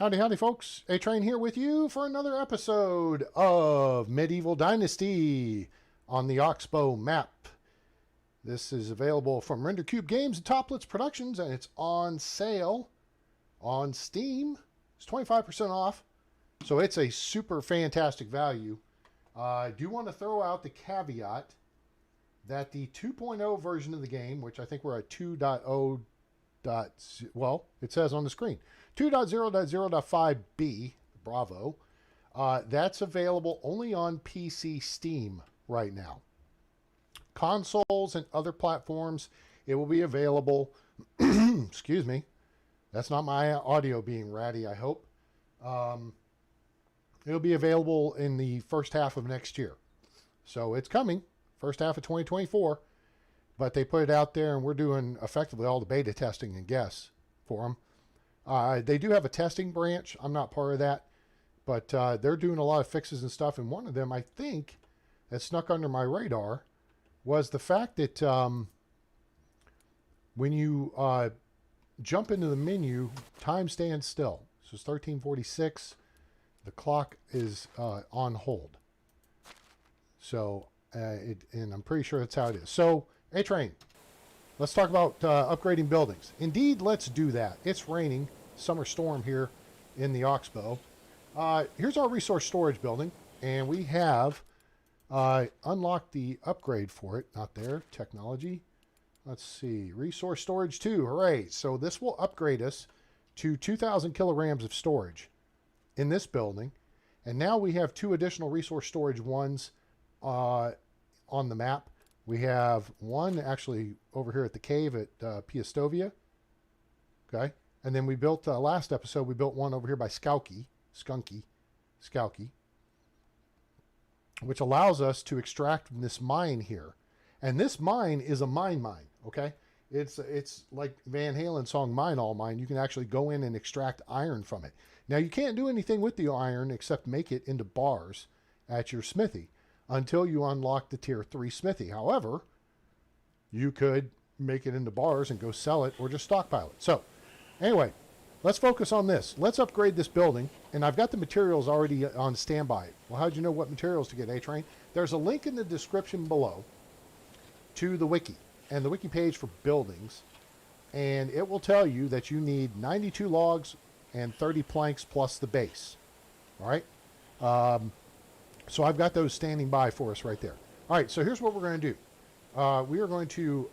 Howdy, howdy, folks. A-Train here with you for another episode of Medieval Dynasty on the Oxbow map. This is available from Render Cube Games and Toplets Productions, and it's on sale on Steam. It's 25% off, so it's a super fantastic value. I do want to throw out the caveat that the 2.0 version of the game, which I think we're at 2.0, well, it says on the screen, 2.0.0.5b, bravo, that's available only on PC Steam right now. Consoles and other platforms, it will be available, excuse me, that's not my audio being ratty, I hope. It'll be available in the first half of next year. So it's coming, first half of 2024, but they put it out there and we're doing effectively all the beta testing and guess for them. They do have a testing branch. I'm not part of that, but they're doing a lot of fixes and stuff. And one of them, I think, that snuck under my radar was the fact that when you jump into the menu, time stands still. So it's 1346. The clock is on hold. So, and I'm pretty sure that's how it is. So, A-Train. Let's talk about upgrading buildings. Indeed, let's do that. It's raining. Summer storm here in the Oxbow. Here's our resource storage building. And we have unlocked the upgrade for it. Not there. Technology. Let's see. Resource storage 2. Hooray. So this will upgrade us to 2,000 kilograms of storage in this building. And now we have 2 additional resource storage ones on the map. We have one actually over here at the cave at Piastovia. Okay. And then we built, last episode, we built one over here by Skunky, which allows us to extract from this mine here. And this mine is a mine, okay? It's like Van Halen's song, Mine All Mine. You can actually go in and extract iron from it. Now, you can't do anything with the iron except make it into bars at your smithy until you unlock the tier 3 smithy. However, you could make it into bars and go sell it or just stockpile it. So, anyway, let's focus on this. Let's upgrade this building, and I've got the materials already on standby. Well, how'd you know what materials to get, A-Train? There's a link in the description below to the wiki, and the wiki page for buildings, and it will tell you that you need 92 logs and 30 planks plus the base. All right? So I've got those standing by for us right there. All right, so here's what we're going to do. We are going to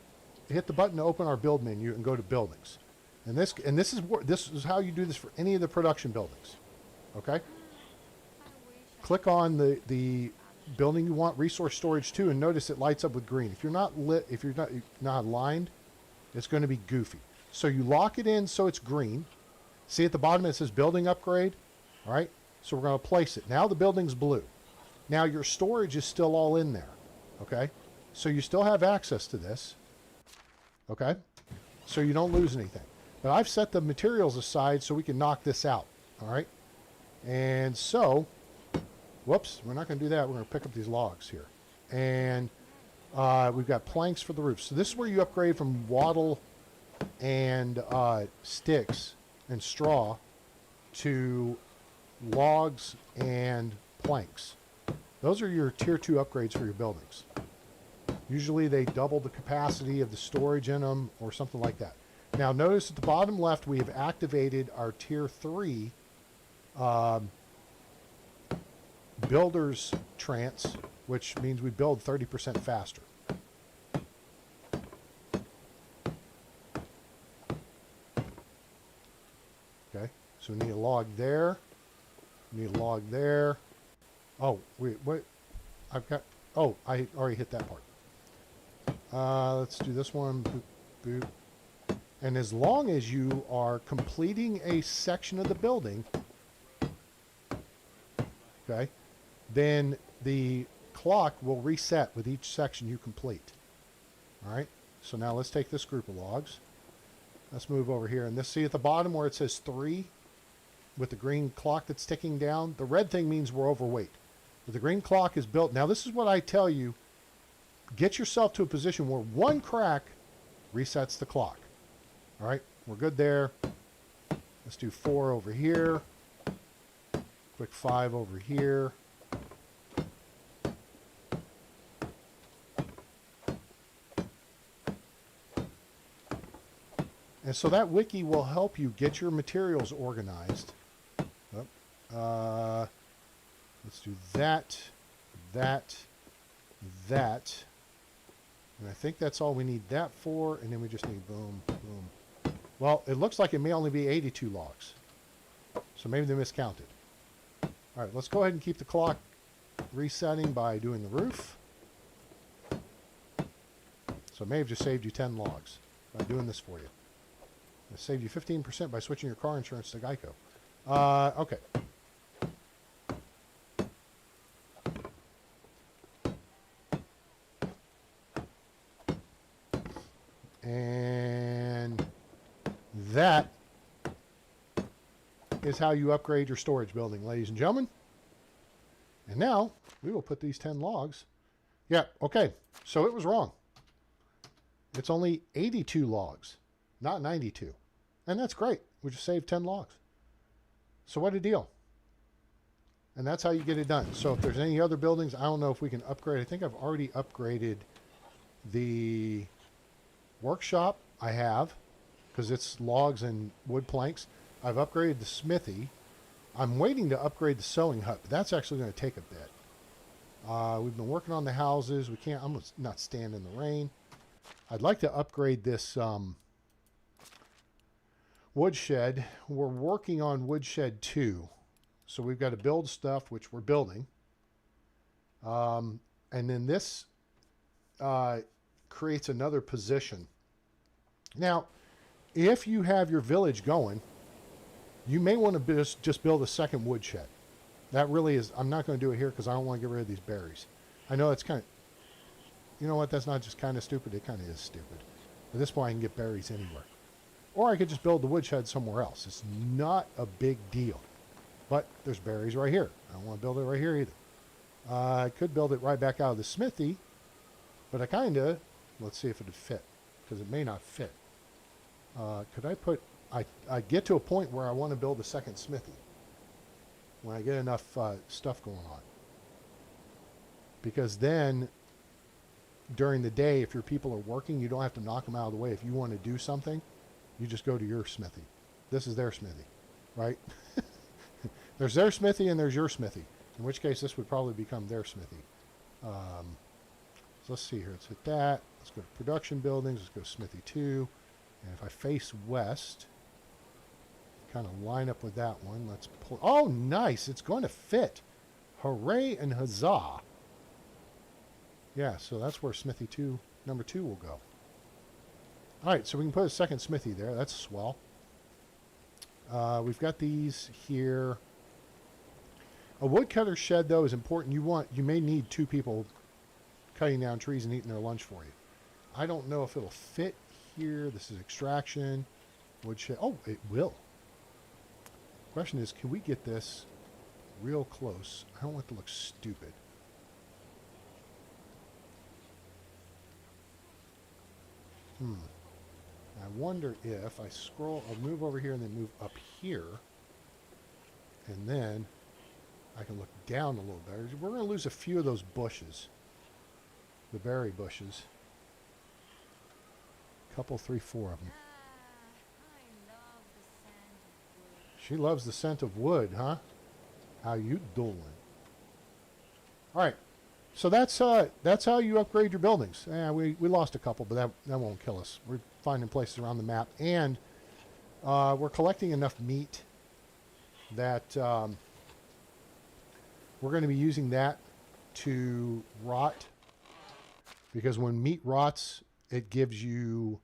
hit the button to open our build menu and go to buildings. And this is how you do this for any of the production buildings. Okay? Click on the building you want resource storage to, and notice it lights up with green. If you're not not aligned, it's going to be goofy. So you lock it in so it's green. See at the bottom it says building upgrade. All right? So we're going to place it. Now the building's blue. Now your storage is still all in there. Okay? So you still have access to this. Okay? So you don't lose anything. But I've set the materials aside so we can knock this out. All right? And so, whoops, we're not going to do that. We're going to pick up these logs here. And we've got planks for the roof. So this is where you upgrade from wattle and sticks and straw to logs and planks. Those are your tier 2 upgrades for your buildings. Usually they double the capacity of the storage in them or something like that. Now notice at the bottom left we have activated our tier 3 builder's trance, which means we build 30% faster. Okay, so we need a log there. We need a log there. Oh, wait, what? I've got, oh, I already hit that part. Let's do this one. Boop, boop. And as long as you are completing a section of the building, okay, then the clock will reset with each section you complete. All right, so now let's take this group of logs. Let's move over here. And this, see at the bottom where it says 3 with the green clock that's ticking down, the red thing means we're overweight. But the green clock is built. Now this is what I tell you. Get yourself to a position where one crack resets the clock. All right, we're good there. Let's do 4 over here. Quick 5 over here. And so that wiki will help you get your materials organized. Oh, let's do that, that, that. And I think that's all we need that for. And then we just need boom, boom. Well, it looks like it may only be 82 logs. So maybe they miscounted. All right, let's go ahead and keep the clock resetting by doing the roof. So it may have just saved you 10 logs by doing this for you. It saved you 15% by switching your car insurance to Geico. Okay. And that is how you upgrade your storage building, ladies and gentlemen. And now we will put these 10 logs. Yeah, okay. So it was wrong. It's only 82 logs, not 92. And that's great. We just saved 10 logs. So what a deal. And that's how you get it done. So if there's any other buildings, I don't know if we can upgrade. I think I've already upgraded the workshop. I have, because it's logs and wood planks. I've upgraded the smithy. I'm waiting to upgrade the sewing hut, but that's actually going to take a bit. We've been working on the houses. I'm going to not stand in the rain. I'd like to upgrade this woodshed. We're working on woodshed 2. So we've got to build stuff, which we're building. And then this creates another position. Now, if you have your village going, you may want to just build a second woodshed. That really is, I'm not going to do it here because I don't want to get rid of these berries. I know it's kind of, you know what, that's not just kind of stupid, it kind of is stupid. At this point I can get berries anywhere. Or I could just build the woodshed somewhere else. It's not a big deal. But there's berries right here. I don't want to build it right here either. I could build it right back out of the smithy, but I kind of, let's see if it would fit, because it may not fit. Could I put, I get to a point where I want to build a second smithy when I get enough stuff going on. Because then during the day, if your people are working, you don't have to knock them out of the way. If you want to do something, you just go to your smithy. This is their smithy, right? There's their smithy and there's your smithy. In which case, this would probably become their smithy. So let's see here. Let's hit that. Let's go to production buildings. Let's go smithy 2. And if I face west, kind of line up with that one. Let's pull. Oh, nice. It's going to fit. Hooray and huzzah. Yeah, so that's where smithy 2, number 2 will go. All right, so we can put a second smithy there. That's swell. We've got these here. A woodcutter shed, though, is important. You may need 2 people cutting down trees and eating their lunch for you. I don't know if it'll fit here. This is extraction. Woodshed. Oh, it will. Question is, can we get this real close? I don't want it to look stupid. I wonder if I scroll, I'll move over here and then move up here. And then I can look down a little better. We're going to lose a few of those bushes. The berry bushes. Couple, 3, 4 of them. She loves the scent of wood, huh? How you doing? All right. So that's how you upgrade your buildings. We lost a couple, but that won't kill us. We're finding places around the map, and we're collecting enough meat that we're going to be using that to rot, because when meat rots, it gives you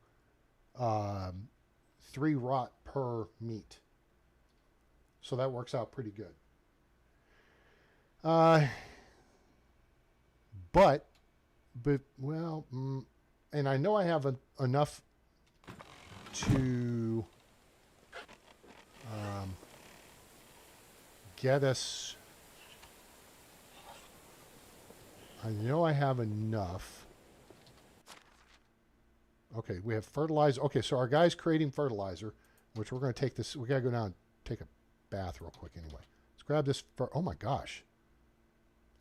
3 rot per meat. So that works out pretty good. But well, and I know I have enough to get us. I know I have enough. Okay, we have fertilizer. Okay, so our guy's creating fertilizer, which we're going to take this. We got to go down and take a bath real quick anyway. Let's grab this. Oh my gosh.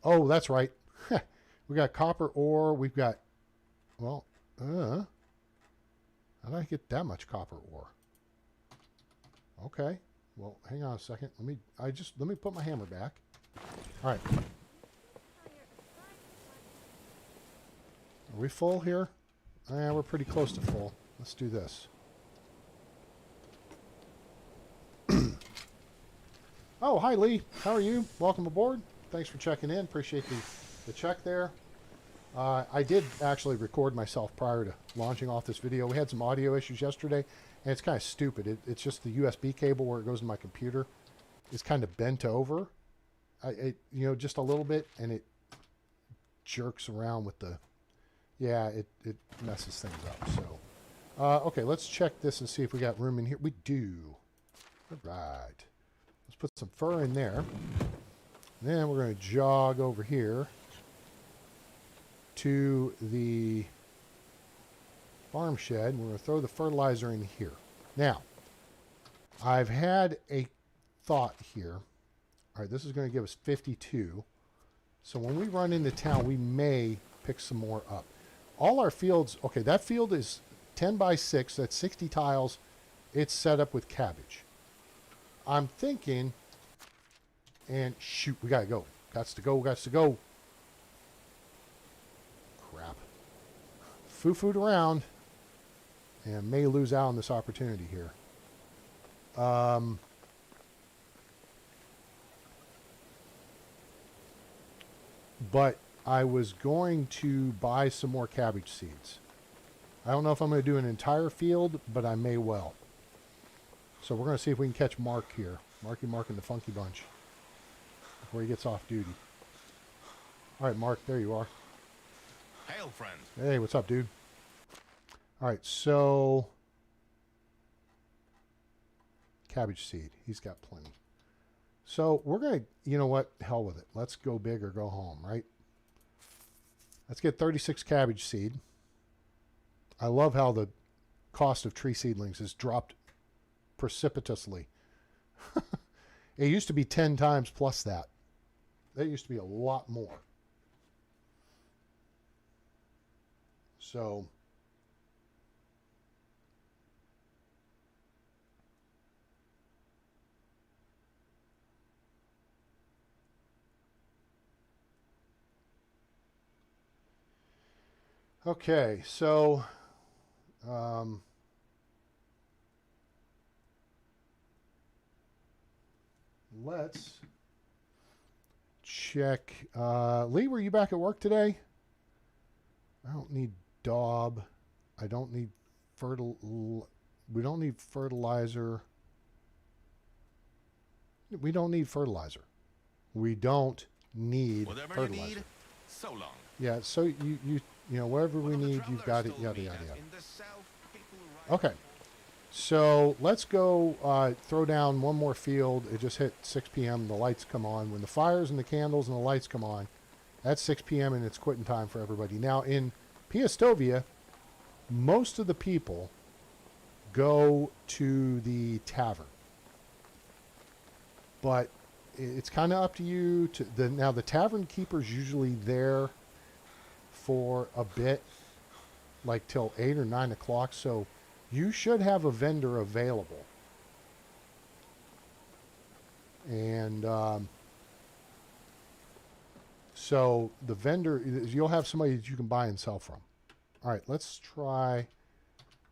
Oh, that's right. We got copper ore. We've got, well, how did I get that much copper ore? Okay. Well, hang on a second. Let me put my hammer back. All right. Are we full here? Yeah, we're pretty close to full. Let's do this. Oh, hi, Lee. How are you? Welcome aboard. Thanks for checking in. Appreciate the check there. I did actually record myself prior to launching off this video. We had some audio issues yesterday, and it's kind of stupid. It's just the USB cable where it goes to my computer is kind of bent over, just a little bit, and it jerks around with the... Yeah, it messes things up. So, okay, let's check this and see if we got room in here. We do. All right. Let's put some fur in there. Then we're going to jog over here to the farm shed. And we're going to throw the fertilizer in here. Now, I've had a thought here. All right, this is going to give us 52. So when we run into town, we may pick some more up. All our fields, okay, that field is 10 by 6. That's 60 tiles. It's set up with cabbage. I'm thinking, and shoot, we gotta go. Gots to go. Crap. Foo-fooed around and may lose out on this opportunity here. But I was going to buy some more cabbage seeds. I don't know if I'm going to do an entire field, but I may well. So we're going to see if we can catch Mark here. Marky Mark and the Funky Bunch. Before he gets off duty. All right, Mark, there you are. Hail, friend. Hey, what's up, dude? All right, so... cabbage seed. He's got plenty. So we're going to, you know what? Hell with it. Let's go big or go home, right? Let's get 36 cabbage seed. I love how the cost of tree seedlings has dropped precipitously. It used to be 10 times plus that. That used to be a lot more. So... okay, so let's check. Lee, were you back at work today? I don't need daub. I don't need we don't need fertilizer. We don't need fertilizer. We don't need Whatever fertilizer. you need, so long. Yeah, so you know, wherever we need, you've got it, yada, yada, yada. Okay, so let's go throw down one more field. It just hit 6 p.m. The lights come on. When the fires and the candles and the lights come on, that's 6 p.m. and it's quitting time for everybody. Now, in Piastovia, most of the people go to the tavern. But it's kind of up to you. Now, the tavern keeper's usually there for a bit, like till 8 or 9 o'clock, so you should have a vendor available. And so the vendor, you'll have somebody that you can buy and sell from. All right, let's try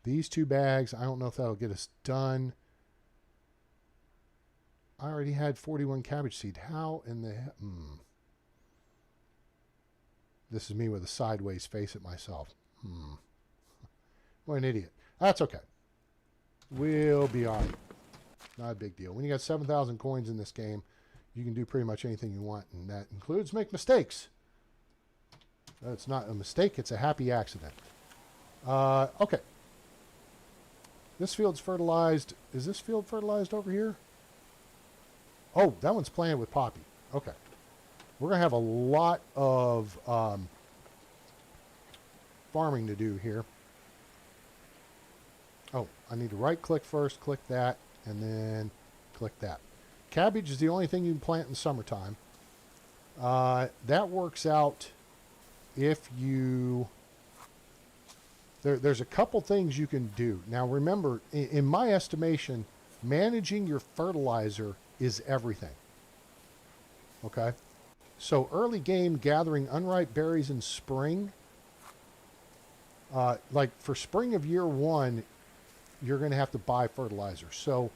these 2 bags. I don't know if that'll get us done. I already had 41 cabbage seed. How in the heck? This is me with a sideways face at myself. What an idiot. That's okay. We'll be all right. Not a big deal. When you got 7,000 coins in this game, you can do pretty much anything you want, and that includes make mistakes. It's not a mistake, it's a happy accident. Okay. This field's fertilized. Is this field fertilized over here? Oh, that one's planted with poppy. Okay. We're going to have a lot of farming to do here. Oh, I need to right-click first, click that, and then click that. cabbage is the only thing you can plant in summertime. That works out if you... There's a couple things you can do. Now remember, in my estimation, managing your fertilizer is everything. Okay? So early game, gathering unripe berries in spring, like for spring of year 1, you're going to have to buy fertilizer. So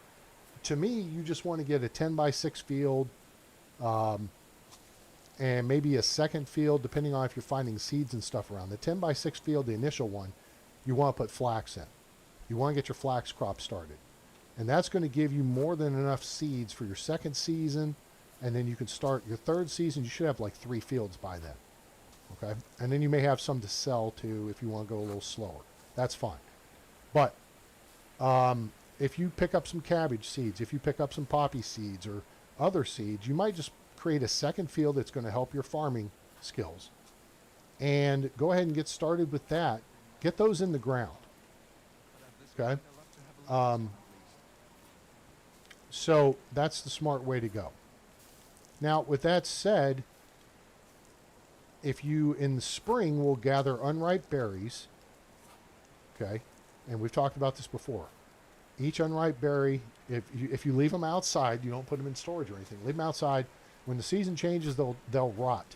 to me, you just want to get a 10 by 6 field, and maybe a second field, depending on if you're finding seeds and stuff around. The 10 by 6 field, the initial one, you want to put flax in. You want to get your flax crop started. And that's going to give you more than enough seeds for your second season, and then you can start your third season. You should have like 3 fields by then. Okay? And then you may have some to sell too if you want to go a little slower. That's fine. But if you pick up some cabbage seeds, if you pick up some poppy seeds or other seeds, you might just create a second field that's going to help your farming skills. And go ahead and get started with that. Get those in the ground. Okay? So that's the smart way to go. Now, with that said, if you in the spring will gather unripe berries, okay, and we've talked about this before. Each unripe berry, if you leave them outside, you don't put them in storage or anything. Leave them outside. When the season changes, they'll rot.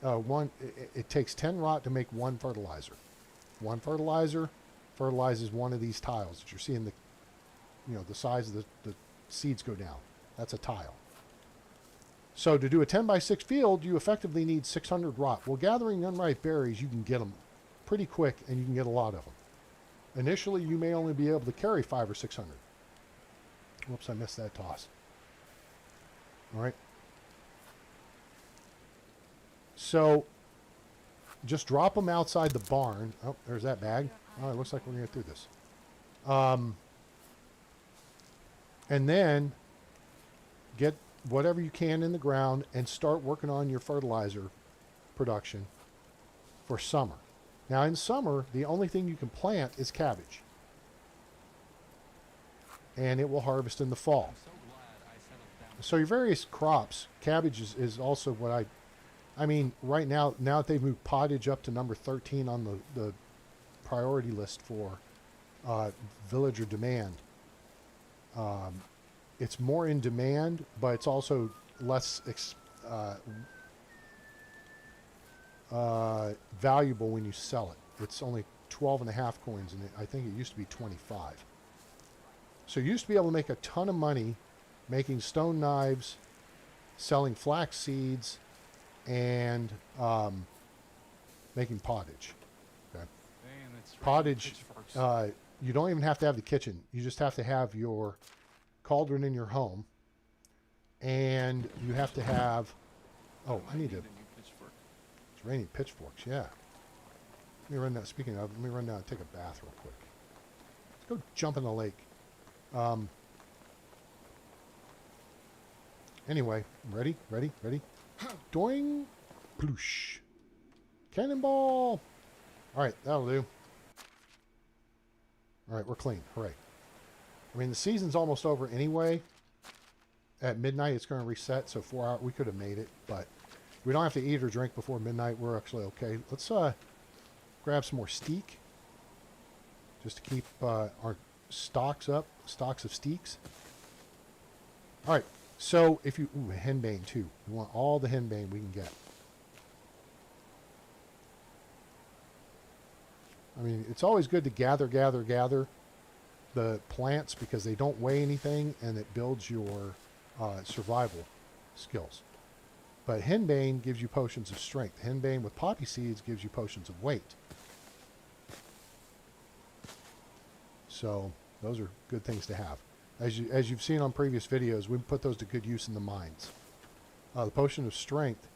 It takes 10 rot to make 1 fertilizer. 1 fertilizer fertilizes 1 of these tiles that you're seeing the size of the seeds go down. That's a tile. So to do a 10 by 6 field, you effectively need 600 rot. Well, gathering unripe berries, you can get them pretty quick, and you can get a lot of them. Initially, you may only be able to carry 500 or 600. Whoops, I missed that toss. All right. So just drop them outside the barn. Oh, there's that bag. Oh, it looks like we're going to get through this. And then get whatever you can in the ground and start working on your fertilizer production for summer. Now, in summer, the only thing you can plant is cabbage. And it will harvest in the fall. So your various crops, cabbage is also what I mean, right now that they've moved pottage up to number 13 on the priority list for villager demand, it's more in demand, but it's also less valuable when you sell it. It's only 12.5 coins, and I think it used to be 25. So you used to be able to make a ton of money making stone knives, selling flax seeds, and making pottage. Okay. Pottage, you don't even have to have the kitchen. You just have to have your cauldron in your home, and you have to have... Oh, I need to... It's raining pitchforks, yeah. Let me run down, speaking of, let me run down and take a bath real quick. Let's go jump in the lake. Anyway, ready? Doing, ploosh. Cannonball. All right, that'll do. All right, we're clean. Hooray. I mean, the season's almost over anyway. At midnight, it's going to reset, so 4 hours. We could have made it, but we don't have to eat or drink before midnight. We're actually okay. Let's grab some more steak, just to keep our stocks up, stocks of steaks. All right, so if you... Ooh, henbane, too. We want all the henbane we can get. I mean, it's always good to gather the plants because they don't weigh anything, and it builds your survival skills. But henbane gives you potions of strength. Henbane with poppy seeds gives you potions of weight. So those are good things to have. As you've seen on previous videos, we put those to good use in the mines. The potion of strength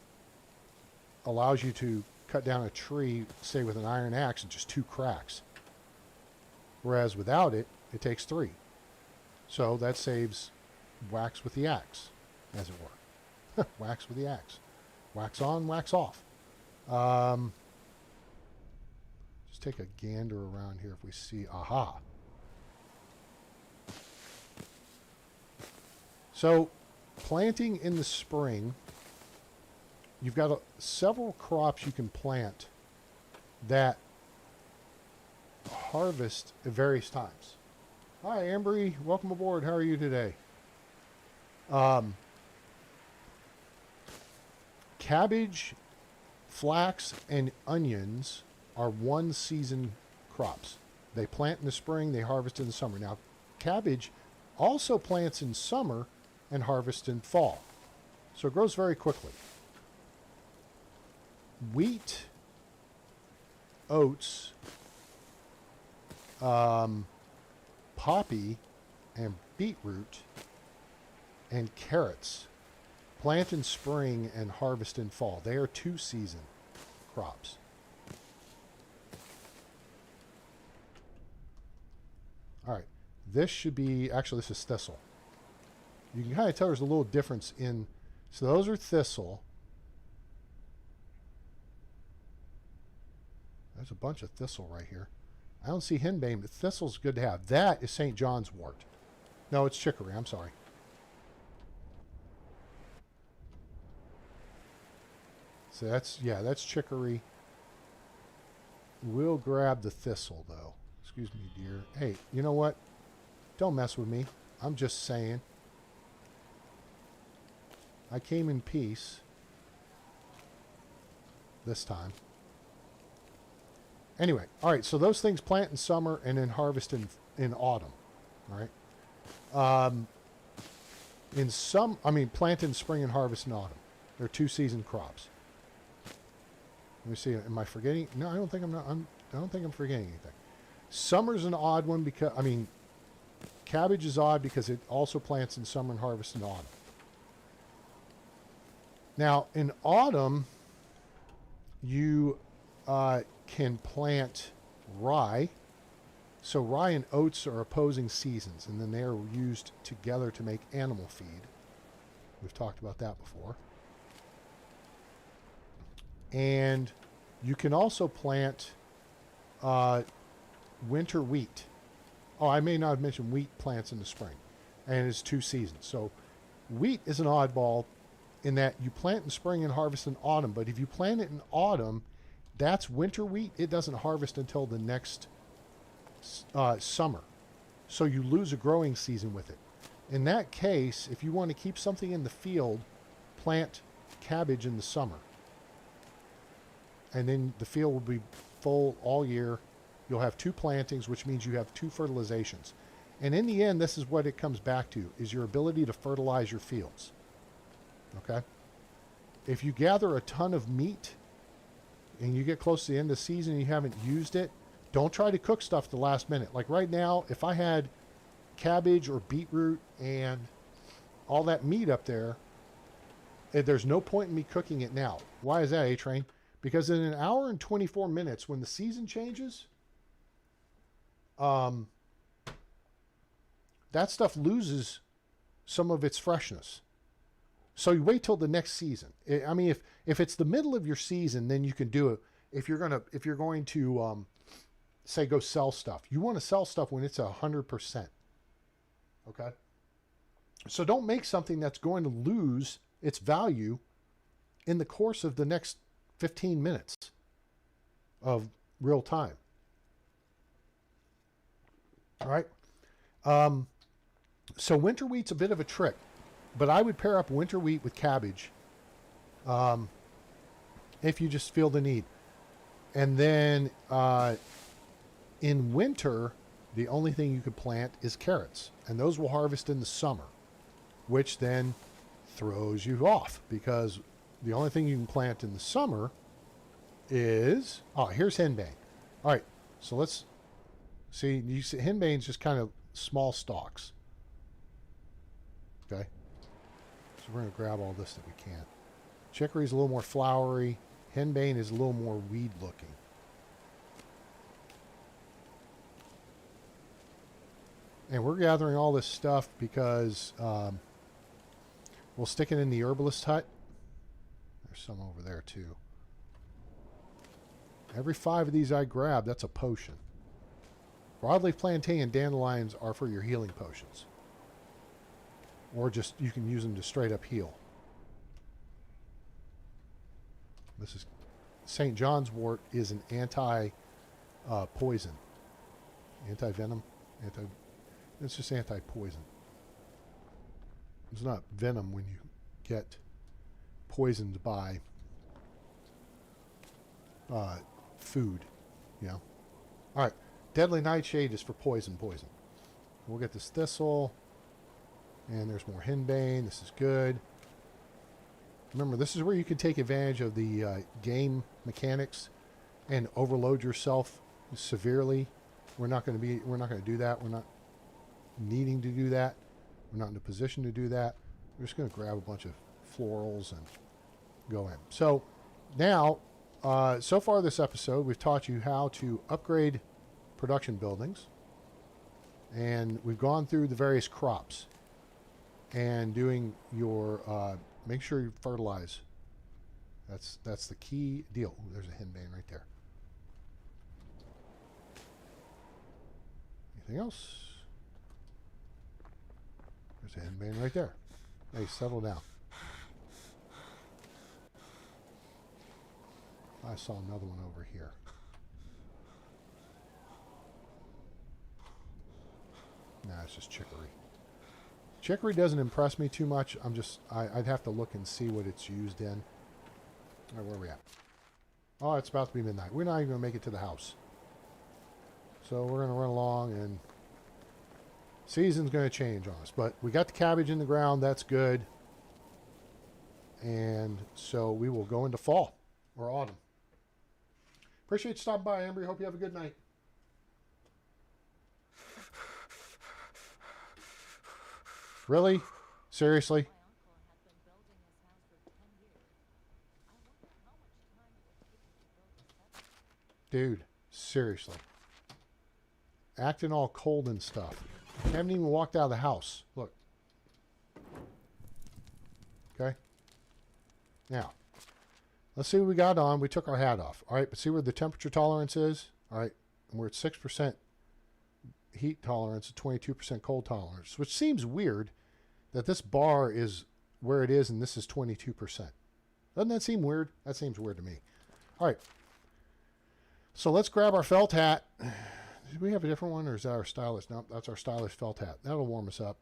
allows you to cut down a tree, say with an iron axe, in just 2 cracks. Whereas without it, it takes 3. So that saves wax with the axe, as it were. Wax with the axe. Wax on, wax off. Just take a gander around here if we see... Aha! So planting in the spring, you've got several crops you can plant that harvest at various times. Hi, Ambry. Welcome aboard. How are you today? Cabbage, flax, and onions are one season crops. They plant in the spring, they harvest in the summer. Now, cabbage also plants in summer and harvests in fall. So it grows very quickly. Wheat, oats, poppy, and beetroot, and carrots plant in spring and harvest in fall. They are two-season crops. All right, this should be, actually this is thistle. You can kind of tell there's a little difference in, so those are thistle. There's a bunch of thistle right here. I don't see henbane, but thistle's good to have. That is St. John's wort. No, it's chicory, I'm sorry. So that's chicory. We'll grab the thistle, though. Excuse me, dear. Hey, you know what? Don't mess with me. I'm just saying. I came in peace. This time. Anyway, all right, so those things plant in summer and then harvest in autumn, all right? Plant in spring and harvest in autumn. They're two-season crops. Let me see. Am I forgetting? No, I don't think I'm not. I don't think I'm forgetting anything. Summer's an odd one because cabbage is odd because it also plants in summer and harvests in autumn. Now, in autumn, you can plant rye. So rye and oats are opposing seasons, and then they are used together to make animal feed. We've talked about that before. And you can also plant winter wheat. Oh, I may not have mentioned wheat plants in the spring, and it's two seasons. So wheat is an oddball in that you plant in spring and harvest in autumn, but if you plant it in autumn, that's winter wheat. It doesn't harvest until the next summer. So you lose a growing season with it. In that case, if you want to keep something in the field, plant cabbage in the summer. And then the field will be full all year. You'll have two plantings, which means you have two fertilizations. And in the end, this is what it comes back to, is your ability to fertilize your fields. Okay? If you gather a ton of meat and you get close to the end of the season and you haven't used it, don't try to cook stuff at the last minute. Like right now, if I had cabbage or beetroot and all that meat up there, there's no point in me cooking it now. Why is that, A-Train? Because in an hour and 24 minutes, when the season changes, that stuff loses some of its freshness. So you wait till the next season. I mean, if it's the middle of your season, then you can do it. If you're going to say go sell stuff, you want to sell stuff when it's 100%. Okay. So don't make something that's going to lose its value in the course of the next 15 minutes of real time. All right. So winter wheat's a bit of a trick, but I would pair up winter wheat with cabbage if you just feel the need. And then in winter, the only thing you could plant is carrots, and those will harvest in the summer, which then throws you off because the only thing you can plant in the summer is, here's henbane. All right, so let's see. You see, henbane's just kind of small stalks. Okay, so we're going to grab all this that we can. Chicory's a little more flowery. Henbane is a little more weed looking. And we're gathering all this stuff because we'll stick it in the herbalist hut. There's some over there too. Every 5 of these I grab, that's a potion. Broadleaf plantain and dandelions are for your healing potions. Or just, you can use them to straight up heal. This is St. John's wort is an anti-poison. Anti-venom? It's just anti-poison. It's not venom when you get poisoned by food, you know. All right, deadly nightshade is for poison. We'll get this thistle, and there's more henbane. This is good. Remember, this is where you can take advantage of the game mechanics and overload yourself severely. We're not going to do that. We're not needing to do that. We're not in a position to do that. We're just going to grab a bunch of florals and go in. So now, so far this episode, we've taught you how to upgrade production buildings. And we've gone through the various crops and doing your, make sure you fertilize. That's the key deal. Ooh, there's a henbane right there. Anything else? There's a henbane right there. Hey, settle down. I saw another one over here. Nah, it's just chicory. Chicory doesn't impress me too much. I'd have to look and see what it's used in. All right, where are we at? Oh, it's about to be midnight. We're not even going to make it to the house. So we're going to run along, and season's going to change on us. But we got the cabbage in the ground. That's good. And so we will go into fall or autumn. Appreciate you stopping by, Amber. Hope you have a good night. Really? Seriously? Dude, seriously. Acting all cold and stuff. Haven't even walked out of the house. Look. Okay? Now, let's see what we got on. We took our hat off. All right, but see where the temperature tolerance is? All right, and we're at 6% heat tolerance, 22% cold tolerance, which seems weird that this bar is where it is and this is 22%. Doesn't that seem weird? That seems weird to me. All right. So let's grab our felt hat. Did we have a different one, or is that our stylish? No, that's our stylish felt hat. That'll warm us up.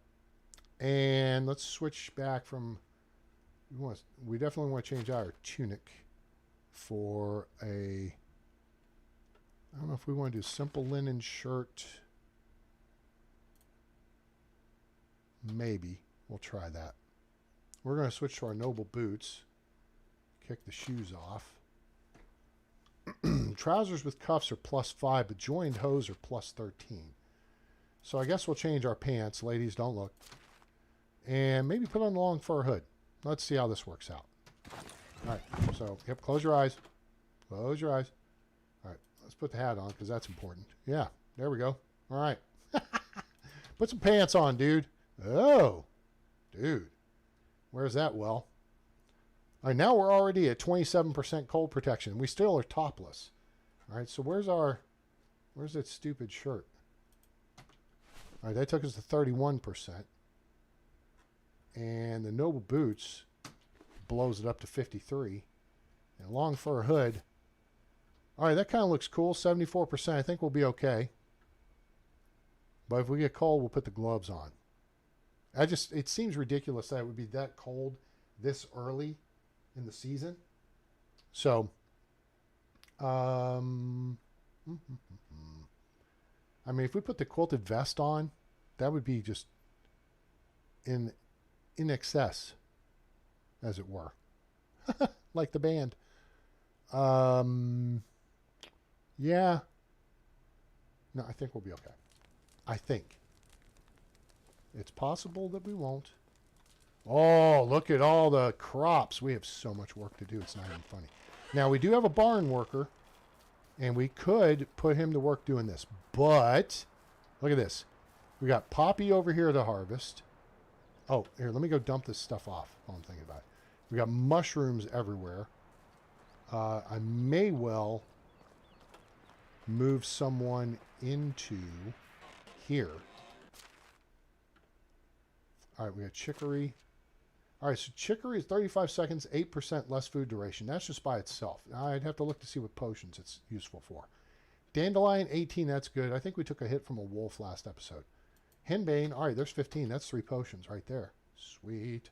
And let's switch back from, we definitely want to change our tunic for a, I don't know if we want to do simple linen shirt. Maybe. We'll try that. We're going to switch to our noble boots. Kick the shoes off. Trousers with cuffs are +5, but joined hose are +13. So I guess we'll change our pants. Ladies, don't look. And maybe put on a long fur hood. Let's see how this works out. All right. So, yep, close your eyes. Close your eyes. All right. Let's put the hat on because that's important. Yeah. There we go. All right. Put some pants on, dude. Oh. Dude. Where's that well? All right, now we're already at 27% cold protection. We still are topless. All right, so where's that stupid shirt? All right, that took us to 31%. And the noble boots blows it up to 53. And long fur hood. All right, that kind of looks cool. 74%. I think we'll be okay. But if we get cold, we'll put the gloves on. It seems ridiculous that it would be that cold this early in the season. So, I mean, if we put the quilted vest on, that would be just in excess, as it were. Like the band. Yeah. No, I think we'll be okay. I think. It's possible that we won't. Oh, look at all the crops. We have so much work to do. It's not even funny. Now, we do have a barn worker, and we could put him to work doing this. But, look at this. We got poppy over here to harvest. Oh, here, let me go dump this stuff off while I'm thinking about it. We got mushrooms everywhere. I may well move someone into here. All right, we got chicory. All right, so chicory is 35 seconds, 8% less food duration. That's just by itself. I'd have to look to see what potions it's useful for. Dandelion, 18, that's good. I think we took a hit from a wolf last episode. Henbane, all right, there's 15. That's 3 potions right there. Sweet.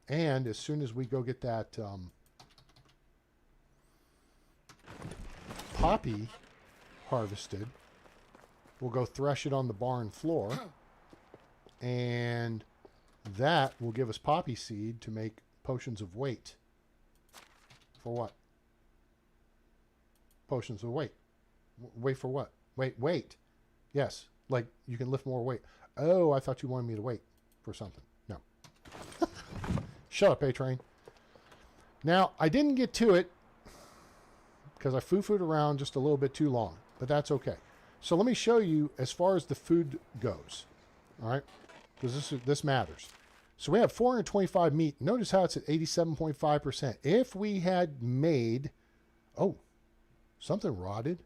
And as soon as we go get that poppy harvested, we'll go thresh it on the barn floor. And that will give us poppy seed to make potions of weight. For what? Potions of weight. Wait for what? Wait. Yes. Like you can lift more weight. Oh, I thought you wanted me to wait for something. No. Shut up, A-Train. Now, I didn't get to it because I foo-fooed around just a little bit too long, but that's okay. So let me show you as far as the food goes. All right? Because this matters. So we have 425 meat. Notice how it's at 87.5%. If we had made... Oh, something rotted.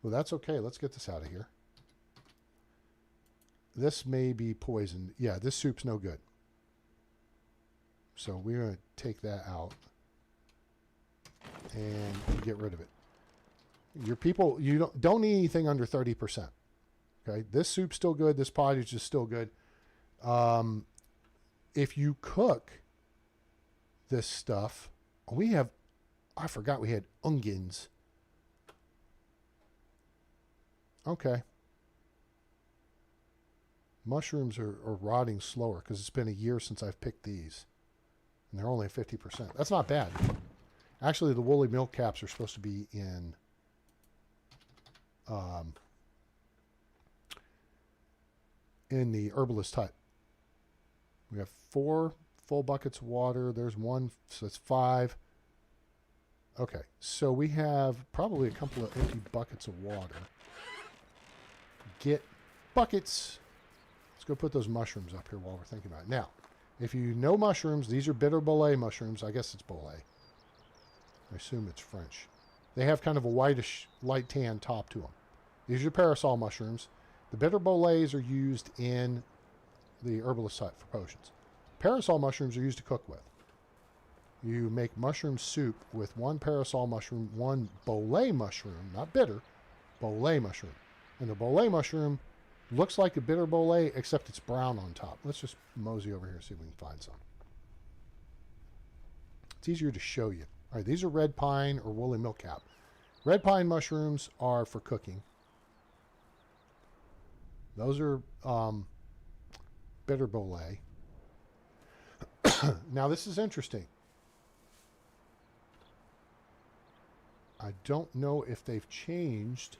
Well, that's okay. Let's get this out of here. This may be poisoned. Yeah, this soup's no good. So we're going to take that out and get rid of it. Your people, you don't need anything under 30%. Okay, this soup's still good. This pottage is still good. If you cook this stuff, I forgot we had onions. Okay. Mushrooms are rotting slower because it's been a year since I've picked these. And they're only at 50%. That's not bad. Actually, the woolly milk caps are supposed to be in the herbalist hut. We have 4 full buckets of water. There's 1, so it's 5. Okay, so we have probably a couple of empty buckets of water. Get buckets. Let's go put those mushrooms up here while we're thinking about it. Now, if you know mushrooms, these are bitter bolé mushrooms. I guess it's bolé. I assume it's French. They have kind of a whitish, light tan top to them. These are parasol mushrooms. The bitter bolés are used in the herbalist hut for potions. Parasol mushrooms are used to cook with. You make mushroom soup with 1 parasol mushroom, 1 bolé mushroom, not bitter, bolé mushroom. And the bolé mushroom looks like a bitter bolé, except it's brown on top. Let's just mosey over here and see if we can find some. It's easier to show you. All right, these are red pine or woolly milkcap. Red pine mushrooms are for cooking. Those are bitter bolé. Now, this is interesting. I don't know if they've changed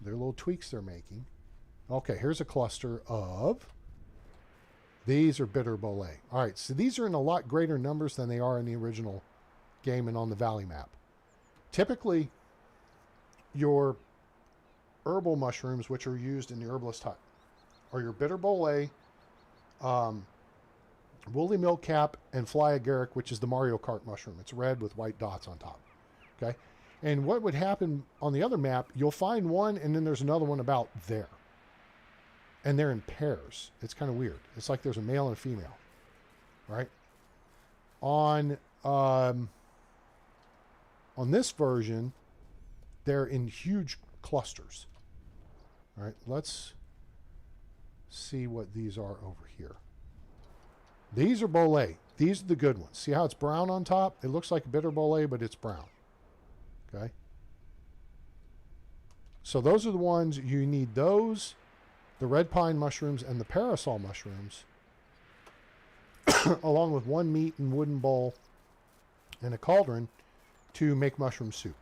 their little tweaks they're making. Okay, here's a cluster of... These are bitter bolé. All right, so these are in a lot greater numbers than they are in the original game and on the Valley map. Typically, your herbal mushrooms, which are used in the herbalist hut, are your bitter bolé, woolly milkcap, and fly agaric, which is the Mario Kart mushroom. It's red with white dots on top. Okay, and what would happen on the other map? You'll find one, and then there's another one about there, and they're in pairs. It's kind of weird. It's like there's a male and a female, right? On this version, they're in huge clusters. All right, let's see what these are over here. These are bolé. These are the good ones. See how it's brown on top? It looks like a bitter bolé, but it's brown. Okay. So those are the ones you need. Those, the red pine mushrooms, and the parasol mushrooms, along with 1 meat and wooden bowl and a cauldron to make mushroom soup.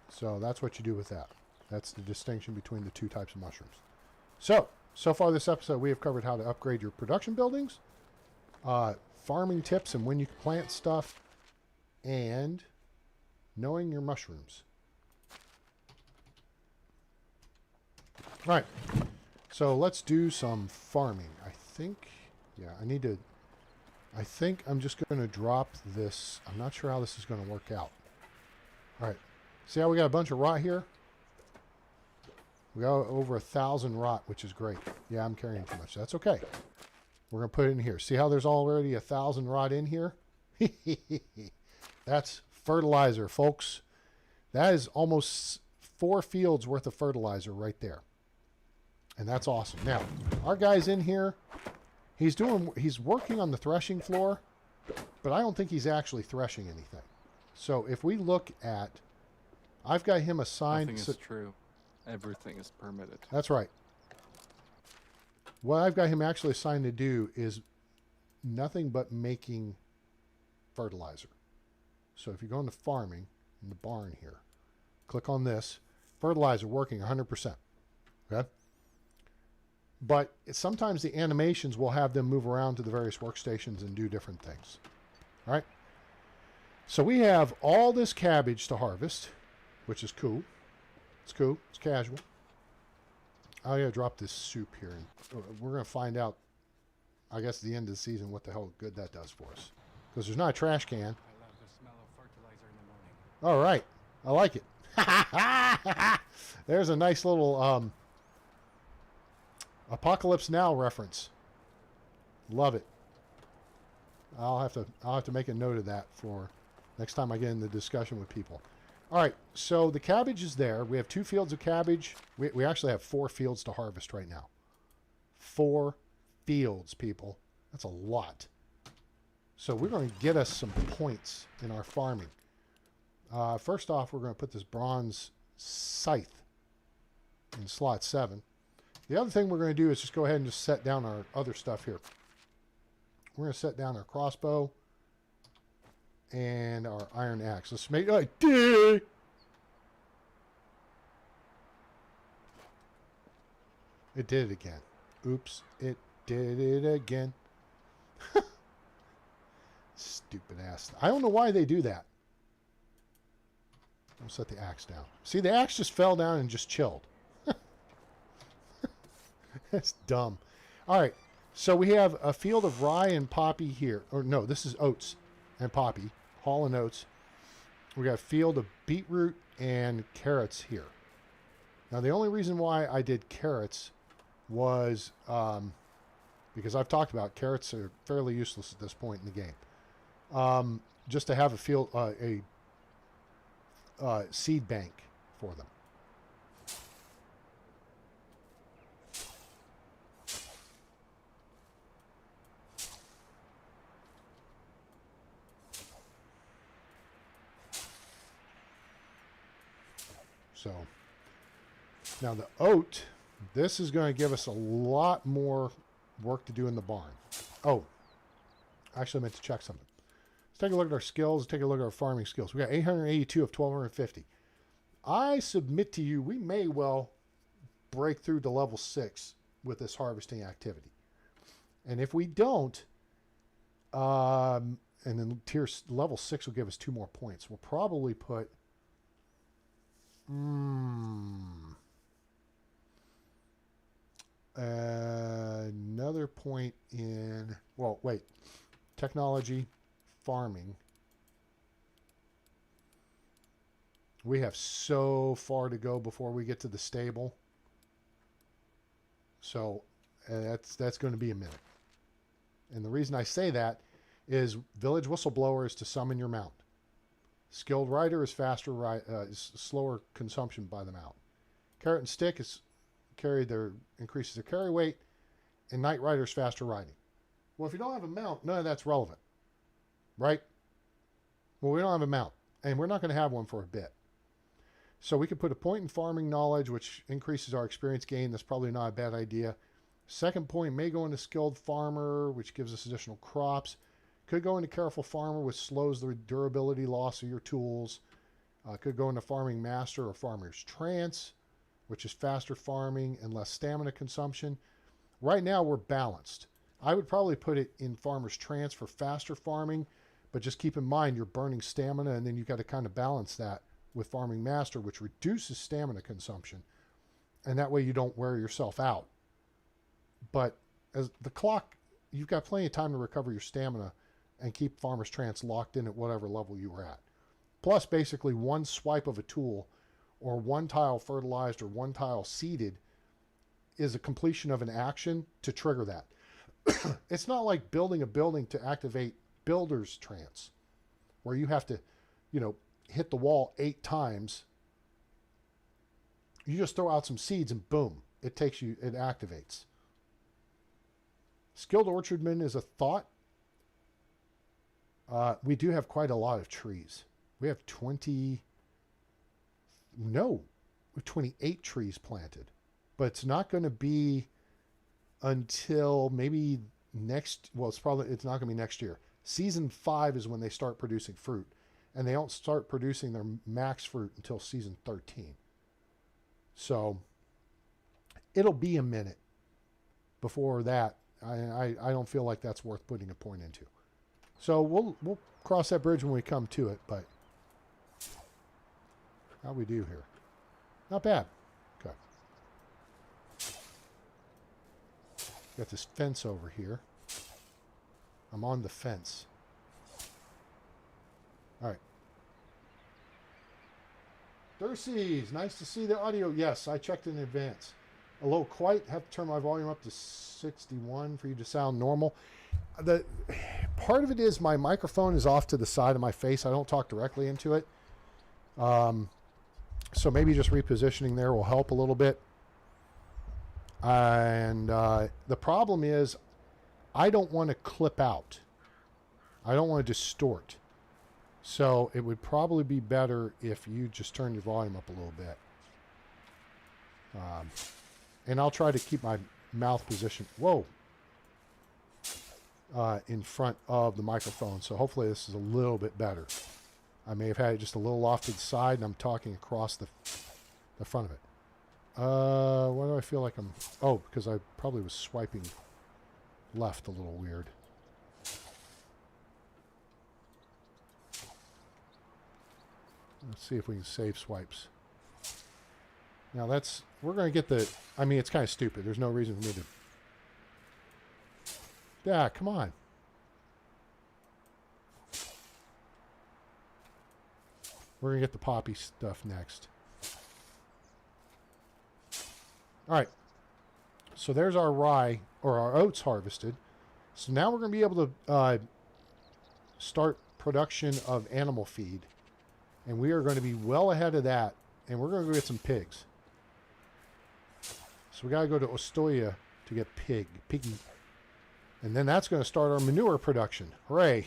So that's what you do with that. That's the distinction between the 2 types of mushrooms. So far this episode, we have covered how to upgrade your production buildings, farming tips and when you can plant stuff, and knowing your mushrooms. All right, so let's do some farming. I think I'm just going to drop this. I'm not sure how this is going to work out. All right, see how we got a bunch of rot here? We got over 1,000 rot, which is great. Yeah, I'm carrying too much. That's okay. We're going to put it in here. See how there's already 1,000 rot in here? That's fertilizer, folks. That is almost 4 fields worth of fertilizer right there. And that's awesome. Now, our guy's in here. He's working on the threshing floor, but I don't think he's actually threshing anything. So if we look at, I've got him assigned. Nothing is true. Everything is permitted. That's right. What I've got him actually assigned to do is nothing but making fertilizer. So if you go into farming in the barn here, click on this, fertilizer working 100%. Okay? But sometimes the animations will have them move around to the various workstations and do different things. All right? So we have all this cabbage to harvest, which is cool. It's cool. It's casual. I gotta drop this soup here, and we're gonna find out, I guess, at the end of the season what the hell good that does for us. Because there's not a trash can. I love the smell of fertilizer in the morning. All right, I like it. There's a nice little Apocalypse Now reference. Love it. I'll have to make a note of that for next time I get in the discussion with people. All right, so the cabbage is there. We have 2 fields of cabbage. We actually have 4 fields to harvest right now. 4 fields, people. That's a lot. So we're going to get us some points in our farming. First off, we're going to put this bronze scythe in slot 7. The other thing we're going to do is just go ahead and just set down our other stuff here. We're going to set down our crossbow and our iron axe. Let's make it did. It did it again. Oops, it did it again. Stupid ass. I don't know why they do that. I'll set the axe down. See, the axe just fell down and just chilled. That's dumb. All right, so we have a field of rye and poppy here. Or no, this is oats and poppy. Hall and oats. We got a field of beetroot and carrots here. Now, the only reason why I did carrots was because I've talked about carrots are fairly useless at this point in the game. Just to have a field, seed bank for them. So now the oat, this is going to give us a lot more work to do in the barn. Oh, actually I meant to check something. Let's take a look at our skills. Take a look at our farming skills. We got 882 of 1,250. I submit to you, we may well break through to level 6 with this harvesting activity. And if we don't, and then level 6 will give us 2 more points. We'll probably put another point in, well, wait, technology, farming. We have so far to go before we get to the stable. So that's going to be a minute. And the reason I say that is village whistleblower is to summon your mount. Skilled rider is faster, is slower consumption by the mount. Carrot and stick is increases their carry weight, and night rider is faster riding. Well, if you don't have a mount, none of that's relevant, right? Well, we don't have a mount, and we're not going to have one for a bit. So we could put a point in farming knowledge, which increases our experience gain. That's probably not a bad idea. Second point may go into skilled farmer, which gives us additional crops. Could go into careful farmer, which slows the durability loss of your tools. Could go into farming master or farmer's trance, which is faster farming and less stamina consumption. Right now we're balanced. I would probably put it in farmer's trance for faster farming, but just keep in mind you're burning stamina, and then you've got to kind of balance that with farming master, which reduces stamina consumption, and that way you don't wear yourself out. But as the clock, you've got plenty of time to recover your stamina and keep farmer's trance locked in at whatever level you were at. Plus, basically, one swipe of a tool or one tile fertilized or one tile seeded is a completion of an action to trigger that. It's not like building a building to activate builder's trance, where you have to, hit the wall 8 times. You just throw out some seeds and boom, it activates. Skilled orchardman is a thought. We do have quite a lot of trees. We have 28 trees planted, but it's not going to be until maybe it's not going to be next year. Season 5 is when they start producing fruit, and they don't start producing their max fruit until season 13. So it'll be a minute before that. I don't feel like that's worth putting a point into. So we'll cross that bridge when we come to it, but how we do here? Not bad. Okay. Got this fence over here. I'm on the fence. All right. Dursees, nice to see the audio. Yes, I checked in advance. A little quiet. Have to turn my volume up to 61 for you to sound normal. The part of it is my microphone is off to the side of my face. I don't talk directly into it. So maybe just repositioning there will help a little bit. And the problem is I don't want to clip out. I don't want to distort. So it would probably be better if you just turn your volume up a little bit. And I'll try to keep my mouth position, in front of the microphone. So hopefully this is a little bit better. I may have had it just a little off to the side and I'm talking across the front of it. Why do I feel like I'm... Oh, because I probably was swiping left a little weird. Let's see if we can save swipes. Now we're going to get the... I mean, it's kind of stupid. There's no reason for me to... Yeah, come on. We're going to get the poppy stuff next. All right. So there's our rye, or our oats harvested. So now we're going to be able to start production of animal feed. And we are going to be well ahead of that. And we're going to go get some pigs. So we got to go to Ostoya to get piggy. And then that's going to start our manure production. Hooray.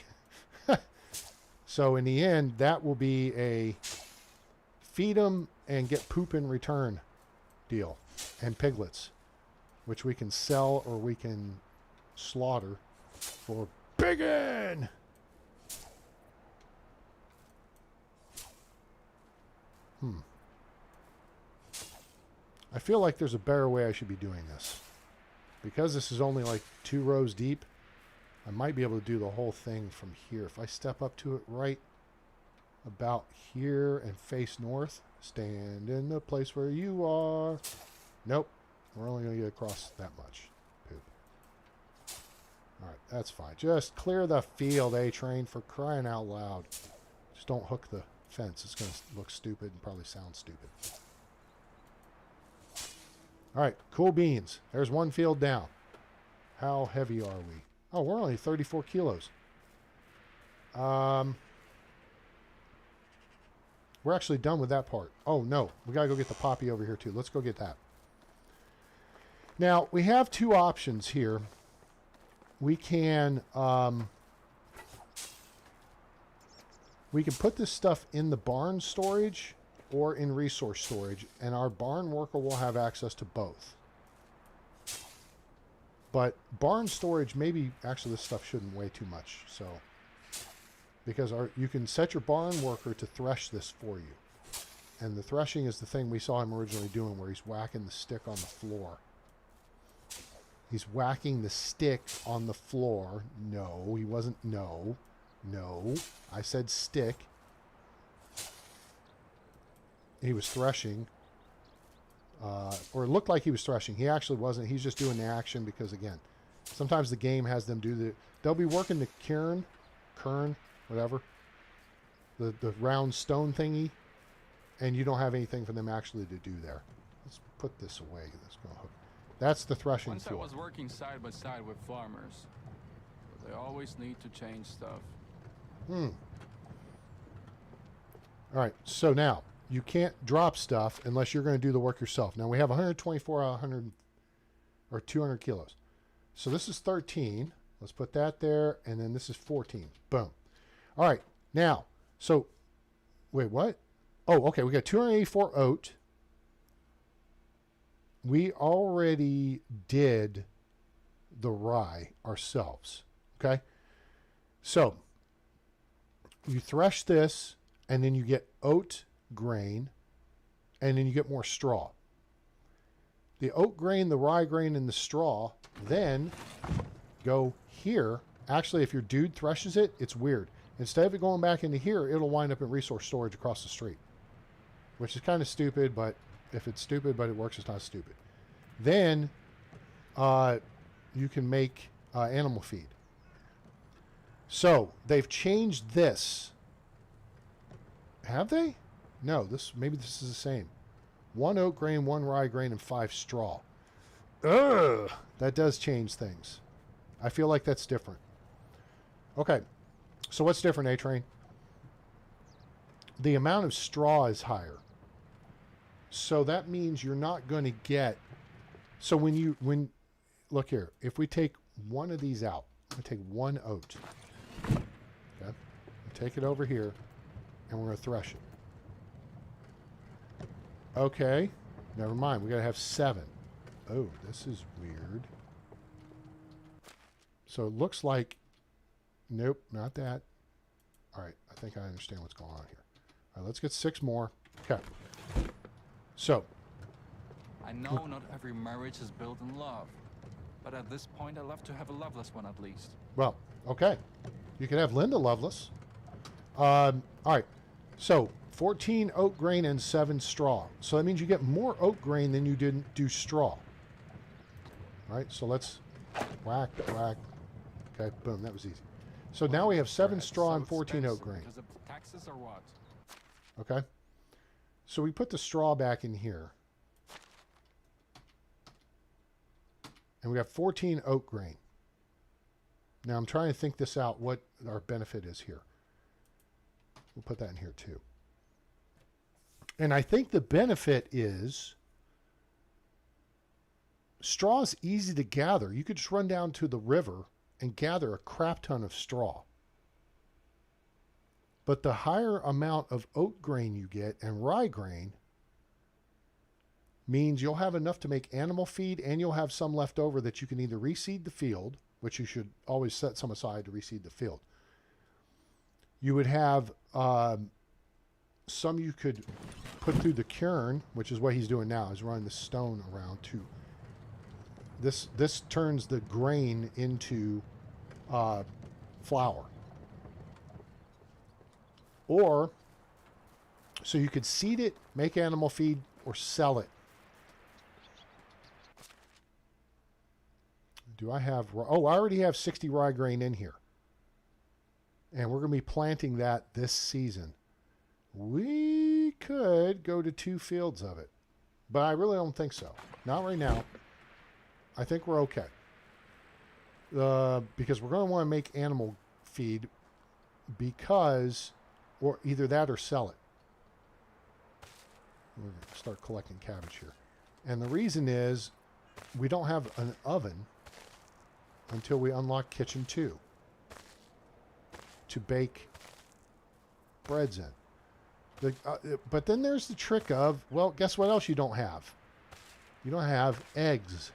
So in the end, that will be a feed them and get poop in return deal. And piglets, which we can sell or we can slaughter for piggin'. I feel like there's a better way I should be doing this. Because this is only like 2 rows deep, I might be able to do the whole thing from here. If I step up to it right about here and face north, stand in the place where you are. Nope. We're only going to get across that much. Poop. All right, that's fine. Just clear the field, A-Train, for crying out loud. Just don't hook the fence. It's going to look stupid and probably sound stupid. All right, cool beans. There's one field down. How heavy are we? Oh, we're only 34 kilos. We're actually done with that part. Oh, no. We got to go get the poppy over here, too. Let's go get that. Now, we have 2 options here. We can put this stuff in the barn storage or in resource storage, and our barn worker will have access to both. But barn storage, maybe, actually this stuff shouldn't weigh too much, so, because you can set your barn worker to thresh this for you. And the threshing is the thing we saw him originally doing, where he's whacking the stick on the floor. He's whacking the stick on the floor. No, he wasn't. No. I said stick. He was threshing. Or it looked like he was threshing. He actually wasn't. He's just doing the action because, again, sometimes the game has them do they'll be working the kern, whatever. The round stone thingy. and you don't have anything for them actually to do there. Let's put this away. Let's go hook. That's the threshing Once floor. I was working side by side with farmers, but they always need to change stuff. All right, so now you can't drop stuff unless you're going to do the work yourself. Now we have 124 out of 100 or 200 kilos. So this is 13. Let's put that there, and then this is 14. Boom. All right, now, so, wait, what? Oh, okay, we got 284 oat. We already did the rye ourselves, okay? So, you thresh this, and then you get oat grain, and then you get more straw. The oat grain, the rye grain, and the straw then go here. Actually, if your dude threshes it, it's weird. Instead of it going back into here, it'll wind up in resource storage across the street, which is kind of stupid, but if it's stupid but it works, it's not stupid. Then you can make animal feed. So they've changed this. Have they? No, maybe this is the same. 1 oat grain, 1 rye grain, and 5 straw. Ugh, that does change things. I feel like that's different. Okay, so what's different, A-Train? The amount of straw is higher. So that means you're not going to get... So look here, if we take one of these out, we take 1 oat. Okay, we'll take it over here, and we're going to thresh it. Okay, never mind. We got to have 7. Oh, this is weird. So it looks like... Nope, not that. All right, I think I understand what's going on here. All right, let's get 6 more. Okay. So. I know not every marriage is built in love, but at this point I love to have a loveless one at least. Well, okay. You can have Linda Loveless. All right, so 14 oat grain and 7 straw. So that means you get more oat grain than you didn't do straw. All right, so let's whack, whack. Okay, boom, that was easy. So now we have 7 straw and 14 oat grain. Because of taxes or what? Okay. So we put the straw back in here. And we got 14 oat grain. Now I'm trying to think this out, what our benefit is here. We'll put that in here too. And I think the benefit is straw is easy to gather. You could just run down to the river and gather a crap ton of straw. But the higher amount of oat grain you get and rye grain means you'll have enough to make animal feed, and you'll have some left over that you can either reseed the field, which you should always set some aside to reseed the field. You would have some you could put through the kiln, which is what he's doing now. He's running the stone around to... This turns the grain into flour. Or, so you could seed it, make animal feed, or sell it. Do I have... Oh, I already have 60 rye grain in here. And we're going to be planting that this season. We could go to 2 fields of it. But I really don't think so. Not right now. I think we're okay. Because we're going to want to make animal feed because... Or either that or sell it. We're going to start collecting cabbage here. And the reason is we don't have an oven until we unlock Kitchen 2 to bake breads in. But then there's the trick of, well, guess what else you don't have? You don't have eggs.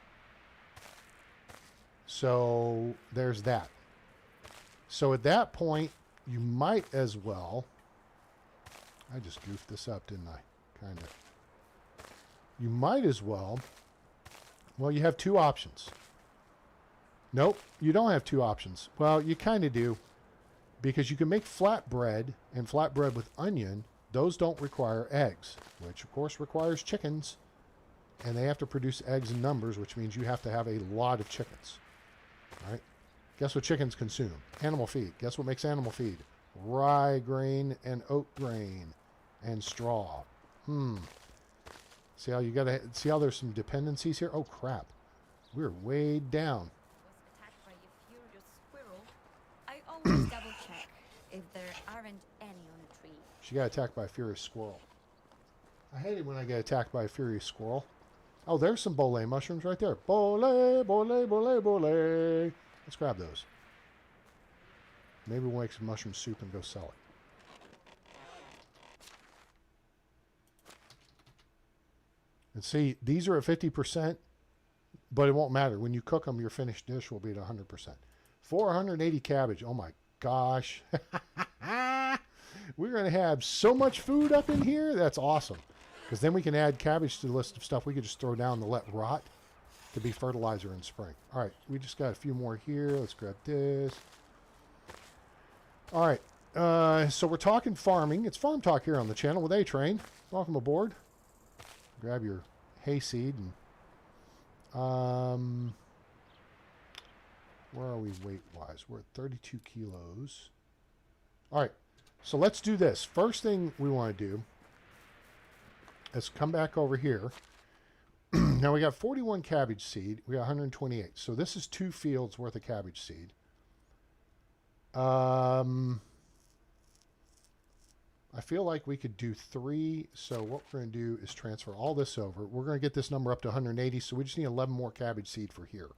So there's that. So at that point, you might as well... I just goofed this up, didn't I? Kind of. You might as well... Well, you have 2 options. Nope, you don't have 2 options. Well, you kind of do. Because you can make flatbread and flatbread with onion. Those don't require eggs, which of course requires chickens. And they have to produce eggs in numbers, which means you have to have a lot of chickens. All right? Guess what chickens consume? Animal feed. Guess what makes animal feed? Rye grain and oat grain and straw. See how you gotta see how there's some dependencies here? Oh crap. We're way down. Was attacked by a furious squirrel. I always double check if there aren't any on a tree. She got attacked by a furious squirrel. I hate it when I get attacked by a furious squirrel. Oh, there's some bole mushrooms right there. Bole, bole, bole, bole. Let's grab those. Maybe we'll make some mushroom soup and go sell it. And see, these are at 50%, but it won't matter. When you cook them, your finished dish will be at 100%. 480 cabbage. Oh my gosh. We're going to have so much food up in here. That's awesome. Because then we can add cabbage to the list of stuff we could just throw down to let rot to be fertilizer in spring. All right, we just got a few more here. Let's grab this. All right, so we're talking farming. It's Farm Talk here on the channel with A-Train. Welcome aboard. Grab your hayseed and where are we weight-wise? We're at 32 kilos. All right, so let's do this. First thing we want to do is come back over here. Now we got 41 cabbage seed. We got 128. So this is 2 fields worth of cabbage seed. I feel like we could do 3. So what we're going to do is transfer all this over. We're going to get this number up to 180. So we just need 11 more cabbage seed for here.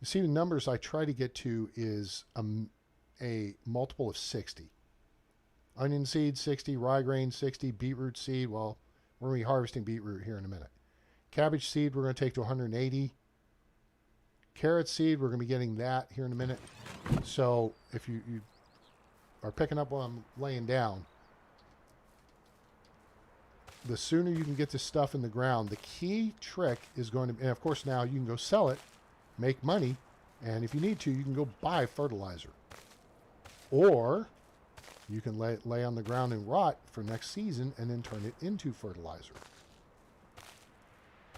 You see the numbers I try to get to is a multiple of 60. Onion seed 60, rye grain 60, beetroot seed. Well, we're going to be harvesting beetroot here in a minute. Cabbage seed we're going to take to 180. Carrot seed, we're going to be getting that here in a minute. So if you are picking up what I'm laying down, the sooner you can get this stuff in the ground, the key trick is going to, and of course now you can go sell it, make money, and if you need to, you can go buy fertilizer. Or you can lay on the ground and rot for next season and then turn it into fertilizer.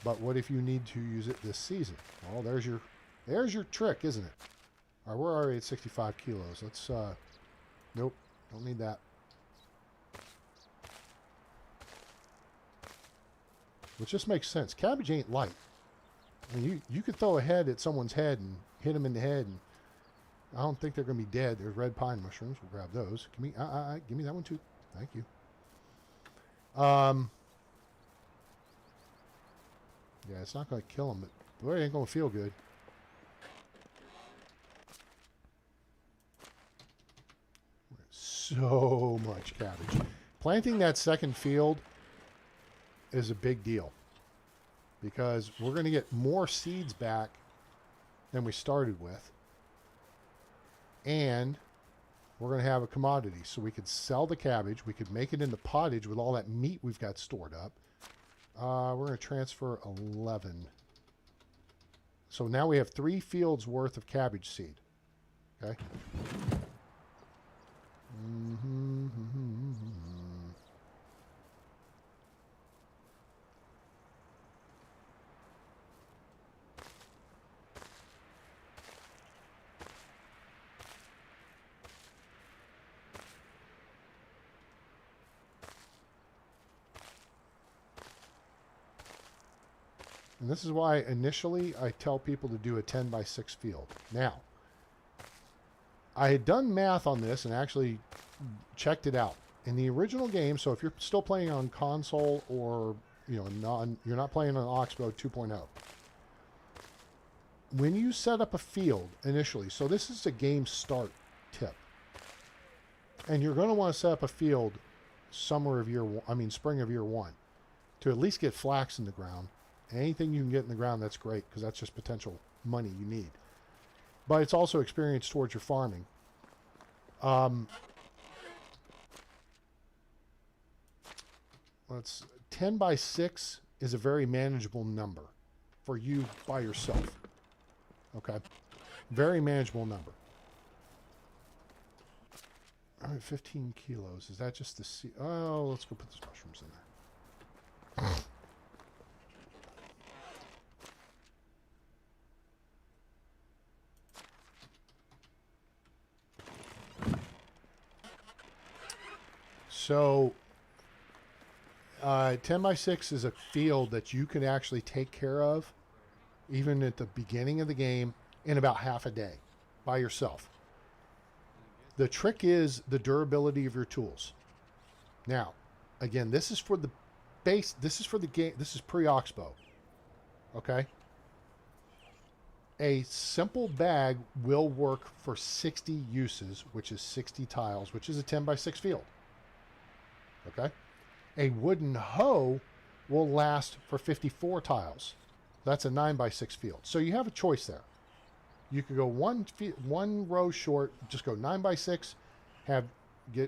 But what if you need to use it this season? Well, there's your trick, isn't it? All right, we're already at 65 kilos. Let's, nope, don't need that. Which just makes sense. Cabbage ain't light. I mean, you could throw a head at someone's head and hit them in the head, and I don't think they're going to be dead. There's red pine mushrooms. We'll grab those. Give me that one too. Thank you. Yeah, it's not going to kill them, but boy, it ain't going to feel good. So much cabbage. Planting that second field is a big deal because we're going to get more seeds back than we started with. And we're going to have a commodity. So we could sell the cabbage. We could make it into pottage with all that meat we've got stored up. We're going to transfer 11. So now we have 3 fields worth of cabbage seed. Okay. And this is why initially I tell people to do a 10 by 6 field. Now, I had done math on this and actually checked it out. In the original game, so if you're still playing on console or you're not playing on Oxbow 2.0, when you set up a field initially, so this is a game start tip, and you're going to want to set up a field spring of year 1, to at least get flax in the ground. Anything you can get in the ground, that's great, because that's just potential money you need. But it's also experience towards your farming. Let's 10 by 6 is a very manageable number for you by yourself. Okay, very manageable number. All right, 15 kilos. Is that just the seed? Oh, let's go put those mushrooms in there. So 10 by 6 is a field that you can actually take care of, even at the beginning of the game, in about half a day by yourself. The trick is the durability of your tools. Now, again, this is for the base. This is for the game. This is pre-Oxbow. Okay? A simple bag will work for 60 uses, which is 60 tiles, which is a 10 by 6 field. Okay? A wooden hoe will last for 54 tiles. That's a 9 by 6 field. So you have a choice there. You could go one row short, just go 9 by 6,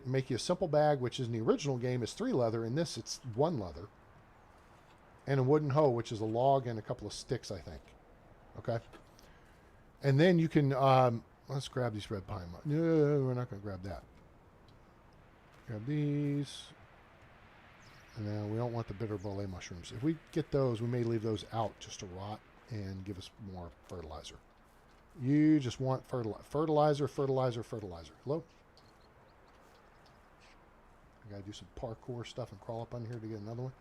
make you a simple bag, which is in the original game is 3 leather. In this, it's 1 leather. And a wooden hoe, which is a log and a couple of sticks, I think. Okay? And then you can, let's grab these red pine. No, we're not going to grab that. Grab these. And then we don't want the bitter bolé mushrooms. If we get those, we may leave those out just to rot and give us more fertilizer. You just want fertilizer, fertilizer, fertilizer. Hello? I got to do some parkour stuff and crawl up on here to get another one.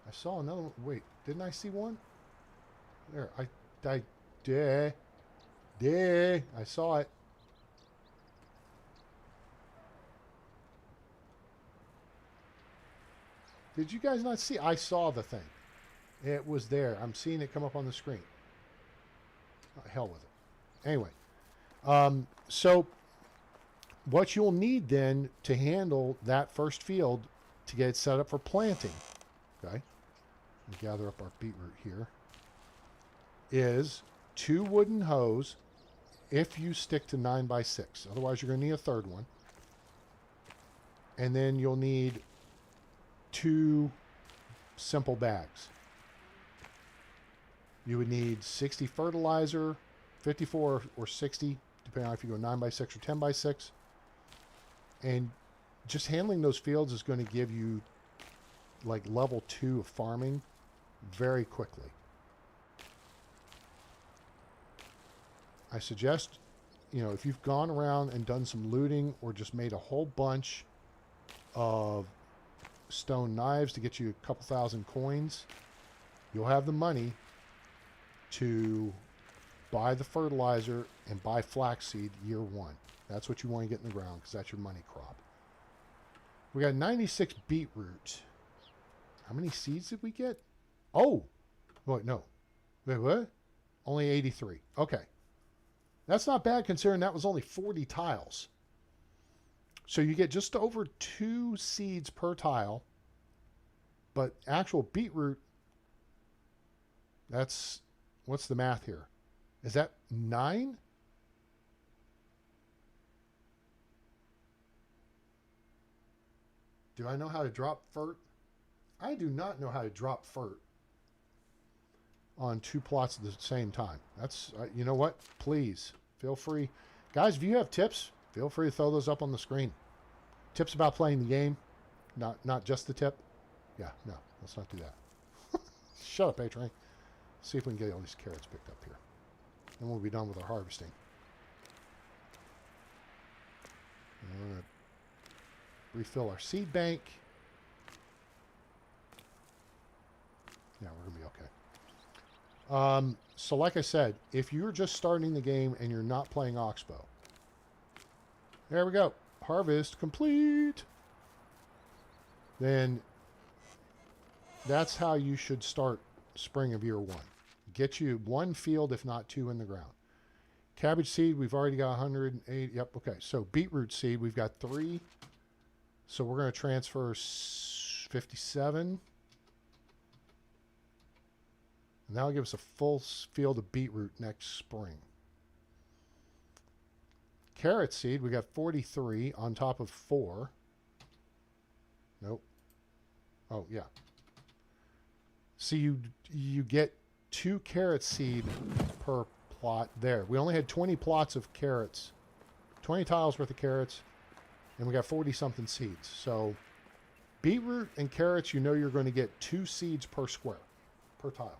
I saw another one. Wait, didn't I see one? There, I saw it. Did you guys not see? I saw the thing. It was there. I'm seeing it come up on the screen. Oh, hell with it. Anyway, so what you'll need then to handle that first field to get it set up for planting, okay? Let me gather up our beetroot here. Is 2 wooden hoes if you stick to 9 by 6. Otherwise, you're going to need a third one. And then you'll need 2 simple bags. You would need 60 fertilizer, 54 or 60, depending on if you go 9 by 6 or 10 by 6. And just handling those fields is going to give you like level 2 of farming very quickly. I suggest, if you've gone around and done some looting or just made a whole bunch of stone knives to get you a couple thousand coins, you'll have the money to buy the fertilizer and buy flaxseed year 1. That's what you want to get in the ground because that's your money crop. We got 96 beetroot. How many seeds did we get? Oh, wait, no. Wait, what? Only 83. Okay. That's not bad considering that was only 40 tiles. So you get just over 2 seeds per tile. But actual beetroot, that's, what's the math here? Is that 9? Do I know how to drop fert? I do not know how to drop fert on 2 plots at the same time. That's, you know what? Please, feel free. Guys, if you have tips, feel free to throw those up on the screen. Tips about playing the game, not just the tip. Yeah, no, let's not do that. Shut up, A-Train. See if we can get all these carrots picked up here. Then we'll be done with our harvesting. And we're going to refill our seed bank. Yeah, we're going to be okay. So like I said, if you're just starting the game and you're not playing Oxbow, there we go. Harvest complete. Then that's how you should start spring of year 1. Get you 1 field, if not 2 in the ground. Cabbage seed, we've already got 108. Yep, okay. So beetroot seed, we've got 3. So we're going to transfer 57. And that'll give us a full field of beetroot next spring. Carrot seed, we got 43 on top of 4. Nope. Oh, yeah. See, you get 2 carrot seed per plot there. We only had 20 plots of carrots. 20 tiles worth of carrots. And we got 40-something seeds. So beetroot and carrots, you're going to get 2 seeds per square, per tile.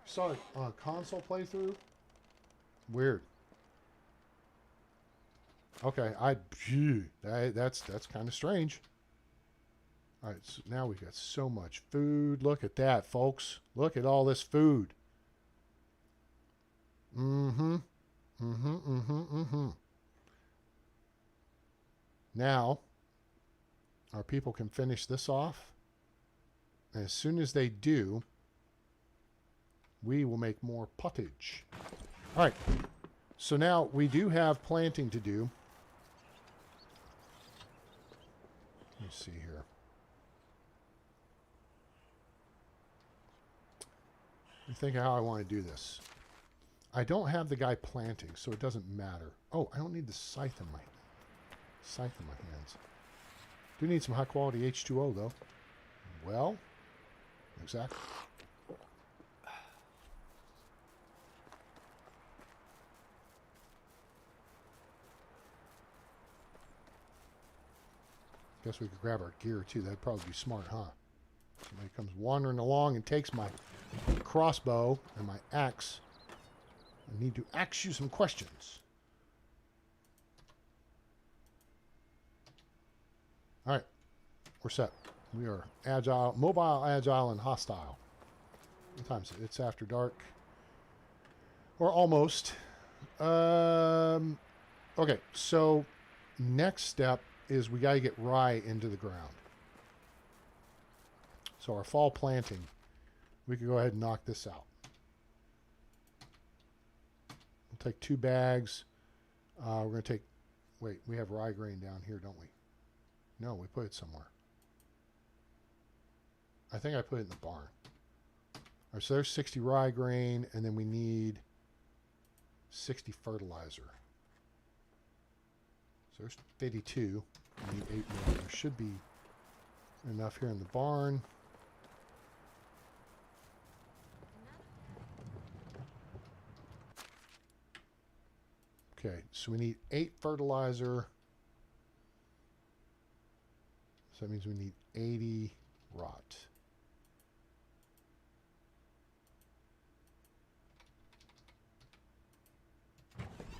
Sorry, console playthrough? Weird. Okay, that's kind of strange. All right, so now we've got so much food. Look at that, folks. Look at all this food. Mm-hmm. Mm-hmm, mm-hmm, mm-hmm. Now, our people can finish this off. And as soon as they do, we will make more pottage. All right. So now we do have planting to do. Let me see here. Let me think of how I want to do this. I don't have the guy planting, so it doesn't matter. Oh, I don't need the scythe in my hands. Do need some high quality H2O though. Well, exactly. Guess we could grab our gear too. That'd probably be smart, huh? Somebody comes wandering along and takes my crossbow and my axe. I need to ask you some questions. All right, we're set. We are agile, mobile, agile, and hostile. Sometimes it's after dark, or almost. Okay, so next step is we got to get rye into the ground. So our fall planting, we could go ahead and knock this out. We'll take 2 bags. We're going to take, wait, we have rye grain down here, don't we? No, we put it somewhere. I think I put it in the barn. All right, so there's 60 rye grain, and then we need 60 fertilizer. So there's 52. We need 8 more. There should be enough here in the barn. Okay, so we need 8 fertilizer. So that means we need 80 rot.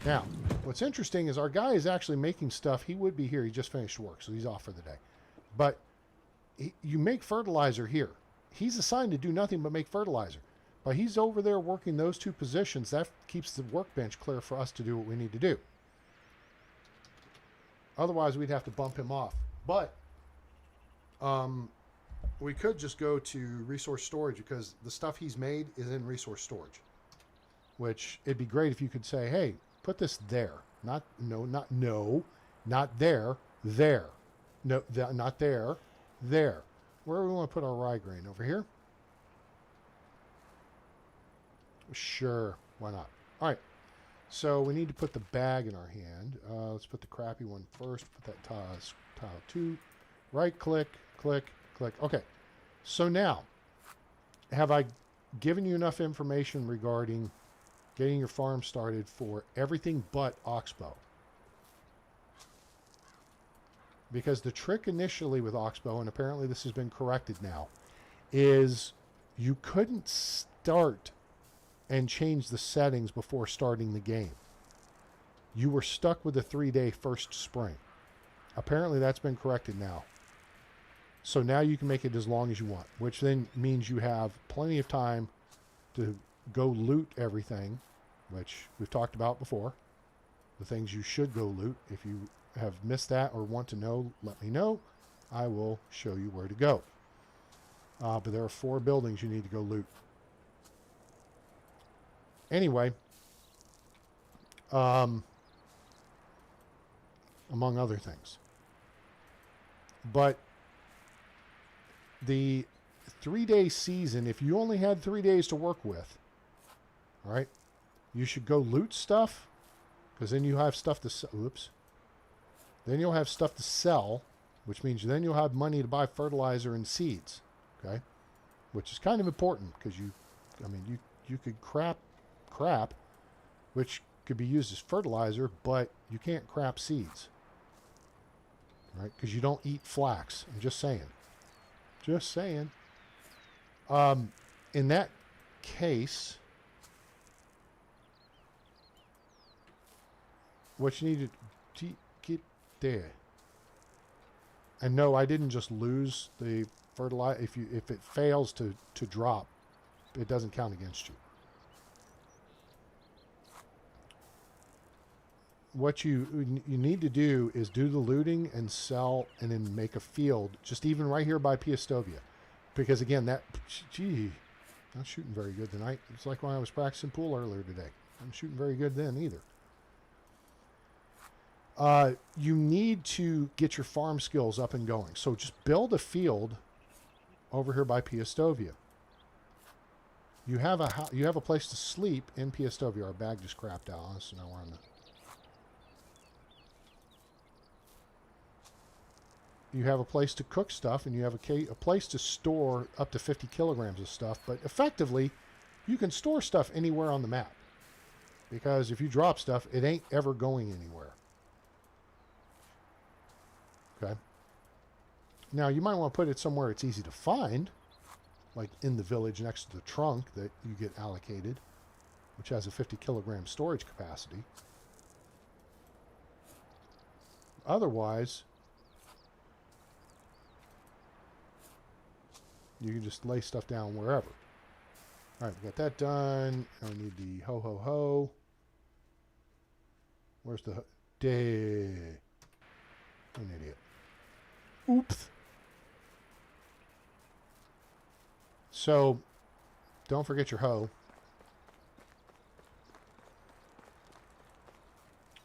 Now, what's interesting is our guy is actually making stuff. He would be here. He just finished work, so he's off for the day. But you make fertilizer here. He's assigned to do nothing but make fertilizer. But he's over there working those 2 positions. That keeps the workbench clear for us to do what we need to do. Otherwise, we'd have to bump him off. But we could just go to resource storage because the stuff he's made is in resource storage. Which it'd be great if you could say, hey, put this there. Not there, there. No, not there, there. Where do we want to put our rye grain? Over here? Sure, why not? All right, so we need to put the bag in our hand. Let's put the crappy one first. Put that tile 2. Right click, click, click. Okay, so now, have I given you enough information regarding getting your farm started for everything but Oxbow? Because the trick initially with Oxbow, and apparently this has been corrected now, is you couldn't start and change the settings before starting the game. You were stuck with the 3-day first spring. Apparently that's been corrected now. So now you can make it as long as you want, which then means you have plenty of time to go loot everything, which we've talked about before. The things you should go loot. If you have missed that or want to know, let me know. I will show you where to go. But there are 4 buildings you need to go loot. Anyway, among other things. But the 3-day season, if you only had 3 days to work with, all right, you should go loot stuff, because then you have stuff to sell. Oops. Then you'll have stuff to sell, which means then you'll have money to buy fertilizer and seeds, okay? Which is kind of important, because you could crap, which could be used as fertilizer, but you can't crap seeds, right? Because you don't eat flax. I'm just saying. Just saying. In that case, what you need to get there. And no, I didn't just lose the fertilizer. If it fails to drop, it doesn't count against you. What you need to do is do the looting and sell, and then make a field, just even right here by Piastovia. Because again, gee, not shooting very good tonight. It's like when I was practicing pool earlier today. I'm shooting very good then either. You need to get your farm skills up and going. So just build a field over here by Piastovia. You have a place to sleep in Piastovia. Our bag just crapped out, so now we're on the... You have a place to cook stuff, and you have a place to store up to 50 kilograms of stuff. But effectively, you can store stuff anywhere on the map. Because if you drop stuff, it ain't ever going anywhere. Okay? Now, you might want to put it somewhere it's easy to find. Like in the village next to the trunk that you get allocated. Which has a 50 kilogram storage capacity. Otherwise... you can just lay stuff down wherever. All right, we got that done. Now we need the ho-ho-ho. Where's the... I'm an idiot. Oops. So, don't forget your hoe.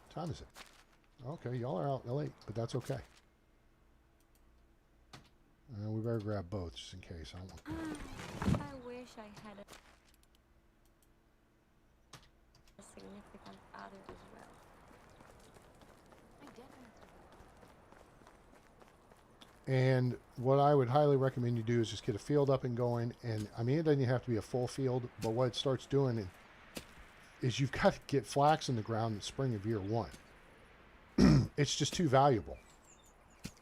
What time is it? Okay, y'all are out late, but that's okay. We better grab both just in case. I don't want... I wish I had a significant other as well. I definitely. And what I would highly recommend you do is just get a field up and going. And I mean, it doesn't even have to be a full field, but what it starts doing is you've got to get flax in the ground in spring of year 1. It's just too valuable.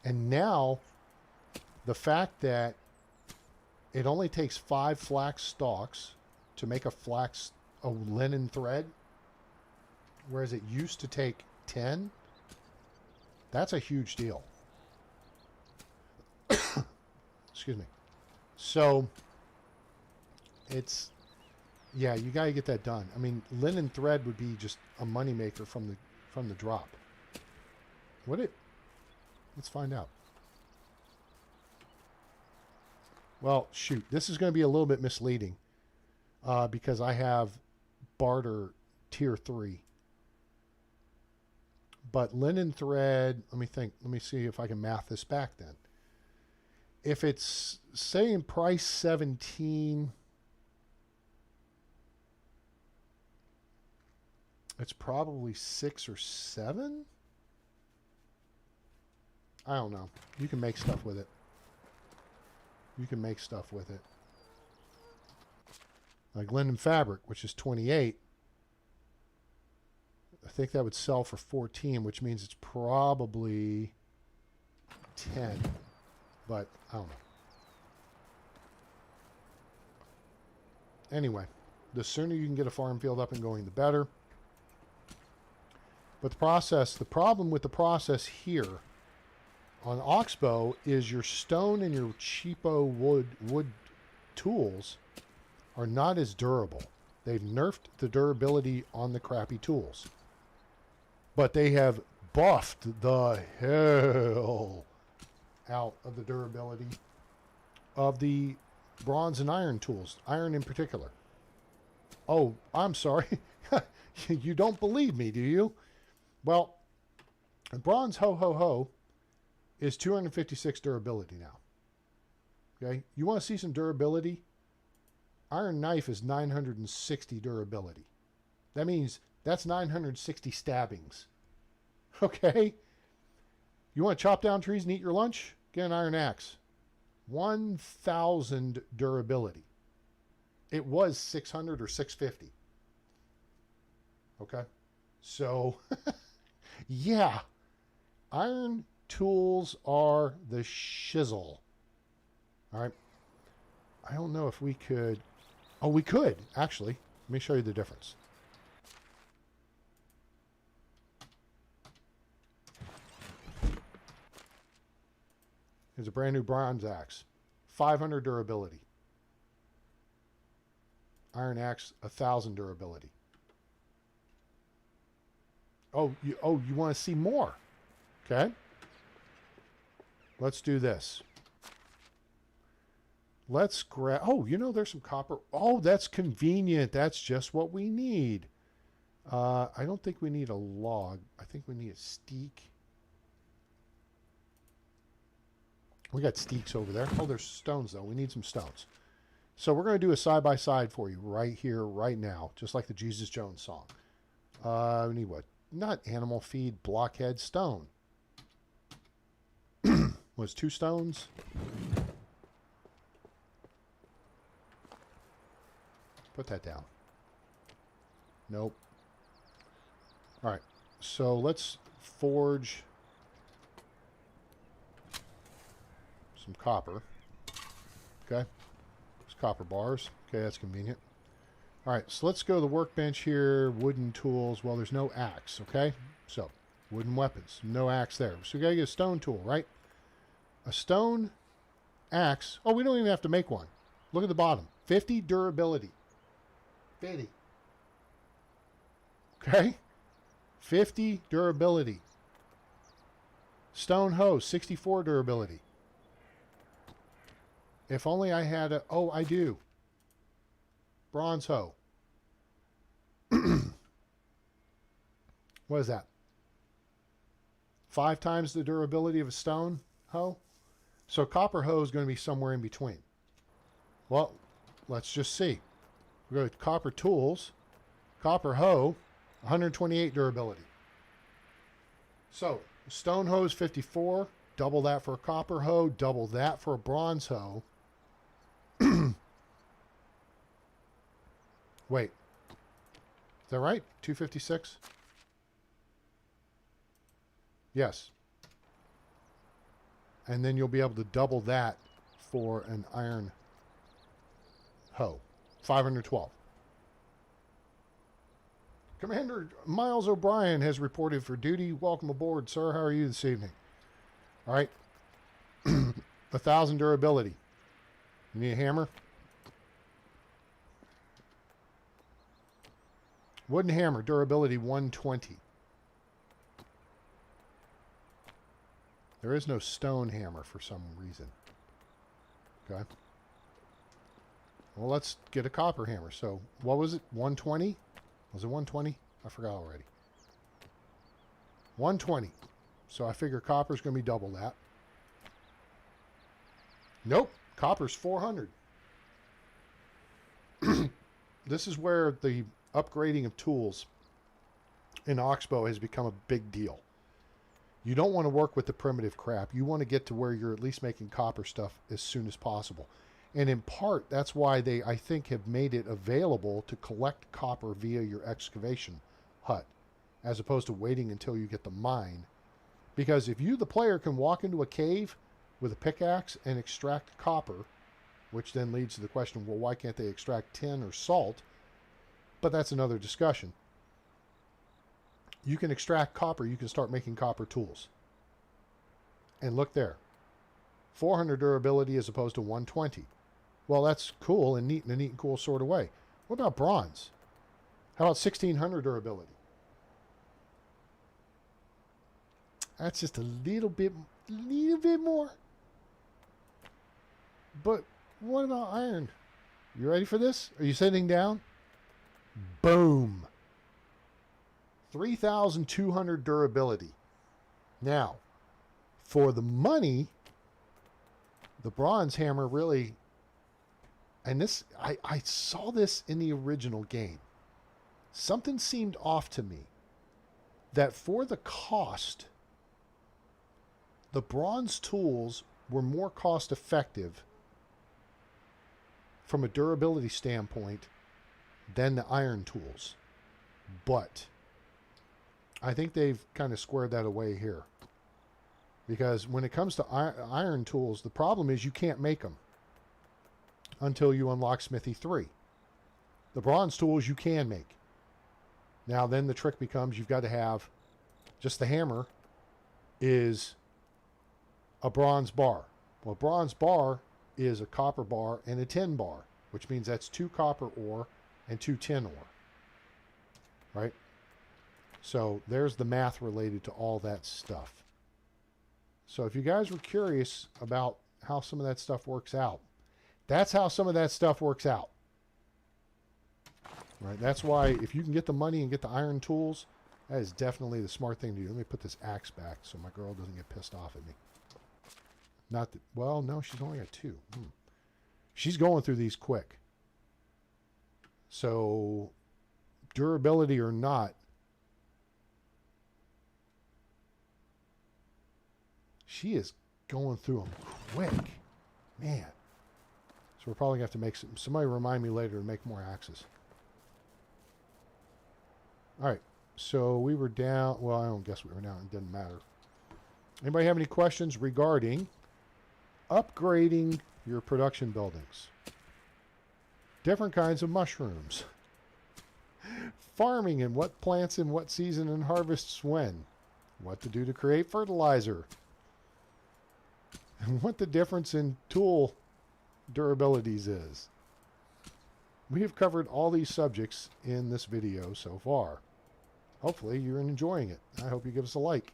And now... the fact that it only takes 5 flax stalks to make a linen thread, whereas it used to take 10, that's a huge deal. Excuse me. So, yeah, you got to get that done. I mean, linen thread would be just a moneymaker from the drop. Let's find out. Well, shoot, this is going to be a little bit misleading because I have barter tier 3. But linen thread, let me see if I can math this back then. If it's, say, in price 17, it's probably 6 or 7? I don't know. You can make stuff with it. Like linen fabric, which is 28. I think that would sell for 14, which means it's probably 10. But I don't know. Anyway, the sooner you can get a farm field up and going, the better. But the problem with the process here on Oxbow is your stone and your cheapo wood tools are not as durable. They've nerfed the durability on the crappy tools. But they have buffed the hell out of the durability of the bronze and iron tools. Iron in particular. Oh, I'm sorry. You don't believe me, do you? Well, bronze ho-ho-ho is 256 durability now. Okay? You want to see some durability? Iron knife is 960 durability. That means that's 960 stabbings. Okay? You want to chop down trees and eat your lunch? Get an iron axe. 1,000 durability. It was 600 or 650. Okay? So, yeah. Iron tools are the shizzle. All right. I don't know if we could... Oh, we could, actually. Let me show you the difference. Here's a brand new bronze axe. 500 durability. Iron axe, 1,000 durability. Oh, you want to see more? Okay. Let's do this. Let's grab... Oh, you know, there's some copper. Oh, that's convenient. That's just what we need. I don't think we need a log. I think we need a steak. We got steaks over there. Oh, there's stones, though. We need some stones. So we're going to do a side-by-side for you right here, right now, just like the Jesus Jones song. We need what? Not animal feed, blockhead, stone. Was 2 stones? Put that down. Nope. All right. So let's forge some copper. Okay. There's copper bars. Okay, that's convenient. All right, so let's go to the workbench here. Wooden tools. Well, there's no axe, okay? So, wooden weapons. No axe there. So we got to get a stone tool, right? A stone axe. Oh, we don't even have to make one. Look at the bottom. 50 durability. 50. Okay? 50 durability. Stone hoe, 64 durability. If only I had a... Oh, I do. Bronze hoe. What is that? 5 times the durability of a stone hoe? So copper hoe is going to be somewhere in between. Well, let's just see. We go to copper tools. Copper hoe, 128 durability. So, stone hoe is 54. Double that for a copper hoe. Double that for a bronze hoe. Wait. Is that right? 256? Yes. And then you'll be able to double that for an iron hoe. 512. Commander Miles O'Brien has reported for duty. Welcome aboard, sir. How are you this evening? All right. 1,000 durability. You need a hammer? Wooden hammer, durability 120. There is no stone hammer for some reason. Okay. Well, let's get a copper hammer. So, what was it? 120? Was it 120? I forgot already. 120. So I figure copper's going to be double that. Nope. Copper's 400. This is where the upgrading of tools in Oxbow has become a big deal. You don't want to work with the primitive crap. You want to get to where you're at least making copper stuff as soon as possible. And in part, that's why they, I think, have made it available to collect copper via your excavation hut, as opposed to waiting until you get the mine. Because if you, the player, can walk into a cave with a pickaxe and extract copper, which then leads to the question, well, why can't they extract tin or salt? But that's another discussion. You can extract copper, you can start making copper tools. And look there. 400 durability as opposed to 120. Well, that's cool and neat in a neat and cool sort of way. What about bronze? How about 1,600 durability? That's just a little bit more. But what about iron? You ready for this? Are you sitting down? Boom. 3,200 durability. Now, for the money, the bronze hammer really... And this, I saw this in the original game. Something seemed off to me. That for the cost, the bronze tools were more cost effective from a durability standpoint than the iron tools. But I think they've kind of squared that away here. Because when it comes to iron tools, the problem is you can't make them until you unlock Smithy 3. The bronze tools you can make. Now then the trick becomes you've got to have just the hammer is a bronze bar. Well, a bronze bar is a copper bar and a tin bar, which means that's 2 copper ore and 2 tin ore. Right? So there's the math related to all that stuff. So if you guys were curious about how some of that stuff works out, that's how some of that stuff works out. Right? That's why if you can get the money and get the iron tools, that is definitely the smart thing to do. Let me put this axe back so my girl doesn't get pissed off at me. Not that, well, no, she's only got 2. She's going through these quick. So durability or not, she is going through them quick. Man. So we're probably going to have to make somebody remind me later to make more axes. All right. So we were down. Well, I don't guess we were down. It doesn't matter. Anybody have any questions regarding upgrading your production buildings? Different kinds of mushrooms. Farming and what plants in what season and harvests when. What to do to create fertilizer. And what the difference in tool durabilities is. We have covered all these subjects in this video so far. Hopefully you're enjoying it. I hope you give us a like.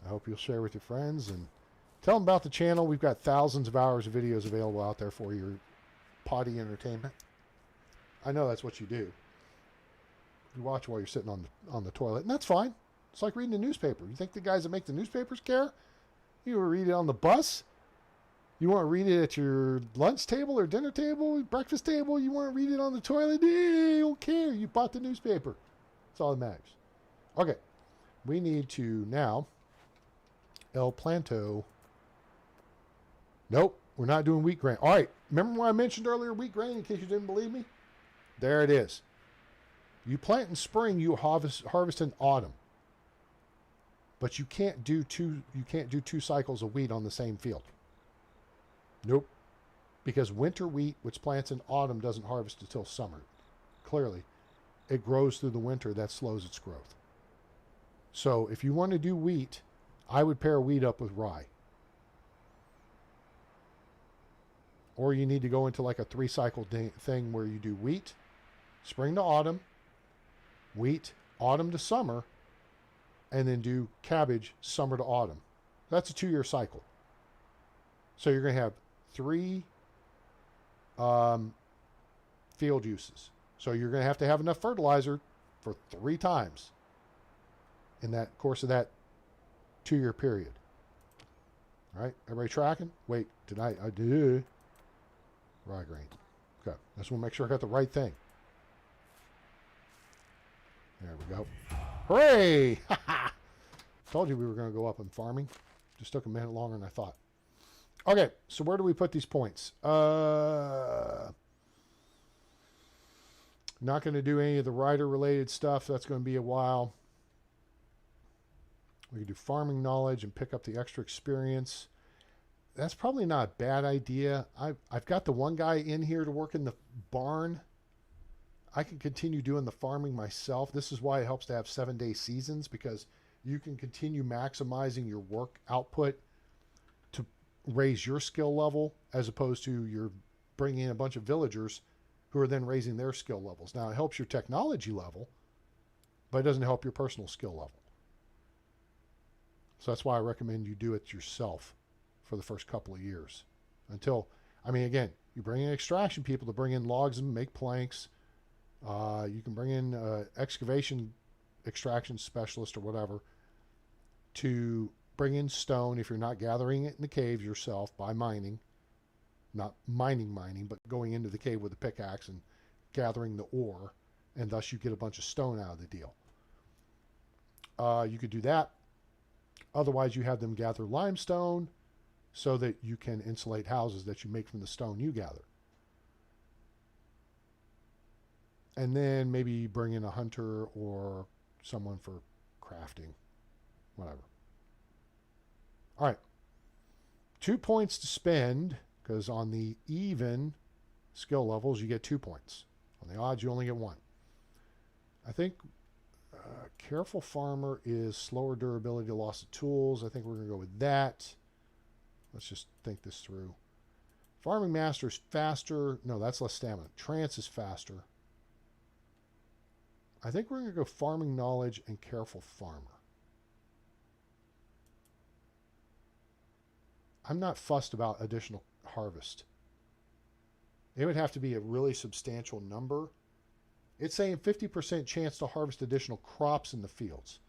I hope you'll share with your friends and tell them about the channel. We've got thousands of hours of videos available out there for your potty entertainment. I know that's what you do. You watch while you're sitting on the toilet, and that's fine. It's like reading a newspaper. You think the guys that make the newspapers care? You want to read it on the bus? You want to read it at your lunch table or dinner table, breakfast table? You want to read it on the toilet? They don't care. You bought the newspaper. That's all that matters. Okay. We need to now El Planto. Nope. We're not doing wheat grain. All right. Remember when I mentioned earlier wheat grain in case you didn't believe me? There it is. You plant in spring, you harvest in autumn. But you can't do two cycles of wheat on the same field. Nope. Because winter wheat, which plants in autumn, doesn't harvest until summer. Clearly, it grows through the winter. That slows its growth. So if you want to do wheat, I would pair wheat up with rye. Or you need to go into like a 3-cycle thing where you do wheat, spring to autumn, wheat, autumn to summer, and then do cabbage, summer to autumn. That's a 2-year cycle. So you're going to have 3 field uses. So you're going to have enough fertilizer for 3 times in that course of that 2-year period. All right, everybody tracking? Wait, did I did. Rye grain. Okay, I just want to make sure I got the right thing. There we go. Hooray! Told you we were going to go up in farming. Just took a minute longer than I thought. Okay, so where do we put these points? Not going to do any of the rider-related stuff. That's going to be a while. We can do farming knowledge and pick up the extra experience. That's probably not a bad idea. I've got the one guy in here to work in the barn. I can continue doing the farming myself. This is why it helps to have 7-day seasons, because you can continue maximizing your work output to raise your skill level, as opposed to you're bringing in a bunch of villagers who are then raising their skill levels. Now, it helps your technology level, but it doesn't help your personal skill level. So that's why I recommend you do it yourself for the first couple of years. Until, I mean, again, you bring in extraction people to bring in logs and make planks. You can bring in excavation extraction specialist or whatever to bring in stone if you're not gathering it in the caves yourself by mining. Not mining, but going into the cave with a pickaxe and gathering the ore, and thus you get a bunch of stone out of the deal. You could do that. Otherwise, you have them gather limestone so that you can insulate houses that you make from the stone you gather. And then maybe bring in a hunter or someone for crafting, whatever. All right. 2 points to spend, because on the even skill levels, you get 2 points. On the odds, you only get 1. I think careful farmer is slower durability, loss of tools. I think we're going to go with that. Let's just think this through. Farming Master is faster. No, that's less stamina. Trance is faster. I think we're going to go Farming Knowledge and Careful Farmer. I'm not fussed about additional harvest. It would have to be a really substantial number. It's saying 50% chance to harvest additional crops in the fields.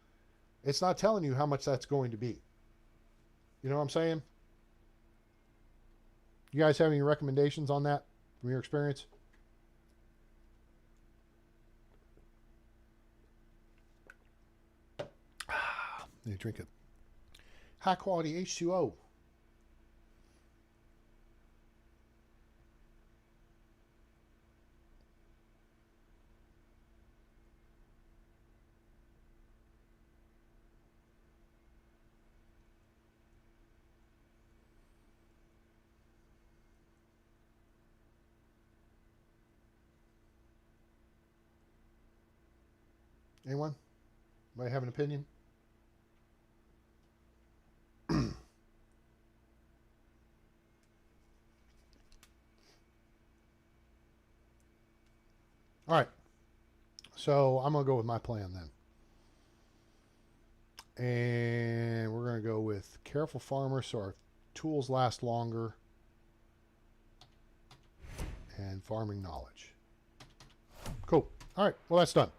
It's not telling you how much that's going to be. You know what I'm saying? You guys have any recommendations on that from your experience? Let me drink it. High quality H2O. Anyone? Anybody have an opinion? All right. So I'm going to go with my plan then. And we're going to go with Careful Farmer so our tools last longer. And Farming Knowledge. Cool. All right. Well, that's done.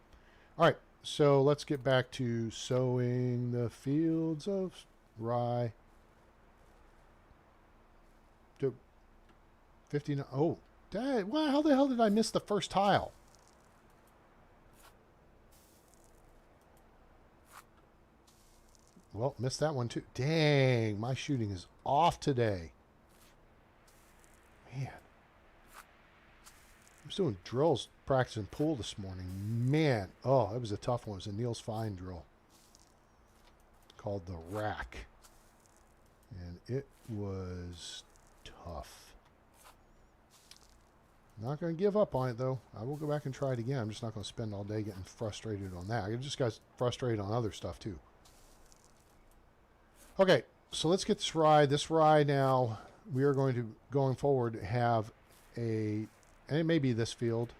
All right. So let's get back to sowing the fields of rye. 59. Oh, Dad, why? How the hell did I miss the first tile? Well, missed that one too. Dang, my shooting is off today. Man. I was doing drills, practicing pool this morning. Man, oh, that was a tough one. It was a Niels Fine drill called the Rack. And it was tough. Not going to give up on it, though. I will go back and try it again. I'm just not going to spend all day getting frustrated on that. I just got frustrated on other stuff, too. Okay, so let's get this rye. This rye now, we are going to, going forward, have a, and it may be this field.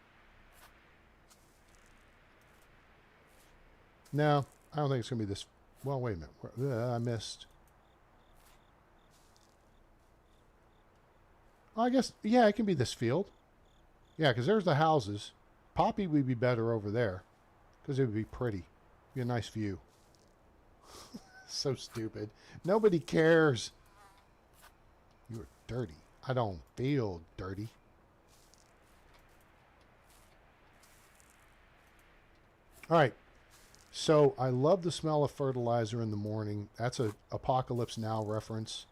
No, I don't think it's going to be this. Well, wait a minute. I missed. I guess, yeah, it can be this field. Yeah, because there's the houses. Poppy would be better over there because it would be pretty. Be a nice view. So stupid. Nobody cares. You're dirty. I don't feel dirty. All right. So I love the smell of fertilizer in the morning. That's a Apocalypse Now reference.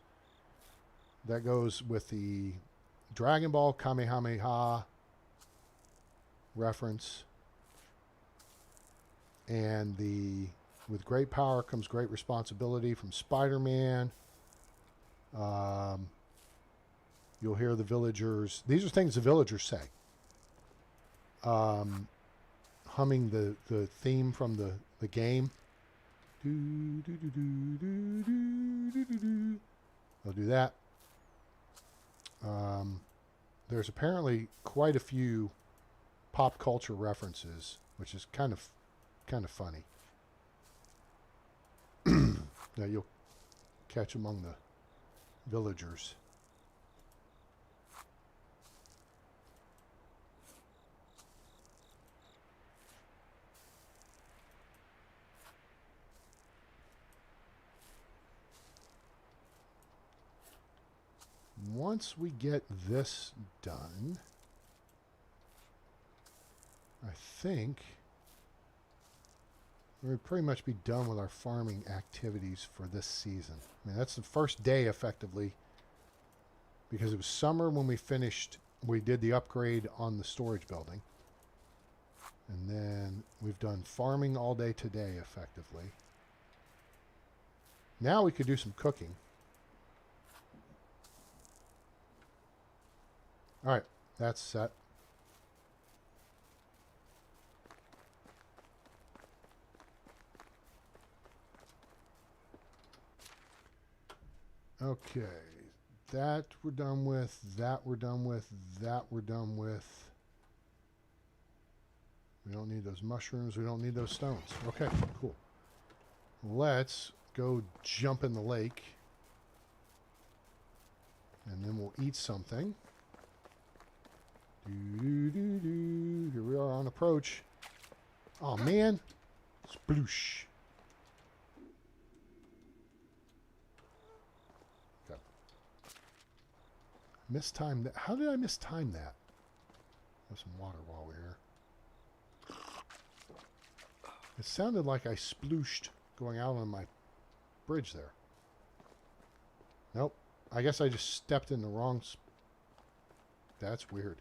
That goes with the Dragon Ball Kamehameha reference. And the with great power comes great responsibility from Spider-Man. You'll hear the villagers. These are things the villagers say. Humming the theme from the game. They'll do that. There's apparently quite a few pop culture references, which is kind of funny. That you'll catch among the villagers. Once we get this done, I think we'll pretty much be done with our farming activities for this season. I mean, that's the first day, effectively, because it was summer when we finished, we did the upgrade on the storage building. And then we've done farming all day today, effectively. Now we could do some cooking. All right, that's set. Okay, That we're done with. That we're done with. That we're done with. We don't need those mushrooms. We don't need those stones. Okay, cool. Let's go jump in the lake. And then we'll eat something. Here we are on approach. Oh, man. Sploosh. Okay. Mistimed that. How did I mistime that? Have some water while we're here. It sounded like I splooshed going out on my bridge there. Nope. I guess I just stepped in the wrong... That's weird.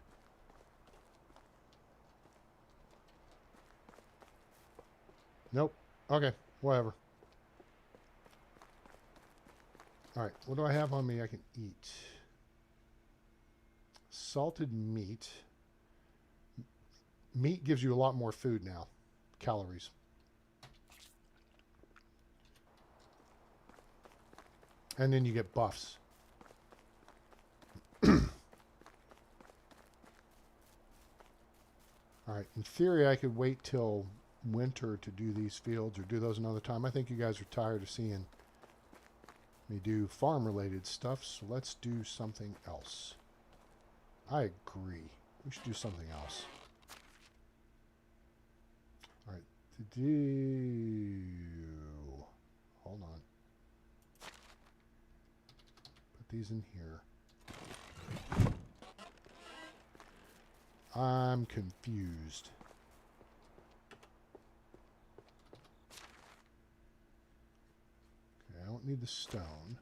Nope. Okay. Whatever. Alright. What do I have on me I can eat? Salted meat. Meat gives you a lot more food now. Calories. And then you get buffs. Alright, in theory I could wait till winter to do these fields or do those another time. I think you guys are tired of seeing me do farm related stuff, so let's do something else. I agree. We should do something else. Alright, to do... Hold on. Put these in here. I'm confused. Okay, I don't need the stone.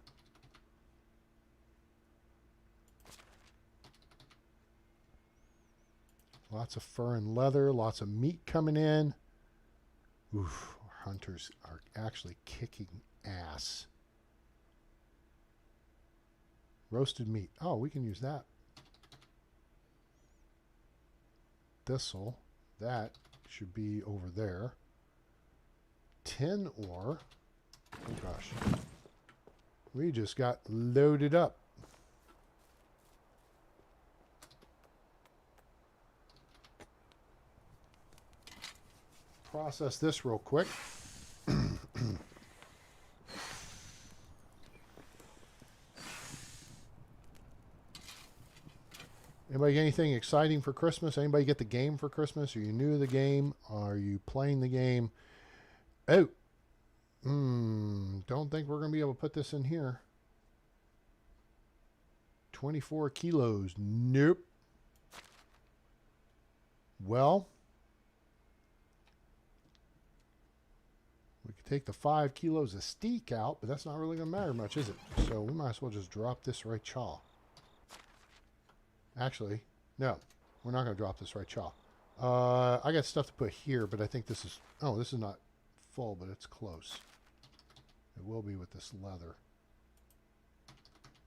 Lots of fur and leather, lots of meat coming in. Oof, our hunters are actually kicking ass. Roasted meat. Oh, we can use that. Thistle. That should be over there. Tin ore. Oh gosh. We just got loaded up. Process this real quick. Anybody get anything exciting for Christmas? Anybody get the game for Christmas? Are you new to the game? Are you playing the game? Oh. Don't think we're going to be able to put this in here. 24 kilos. Nope. Well, we could take the 5 kilos of steak out, but that's not really going to matter much, is it? So we might as well just drop this right chaw. Actually, no, we're not going to drop this right chaw. I got stuff to put here, but I think this is... Oh, this is not full, but it's close. It will be with this leather.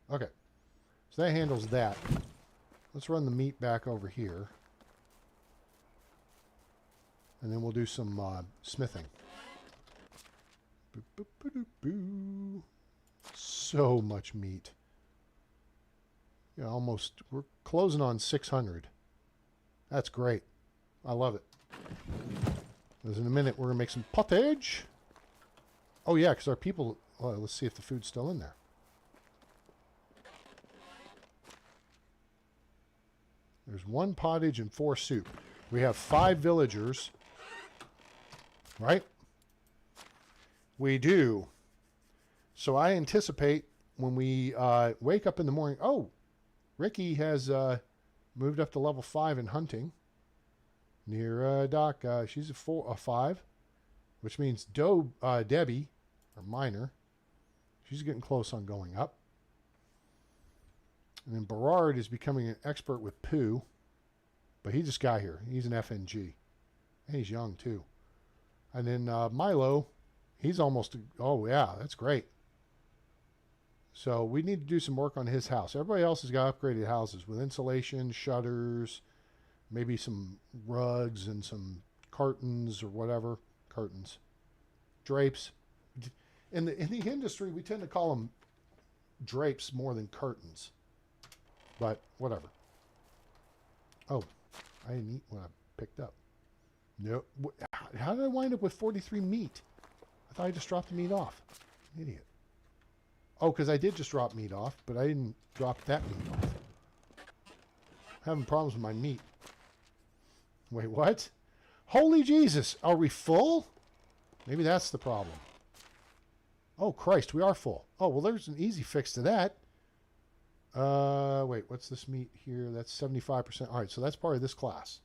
Okay, so that handles that. Let's run the meat back over here. And then we'll do some smithing. Boo, boo, boo, boo, boo. So much meat. Yeah, almost, we're closing on 600. That's great. I love it. Because in a minute we're going to make some pottage. Oh yeah, because our people, well, let's see if the food's still in there. There's 1 pottage and 4 soup. We have 5 villagers. Right? We do. So I anticipate when we wake up in the morning, oh, Ricky has moved up to level 5 in hunting. Near Doc, she's a 5, which means Debbie, or Minor, she's getting close on going up. And then Berard is becoming an expert with poo, but he just got here. He's an FNG, and he's young too. And then Milo, he's almost, oh yeah, that's great. So we need to do some work on his house. Everybody else has got upgraded houses with insulation, shutters, maybe some rugs and some curtains or whatever. Curtains. Drapes. In the industry, we tend to call them drapes more than curtains. But whatever. Oh, I didn't eat what I picked up. No. How did I wind up with 43 meat? I thought I just dropped the meat off. Idiot. Oh, because I did just drop meat off, but I didn't drop that meat off. Having problems with my meat. Wait, what? Holy Jesus! Are we full? Maybe that's the problem. Oh, Christ, we are full. Oh, well, there's an easy fix to that. Wait, what's this meat here? That's 75%. All right, so that's part of this class.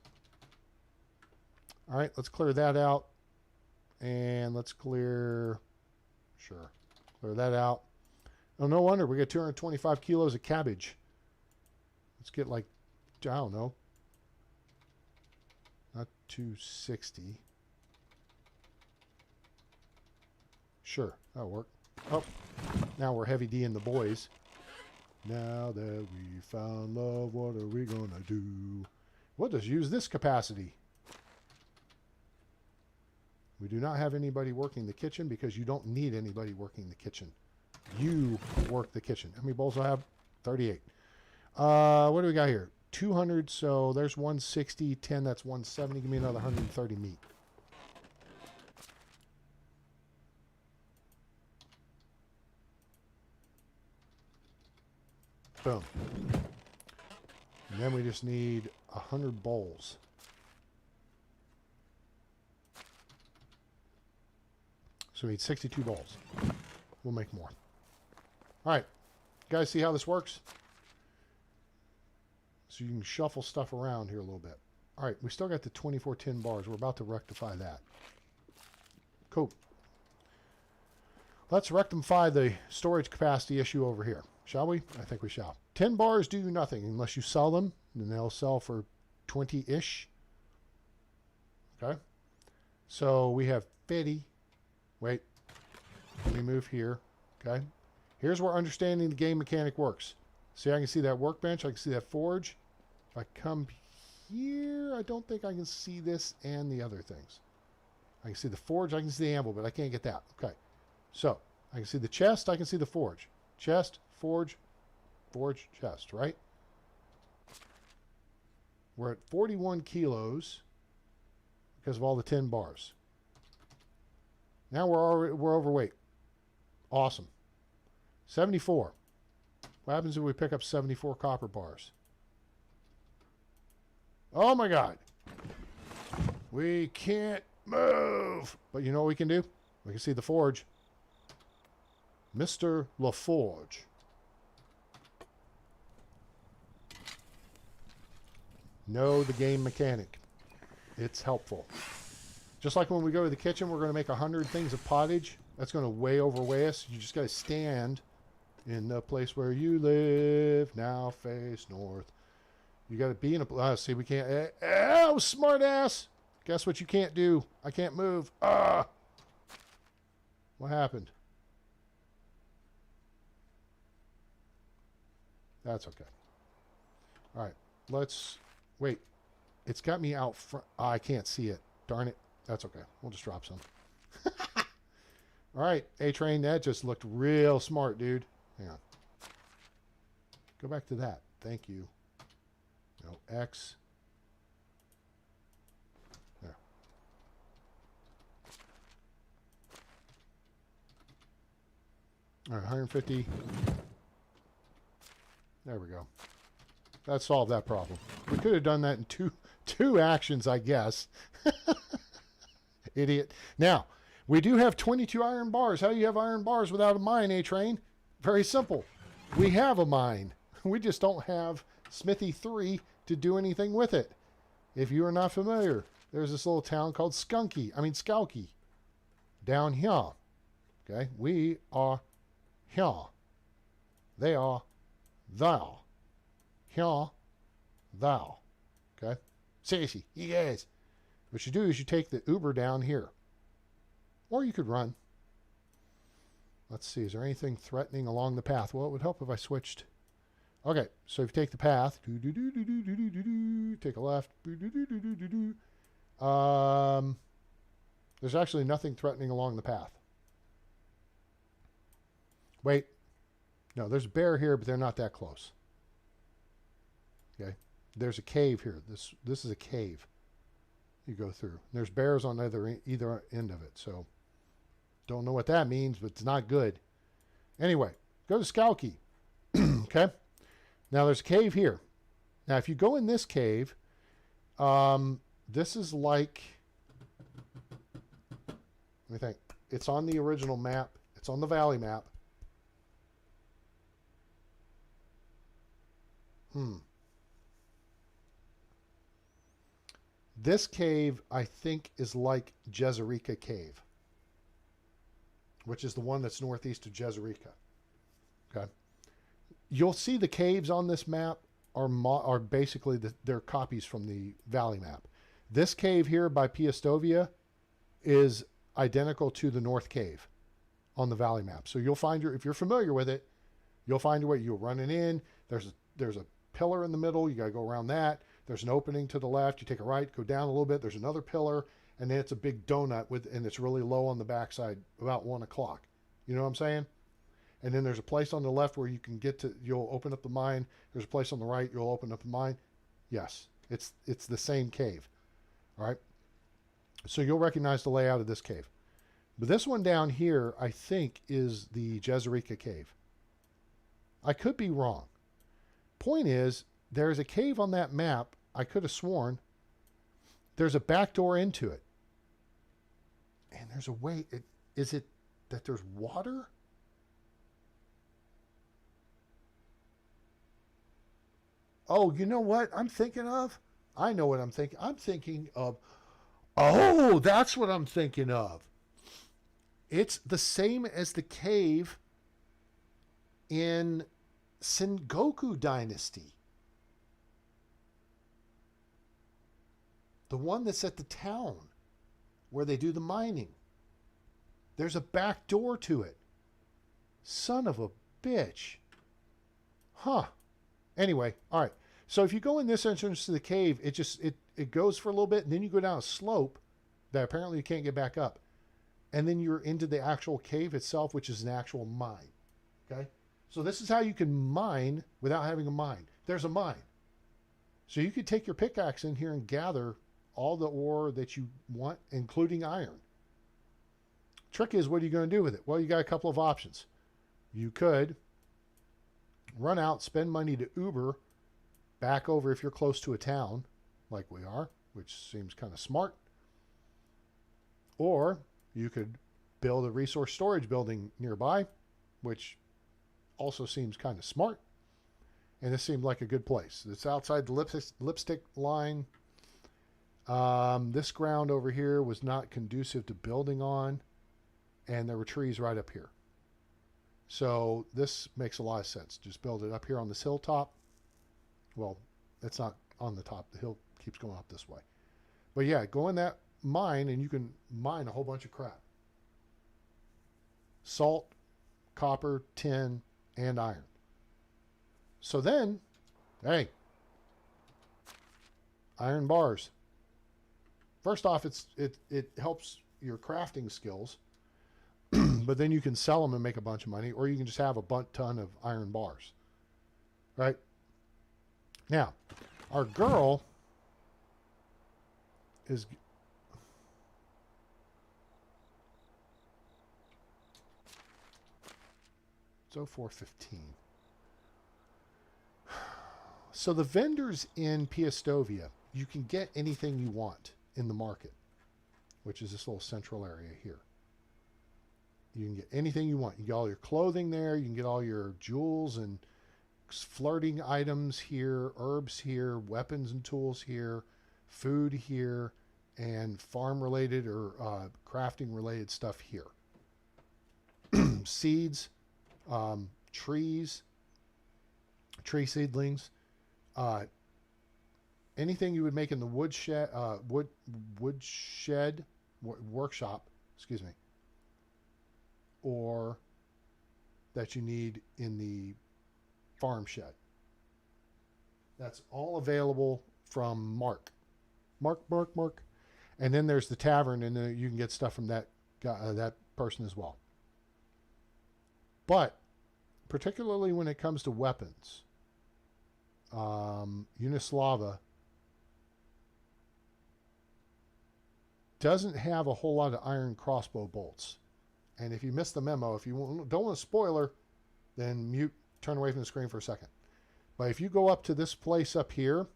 All right, let's clear that out. And let's clear... Sure. Clear that out. Oh, no wonder. We got 225 kilos of cabbage. Let's get like, I don't know. Not 260. Sure, that'll work. Oh, now we're heavy D in the boys. Now that we found love, what are we gonna do? We'll just use this capacity. We do not have anybody working the kitchen because you don't need anybody working the kitchen. You work the kitchen. How many bowls do I have? 38. What do we got here? 200, so there's 160, 10, that's 170. Give me another 130 meat. Boom. And then we just need 100 bowls. So we need 62 bowls. We'll make more. All right. You guys see how this works? So you can shuffle stuff around here a little bit. All right. We still got the 24 tin bars. We're about to rectify that. Cool. Let's rectify the storage capacity issue over here. Shall we? I think we shall. 10 bars do nothing unless you sell them. And they'll sell for 20-ish. Okay. So we have 50. Wait. Let me move here. Okay. Here's where understanding the game mechanic works. See, I can see that workbench. I can see that forge. If I come here, I don't think I can see this and the other things. I can see the forge. I can see the anvil, but I can't get that. Okay. So I can see the chest. I can see the forge. Chest, forge, forge, chest, right? We're at 41 kilos because of all the 10 bars. Now we're overweight. Awesome. 74. What happens if we pick up 74 copper bars? Oh my God. We can't move. But you know what we can do? We can see the forge. Mr. LaForge. Know the game mechanic. It's helpful. Just like when we go to the kitchen, we're going to make 100 things of pottage. That's going to way overweigh us. You just got to stand in the place where you live. Now face north. You got to be in a... see, we can't... Oh, smart ass. Guess what you can't do? I can't move. What happened? That's okay. All right. Let's... Wait. It's got me out front. I can't see it. Darn it. That's okay. We'll just drop some. All right. A-Train, that just looked real smart, dude. Hang on. Go back to that. Thank you. No, X. There. All right, 150. There we go. That solved that problem. We could have done that in two actions, I guess. Idiot. Now, we do have 22 iron bars. How do you have iron bars without a mine, A-Train? Very simple. We have a mine. We just don't have Smithy 3 to do anything with it. If you are not familiar, there's this little town called Skalky. Down here. Okay? We are here. They are thou. Here, thou. Okay? Seriously, you guys. What you do is you take the Uber down here. Or you could run. Let's see. Is there anything threatening along the path? Well, it would help if I switched. Okay. So if you take the path. Take a left. There's actually nothing threatening along the path. Wait. No, there's a bear here, but they're not that close. Okay. There's a cave here. This is a cave you go through. There's bears on either end of it. So don't know what that means, but it's not good. Anyway, go to Scout Key. Okay. Now there's a cave here. Now if you go in this cave, this is like, let me think. It's on the original map. It's on the valley map. This cave, I think, is like Jezerica Cave, which is the one that's northeast of Jezerica. Okay. You'll see the caves on this map are basically they're copies from the valley map. This cave here by Piastovia is identical to the North Cave on the valley map. So you'll find if you're familiar with it, you'll find your way. You're running in. There's a pillar in the middle. You got to go around that. There's an opening to the left. You take a right, go down a little bit. There's another pillar, and then it's a big donut and it's really low on the backside, about 1 o'clock. You know what I'm saying? And then there's a place on the left where you can get to. You'll open up the mine. There's a place on the right. You'll open up the mine. Yes, it's the same cave. All right. So you'll recognize the layout of this cave. But this one down here, I think, is the Jezerica Cave. I could be wrong. Point is, there's a cave on that map. I could have sworn there's a back door into it. And there's a way. Is it that there's water? Oh, you know what I'm thinking of? I know what I'm thinking. I'm thinking of, oh, that's what I'm thinking of. It's the same as the cave in Sengoku Dynasty. The one that's at the town where they do the mining. There's a back door to it. Son of a bitch. Huh. Anyway, all right. So if you go in this entrance to the cave, it goes for a little bit, and then you go down a slope that apparently you can't get back up. And then you're into the actual cave itself, which is an actual mine. Okay? So this is how you can mine without having a mine. There's a mine. So you could take your pickaxe in here and gather all the ore that you want, including iron. Trick is, what are you going to do with it? Well, you got a couple of options. You could run out, spend money to Uber back over if you're close to a town, like we are, which seems kind of smart. Or you could build a resource storage building nearby, which also seems kind of smart. And this seemed like a good place. It's outside the lipstick line. This ground over here was not conducive to building on, and there were trees right up here. So this makes a lot of sense. Just build it up here on this hilltop. Well, it's not on the top. The hill keeps going up this way. But yeah, go in that mine and you can mine a whole bunch of crap. Salt, copper, tin, and iron. So then, hey, iron bars. First off, it helps your crafting skills. But then you can sell them and make a bunch of money, or you can just have a ton of iron bars. Right? Now, our girl is... It's 04:15. So the vendors in Piastovia, you can get anything you want in the market, which is this little central area here. You can get anything you want. You can get all your clothing there. You can get all your jewels and flirting items here, herbs here, weapons and tools here, food here, and farm-related or crafting-related stuff here. Seeds, trees, tree seedlings, anything you would make in the workshop, excuse me, or that you need in the farm shed. That's all available from Mark. And then there's the tavern, and then you can get stuff from that guy, that person as well. But particularly when it comes to weapons, Unislava doesn't have a whole lot of iron crossbow bolts. And if you missed the memo, if you don't want a spoiler, then mute, turn away from the screen for a second. But if you go up to this place up here,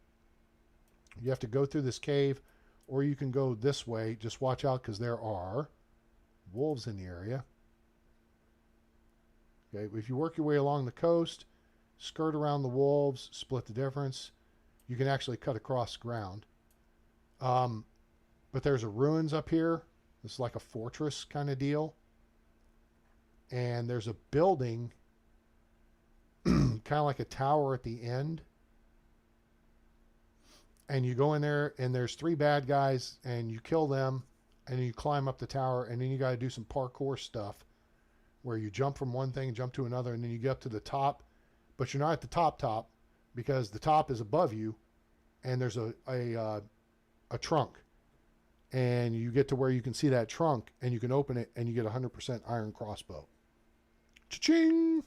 you have to go through this cave, or you can go this way. Just watch out because there are wolves in the area. Okay, if you work your way along the coast, skirt around the wolves, split the difference, you can actually cut across ground. But there's a ruins up here. This is like a fortress kind of deal. And there's a building, kind of like a tower at the end. And you go in there, and there's 3 bad guys, and you kill them, and then you climb up the tower, and then you got to do some parkour stuff where you jump from one thing, jump to another, and then you get up to the top. But you're not at the top because the top is above you, and there's a trunk. And you get to where you can see that trunk, and you can open it, and you get 100% iron crossbow. Cha-ching!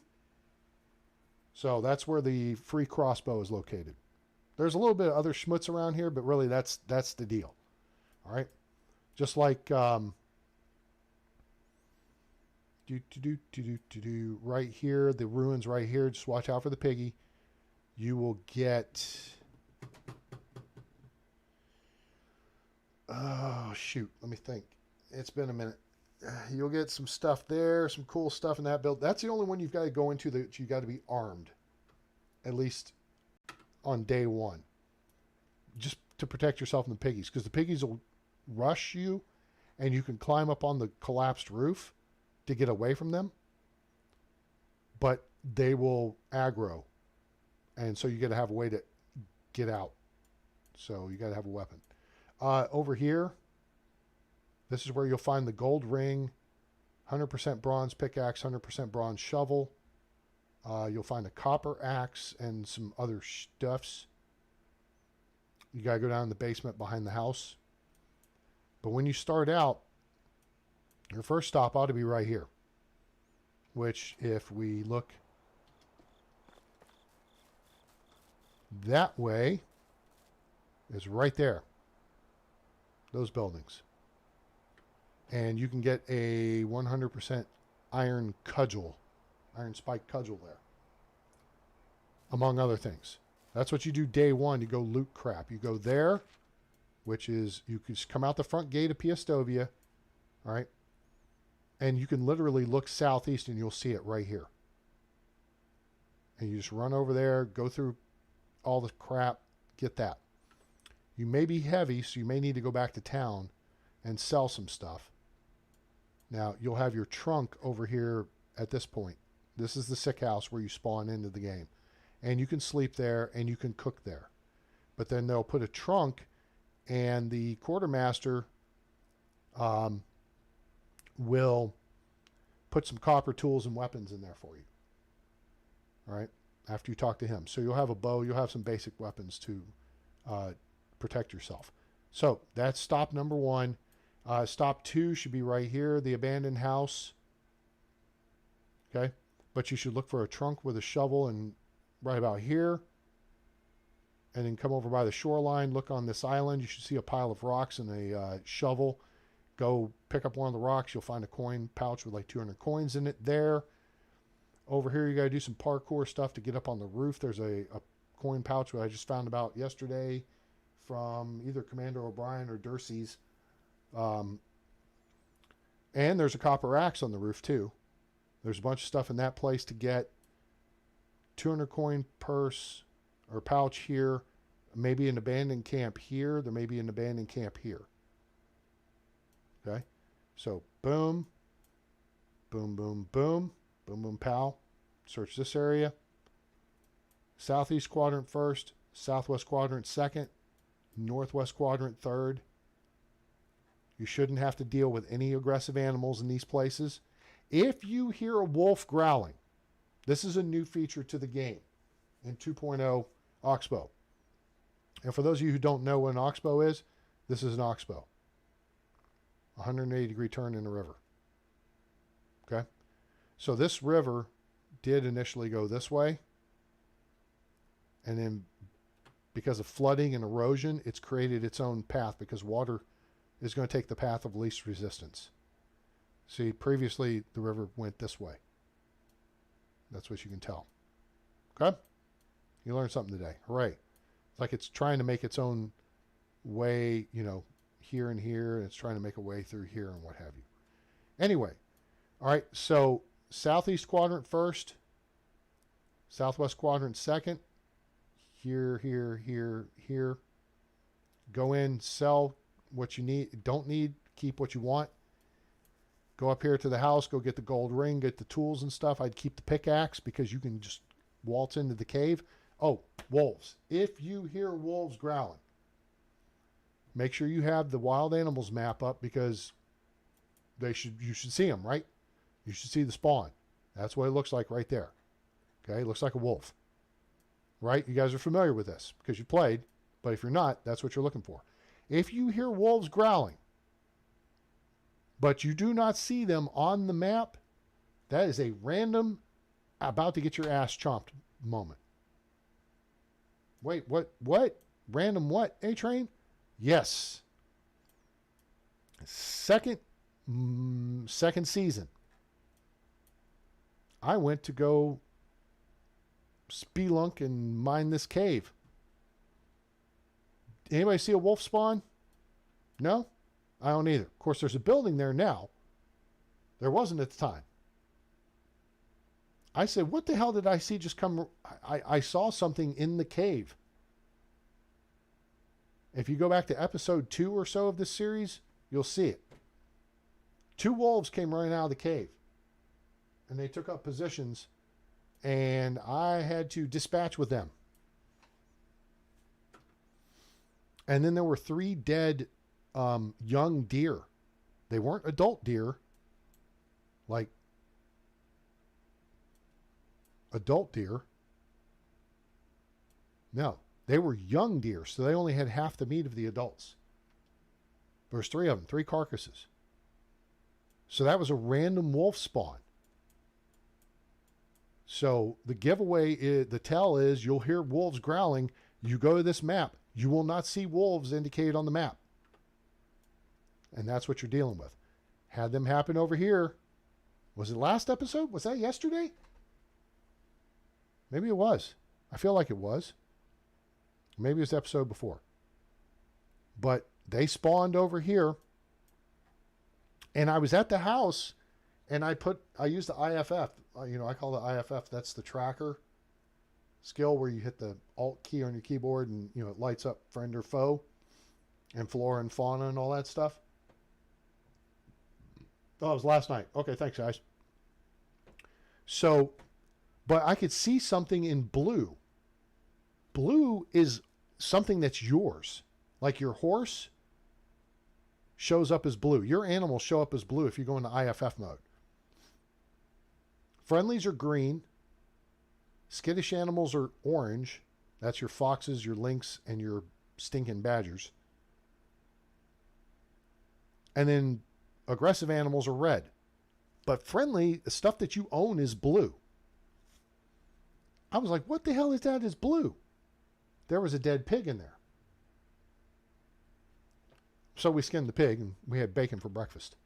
So that's where the free crossbow is located. There's a little bit of other schmutz around here, but really that's the deal. All right? Just like right here, the ruins right here. Just watch out for the piggy. You will get... Oh, shoot. Let me think. It's been a minute. You'll get some stuff there, some cool stuff in that build. That's the only one you've got to go into that you got to be armed, at least on day 1, just to protect yourself from the piggies, because the piggies will rush you, and you can climb up on the collapsed roof to get away from them, but they will aggro, and so you got to have a way to get out. So you got to have a weapon. Over here, this is where you'll find the gold ring, 100% bronze pickaxe, 100% bronze shovel. You'll find a copper axe and some other stuffs. You got to go down in the basement behind the house. But when you start out, your first stop ought to be right here. Which, if we look that way, is right there. Those buildings. And you can get a 100% iron cudgel, iron spike cudgel there, among other things. That's what you do day 1. You go loot crap. You go there, which is, you can just come out the front gate of Piastovia, all right, and you can literally look southeast and you'll see it right here. And you just run over there, go through all the crap, get that. You may be heavy, so you may need to go back to town and sell some stuff. Now, you'll have your trunk over here at this point. This is the sick house where you spawn into the game. And you can sleep there, and you can cook there. But then they'll put a trunk, and the quartermaster will put some copper tools and weapons in there for you. All right? After you talk to him. So you'll have a bow. You'll have some basic weapons to protect yourself. So that's stop number 1. Stop 2 should be right here, the abandoned house. Okay, but you should look for a trunk with a shovel and right about here, and then come over by the shoreline. Look on this island. You should see a pile of rocks and a shovel. Go pick up one of the rocks. You'll find a coin pouch with like 200 coins in it there. Over here, you got to do some parkour stuff to get up on the roof. There's a coin pouch that I just found about yesterday from either Commander O'Brien or Dursey's. And there's a copper axe on the roof too. There's a bunch of stuff in that place to get. 200 coin purse or pouch here. Maybe an abandoned camp here. There may be an abandoned camp here. Okay. So boom. Boom, boom, boom. Boom, boom, pow. Search this area. Southeast quadrant first. Southwest quadrant second. Northwest quadrant third. You shouldn't have to deal with any aggressive animals in these places. If you hear a wolf growling, this is a new feature to the game in 2.0 Oxbow. And for those of you who don't know what an Oxbow is, this is an Oxbow. 180-degree turn in the river. Okay? So this river did initially go this way. And then because of flooding and erosion, it's created its own path because water is going to take the path of least resistance. See, previously the river went this way. That's what you can tell. Okay? You learned something today. Hooray. It's like it's trying to make its own way, you know, here and here. And it's trying to make a way through here and what have you. Anyway. All right. So southeast quadrant first. Southwest quadrant second. Here, here, here, here. Go in, sell what you need, don't need, keep what you want. Go up here to the house, go get the gold ring, get the tools and stuff. I'd keep the pickaxe because you can just waltz into the cave. Oh, wolves. If you hear wolves growling, make sure you have the wild animals map up because you should see them, right? You should see the spawn. That's what it looks like right there. Okay, it looks like a wolf. Right? You guys are familiar with this because you played, but if you're not, that's what you're looking for. If you hear wolves growling, but you do not see them on the map, that is a random about to get your ass chomped moment. Wait, what? Random what? A-Train? Yes. Second season. I went to go spelunk and mine this cave. Anybody see a wolf spawn? No? I don't either. Of course, there's a building there now. There wasn't at the time. I said, what the hell did I see just come? I saw something in the cave. If you go back to episode 2 or so of this series, you'll see it. 2 wolves came running out of the cave. And they took up positions. And I had to dispatch with them. And then there were 3 dead young deer. They weren't adult deer. Like adult deer. No, they were young deer. So they only had half the meat of the adults. There was 3 of them, 3 carcasses. So that was a random wolf spawn. So the giveaway, the tell is you'll hear wolves growling. You go to this map. You will not see wolves indicated on the map. And that's what you're dealing with. Had them happen over here. Was it last episode? Was that yesterday? Maybe it was. I feel like it was. Maybe it was the episode before. But they spawned over here. And I was at the house and I used the IFF. I call it IFF. That's the tracker skill where you hit the Alt key on your keyboard and, it lights up friend or foe and flora and fauna and all that stuff. Oh, it was last night. Okay, thanks, guys. So, but I could see something in blue. Blue is something that's yours. Like your horse shows up as blue. Your animals show up as blue if you go into IFF mode. Friendlies are green. Skittish animals are orange. That's your foxes, your lynx, and your stinking badgers. And then aggressive animals are red. But friendly, the stuff that you own is blue. I was like, what the hell is that is blue? There was a dead pig in there. So we skinned the pig and we had bacon for breakfast.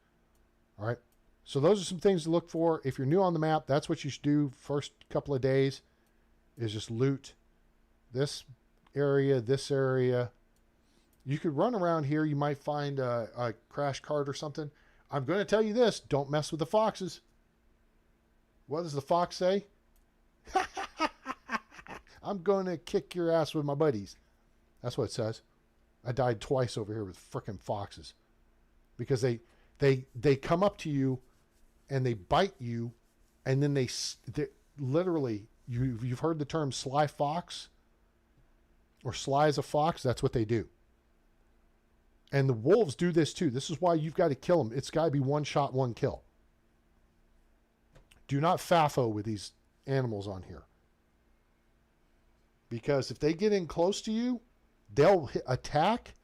All right. So those are some things to look for. If you're new on the map, that's what you should do first couple of days is just loot this area, this area. You could run around here. You might find a crash cart or something. I'm going to tell you this. Don't mess with the foxes. What does the fox say? I'm going to kick your ass with my buddies. That's what it says. I died twice over here with frickin' foxes. Because they come up to you and they bite you and then they literally, you've heard the term sly fox or sly as a fox. That's what they do. And the wolves do this too. This is why you've got to kill them. It's got to be one shot, one kill. Do not FAFO with these animals on here. Because if they get in close to you, they'll attack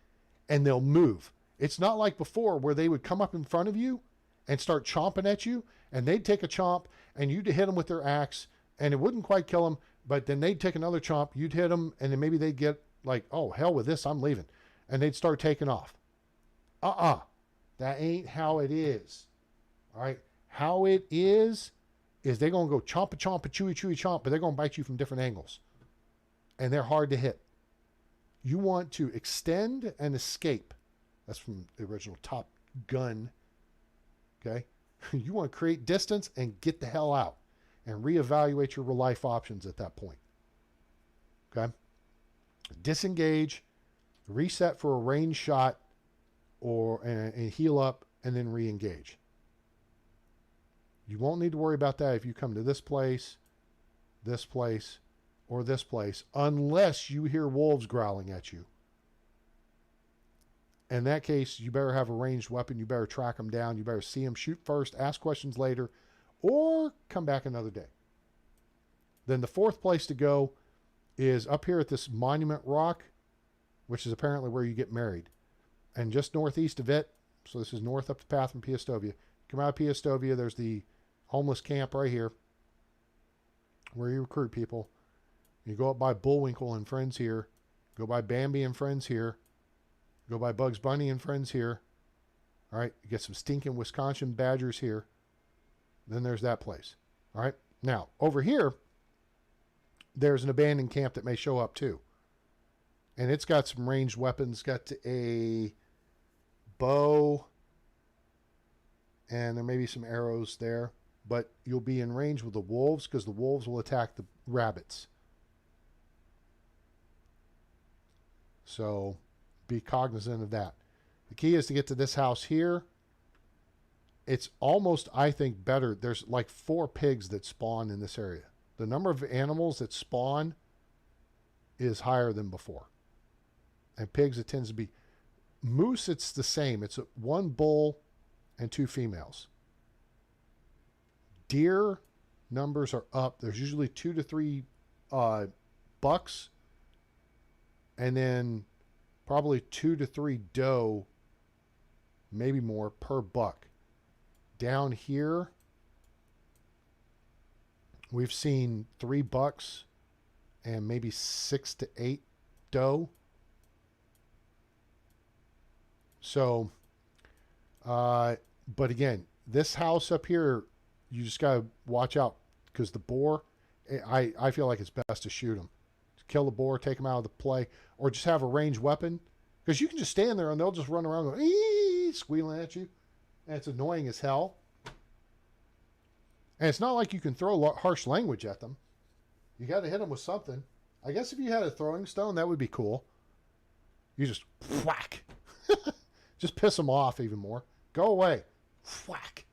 and they'll move. It's not like before where they would come up in front of you and start chomping at you and they'd take a chomp and you'd hit them with their axe. And it wouldn't quite kill them, but then they'd take another chomp, you'd hit them, and then maybe they'd get like, oh, hell with this, I'm leaving. And they'd start taking off. That ain't how it is. All right? How it is they're going to go chomp, chewy, chomp, but they're going to bite you from different angles. And they're hard to hit. You want to extend and escape. That's from the original Top Gun. Okay? You want to create distance and get the hell out. And reevaluate your life options at that point. Okay? Disengage, reset for a range shot, and heal up, and then re-engage. You won't need to worry about that if you come to this place, or this place, unless you hear wolves growling at you. In that case, you better have a ranged weapon. You better track them down. You better see them, shoot first, ask questions later, or come back another day. Then the fourth place to go is up here at this Monument Rock, which is apparently where you get married. And just northeast of it, so this is north up the path from Piastovia. Come out of Piastovia, there's the homeless camp right here, where you recruit people. You go up by Bullwinkle and friends here. Go by Bambi and friends here. Go by Bugs Bunny and friends here. All right, you get some stinking Wisconsin badgers here. Then there's that place. All right, now over here, there's an abandoned camp that may show up too. And it's got some ranged weapons. Got a bow. And there may be some arrows there. But you'll be in range with the wolves because the wolves will attack the rabbits. So be cognizant of that. The key is to get to this house here. It's almost, I think, better. There's like 4 pigs that spawn in this area. The number of animals that spawn is higher than before. And pigs, it tends to be. Moose, it's the same. It's 1 bull and 2 females. Deer numbers are up. There's usually 2 to 3 bucks. And then probably 2 to 3 doe, maybe more, per buck. Down here, we've seen 3 bucks and maybe 6 to 8 doe. So, but again, this house up here, you just got to watch out because the boar, I feel like it's best to shoot them. Kill the boar, take them out of the play, or just have a ranged weapon. Because you can just stand there and they'll just run around going, ee, squealing at you. And it's annoying as hell. And it's not like you can throw harsh language at them. You got to hit them with something. I guess if you had a throwing stone, that would be cool. You just whack. Just piss them off even more. Go away. Whack.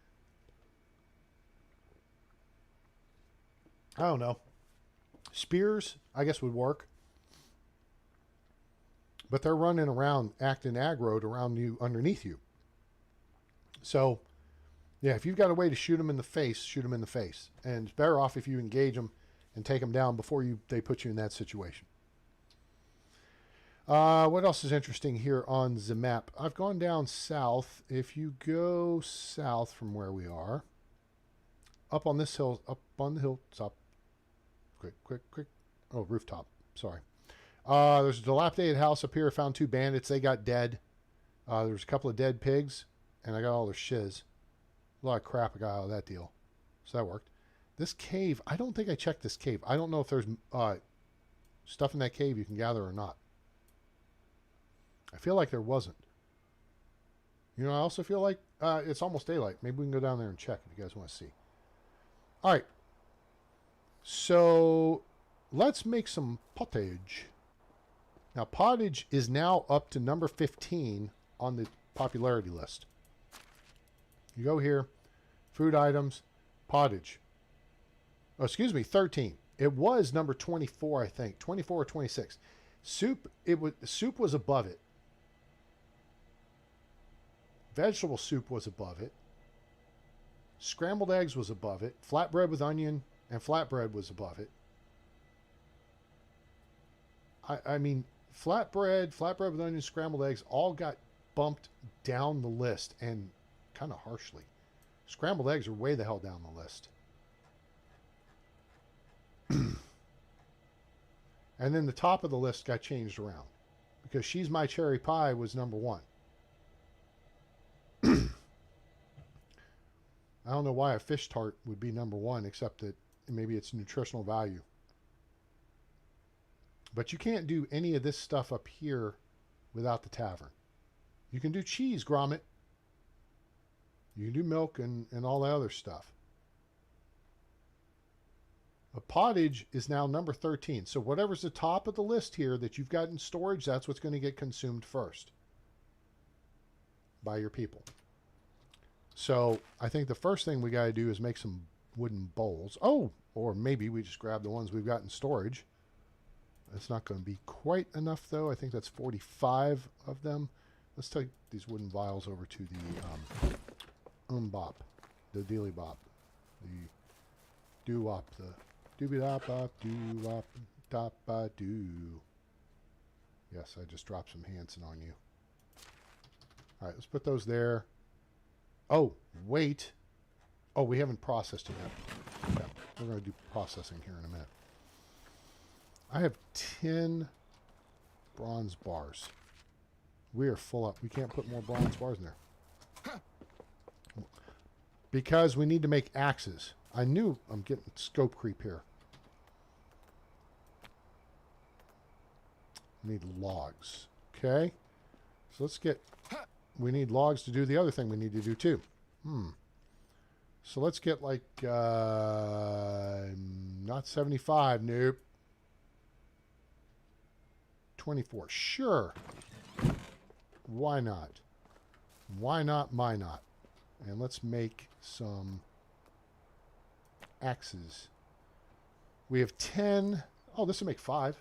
I don't know. Spears, I guess, would work. But they're running around acting aggroed around you, underneath you. So, yeah, if you've got a way to shoot them in the face, shoot them in the face. And it's better off if you engage them and take them down before they put you in that situation. What else is interesting here on the map? I've gone down south. If you go south from where we are, up on this hill, up on the hilltop, quick. Oh, rooftop. Sorry. There's a dilapidated house up here. I found 2 bandits. They got dead. There's a couple of dead pigs, and I got all their shiz. A lot of crap I got out of that deal. So that worked. This cave, I don't think I checked this cave. I don't know if there's stuff in that cave you can gather or not. I feel like there wasn't. You know, I also feel like it's almost daylight. Maybe we can go down there and check if you guys want to see. All right. So let's make some pottage. Now, pottage is now up to number 15 on the popularity list. You go here, food items, pottage. Oh, excuse me, 13. It was number 24, I think. 24 or 26. Soup was above it. Vegetable soup was above it. Scrambled eggs was above it. Flatbread with onion and flatbread was above it. I mean, flatbread with onion, scrambled eggs all got bumped down the list, and kind of harshly. Scrambled eggs are way the hell down the list. And then the top of the list got changed around because She's My Cherry Pie was number 1. I don't know why a fish tart would be number 1, except that maybe it's nutritional value. But you can't do any of this stuff up here without the tavern. You can do cheese, grommet. You can do milk and all the other stuff. A pottage is now number 13. So whatever's the top of the list here that you've got in storage, that's what's going to get consumed first by your people. So I think the first thing we got to do is make some wooden bowls. Oh, or maybe we just grab the ones we've got in storage. It's not going to be quite enough, though. I think that's 45 of them. Let's take these wooden vials over to the bop, the dealy bop, the doo-wop, the doobie-dop-bop, doo-wop, dop-ba-doo. Yes, I just dropped some Hanson on you. All right, let's put those there. Oh, wait. Oh, we haven't processed it yet. Okay, we're going to do processing here in a minute. I have 10 bronze bars. We are full up. We can't put more bronze bars in there. Because we need to make axes. I knew I'm getting scope creep here. We need logs. Okay. So let's get... We need logs to do the other thing we need to do too. So let's get like... not 75. Nope. 24. Sure. Why not? Why not? My not. And let's make some axes. We have 10. Oh, this will make 5.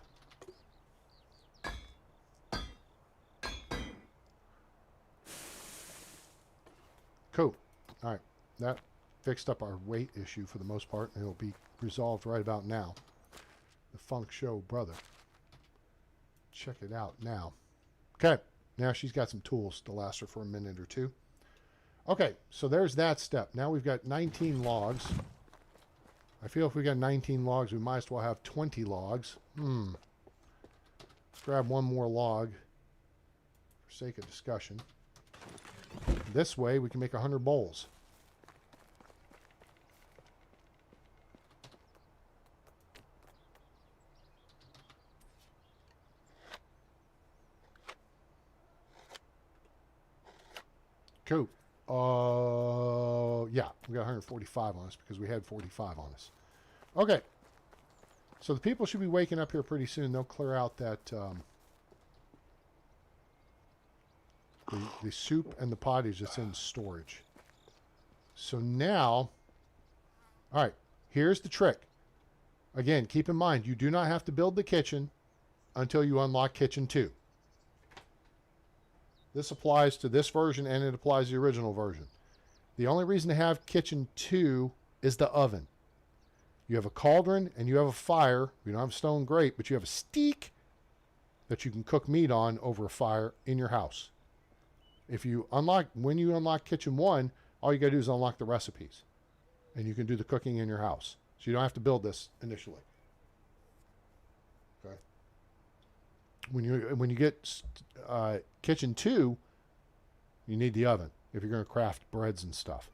Cool. All right. That fixed up our weight issue for the most part, and it'll be resolved right about now. The Funk Show brother. Check it out now. Okay. Now she's got some tools to last her for a minute or two. Okay, so there's that step. Now we've got 19 logs. I feel if we got 19 logs, we might as well have 20 logs. Let's grab one more log for sake of discussion. This way we can make 100 bowls. Cool. Yeah, we got 145 on us because we had 45 on us. Okay. So the people should be waking up here pretty soon. They'll clear out that the soup and the pottage that's in storage. So now, all right, here's the trick. Again, keep in mind, you do not have to build the kitchen until you unlock Kitchen 2. This applies to this version and it applies to the original version. The only reason to have Kitchen 2 is the oven. You have a cauldron and you have a fire. You don't have a stone grate, but you have a steak that you can cook meat on over a fire in your house. When you unlock Kitchen 1, all you got to do is unlock the recipes. And you can do the cooking in your house. So you don't have to build this initially. Okay. When you get Kitchen 2, you need the oven if you're going to craft breads and stuff.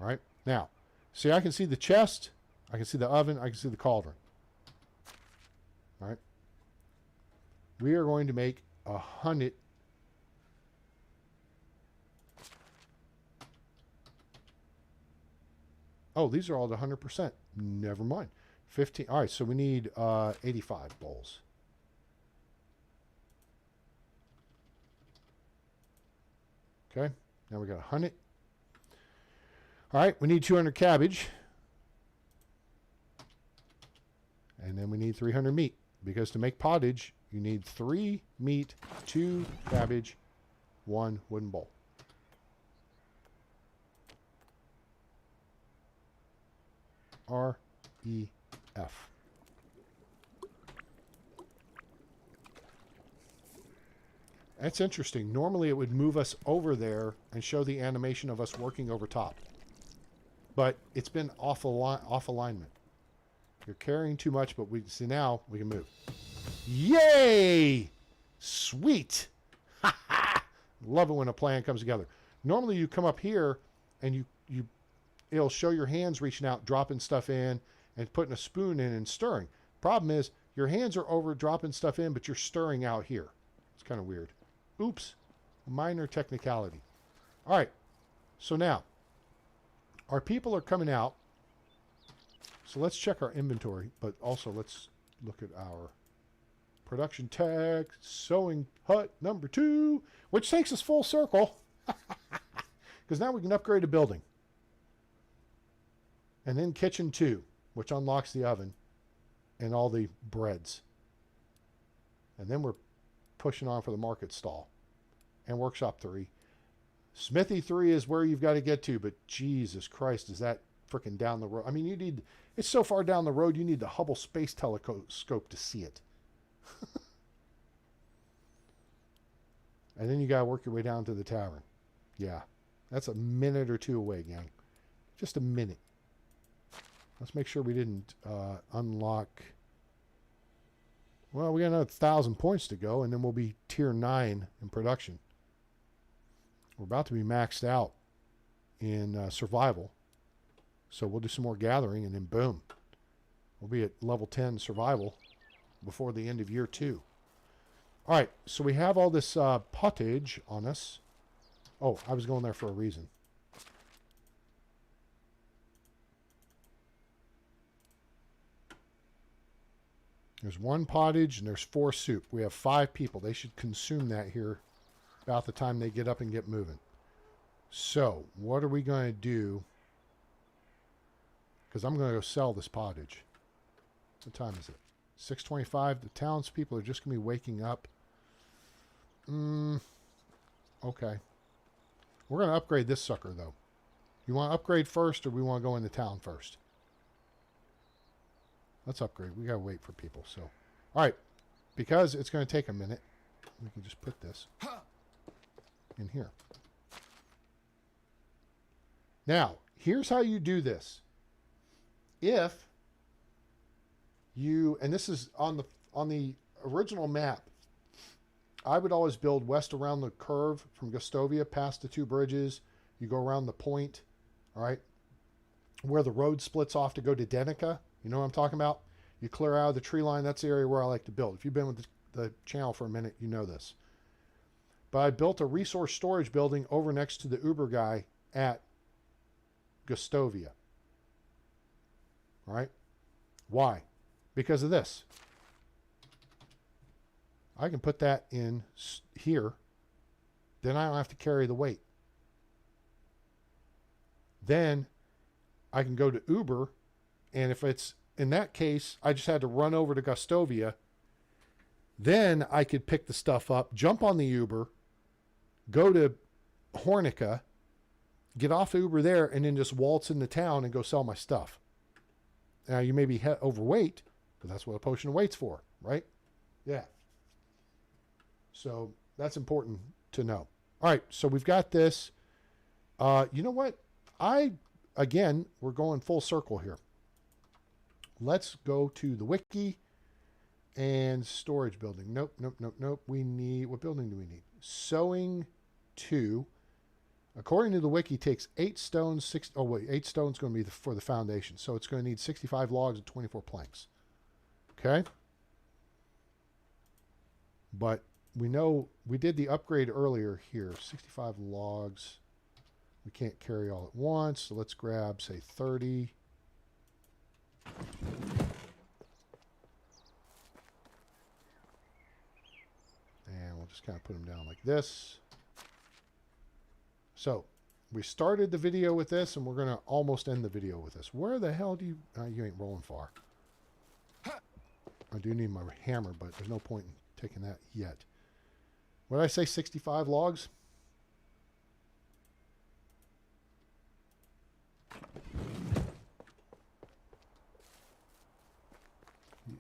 All right. Now, see, I can see the chest, I can see the oven, I can see the cauldron. All right. We are going to make 100. Oh, these are all at 100%. Never mind. 15. All right, so we need 85 bowls. Okay, now we got 100. All right, we need 200 cabbage. And then we need 300 meat. Because to make pottage, you need 3 meat, 2 cabbage, 1 wooden bowl. R-E-F. That's interesting. Normally it would move us over there and show the animation of us working over top. But it's been off alignment. You're carrying too much, but we see now we can move. Yay! Sweet. Love it when a plan comes together. Normally you come up here and it'll show your hands reaching out, dropping stuff in, and putting a spoon in and stirring. Problem is, your hands are over dropping stuff in, but you're stirring out here. It's kind of weird. Oops. Minor technicality. All right. So now, our people are coming out. So let's check our inventory, but also let's look at our production tag, sewing hut number 2, which takes us full circle. Because now we can upgrade a building. And then kitchen 2, which unlocks the oven and all the breads. And then we're pushing on for the market stall and workshop 3. Smithy 3 is where you've got to get to, but Jesus Christ, is that freaking down the road. I mean, it's so far down the road, you need the Hubble Space Telescope to see it. And then you got to work your way down to the tavern. Yeah, that's a minute or 2 away, gang. Just a minute. Let's make sure we didn't unlock. Well, we got another 1,000 points to go, and then we'll be tier 9 in production. We're about to be maxed out in survival. So we'll do some more gathering, and then boom. We'll be at level 10 survival before the end of year 2. All right, so we have all this pottage on us. Oh, I was going there for a reason. There's 1 pottage and there's 4 soup. We have 5 people. They should consume that here about the time they get up and get moving. So, what are we going to do? Because I'm going to go sell this pottage. What time is it? 6:25. The townspeople are just going to be waking up. Okay. We're going to upgrade this sucker, though. You want to upgrade first, or we want to go into town first? Let's upgrade. We got to wait for people. So, all right. Because it's going to take a minute, we can just put this in here. Now, here's how you do this. If you, and this is on the original map, I would always build west around the curve from Gustovia past the 2 bridges. You go around the point, all right, where the road splits off to go to Denica. You know what I'm talking about? You clear out of the tree line. That's the area where I like to build. If you've been with the channel for a minute, you know this. But I built a resource storage building over next to the Uber guy at Gustovia. All right? Why? Because of this. I can put that in here. Then I don't have to carry the weight. Then I can go to Uber, and if it's in that case, I just had to run over to Gustovia. Then I could pick the stuff up, jump on the Uber, go to Hornica, get off Uber there, and then just waltz into town and go sell my stuff. Now, you may be overweight, but that's what a potion of weight's for, right? Yeah. So that's important to know. All right, so we've got this. You know what? Again, we're going full circle here. Let's go to the wiki and storage building. Nope. We need, what building do we need? Sewing 2. According to the wiki, takes 8 stones, 8 stones going to be for the foundation. So it's going to need 65 logs and 24 planks. Okay? But we know we did the upgrade earlier here. 65 logs. We can't carry all at once, so let's grab, say, 30. And we'll just kind of put them down like this. So, we started the video with this, and we're going to almost end the video with this. Where the hell do you... you ain't rolling far. I do need my hammer, but there's no point in taking that yet. What did I say, 65 logs?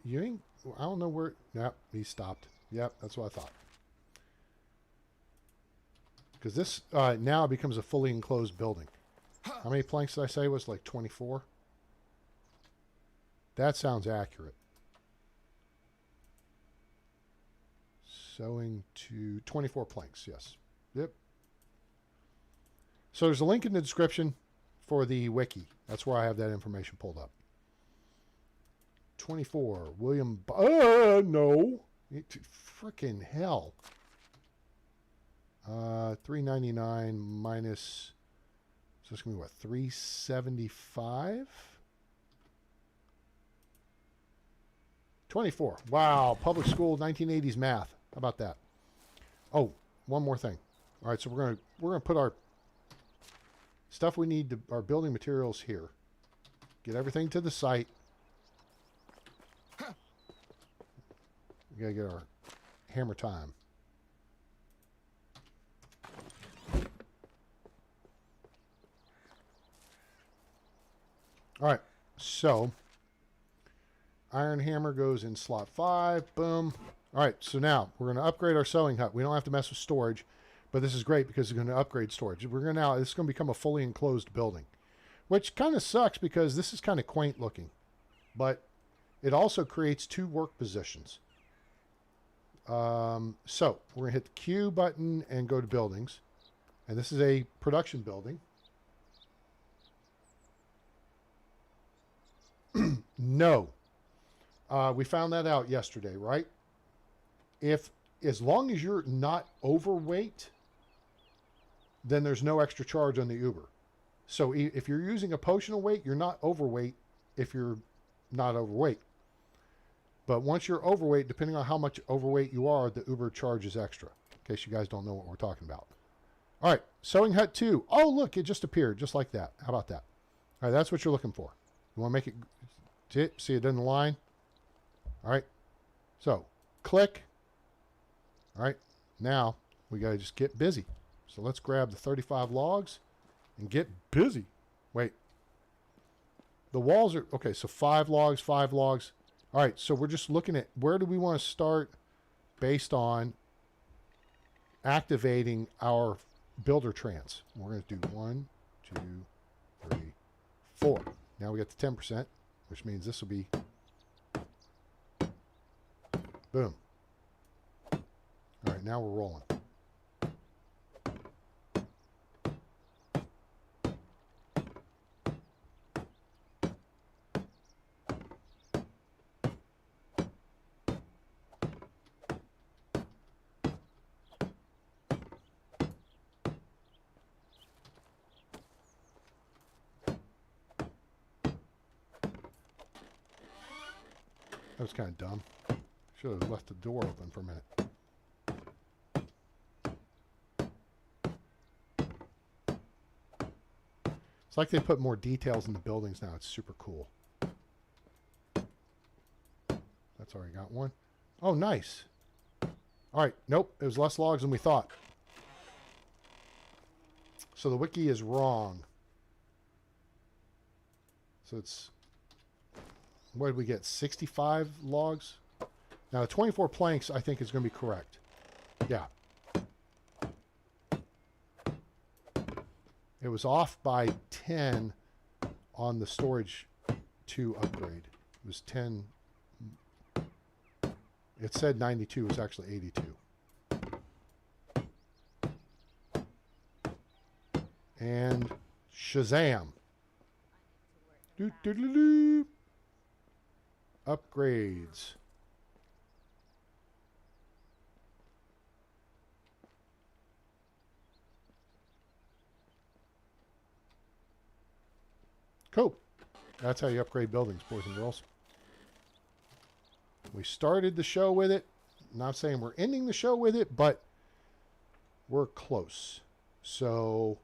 You ain't... I don't know where... Yep, he stopped. Yep, that's what I thought. Because this now becomes a fully enclosed building. How many planks did I say it was? Like 24? That sounds accurate. Sewing to 24 planks, yes. Yep. So there's a link in the description for the wiki. That's where I have that information pulled up. 24. William... no. Frickin' hell. 399 minus... So it's going to be what? 375? 24. Wow. Public school 1980s math. How about that? Oh, one more thing. All right, so we're going to put our stuff we need to, our building materials here. Get everything to the site. We got to get our hammer time. All right, so iron hammer goes in slot 5. Boom. All right, so now we're going to upgrade our sewing hut. We don't have to mess with storage, but this is great because it's going to upgrade storage. We're going to now, this is going to become a fully enclosed building, which kind of sucks because this is kind of quaint looking, but it also creates 2 work positions. So we're going to hit the Q button and go to buildings, and this is a production building. No. We found that out yesterday, right? As long as you're not overweight, then there's no extra charge on the Uber. So if you're using a potional weight, you're not overweight if you're not overweight. But once you're overweight, depending on how much overweight you are, the Uber charges extra. In case you guys don't know what we're talking about. All right, Sewing Hut 2. Oh, look, it just appeared, just like that. How about that? All right, that's what you're looking for. You want to make it, see it doesn't line? All right, so click. All right, now we got to just get busy. So let's grab the 35 logs and get busy. Wait, the walls are, okay, so 5 logs, 5 logs. All right, so we're just looking at where do we want to start based on activating our builder trance. We're going to do 1, 2, 3, 4. Now we got the 10%, which means this will be boom. All right, now we're rolling. That was kind of dumb. Should have left the door open for a minute. It's like they put more details in the buildings now. It's super cool. That's already got one. Oh, nice. All right. Nope. It was less logs than we thought. So the wiki is wrong. So it's... What did we get? 65 logs? Now, the 24 planks, I think, is going to be correct. Yeah. It was off by 10 on the storage 2 upgrade. It was 10. It said 92. It was actually 82. And Shazam. Doo-doo-doo-doo. Upgrades. Cool. That's how you upgrade buildings, boys and girls. We started the show with it. Not saying we're ending the show with it, but we're close. So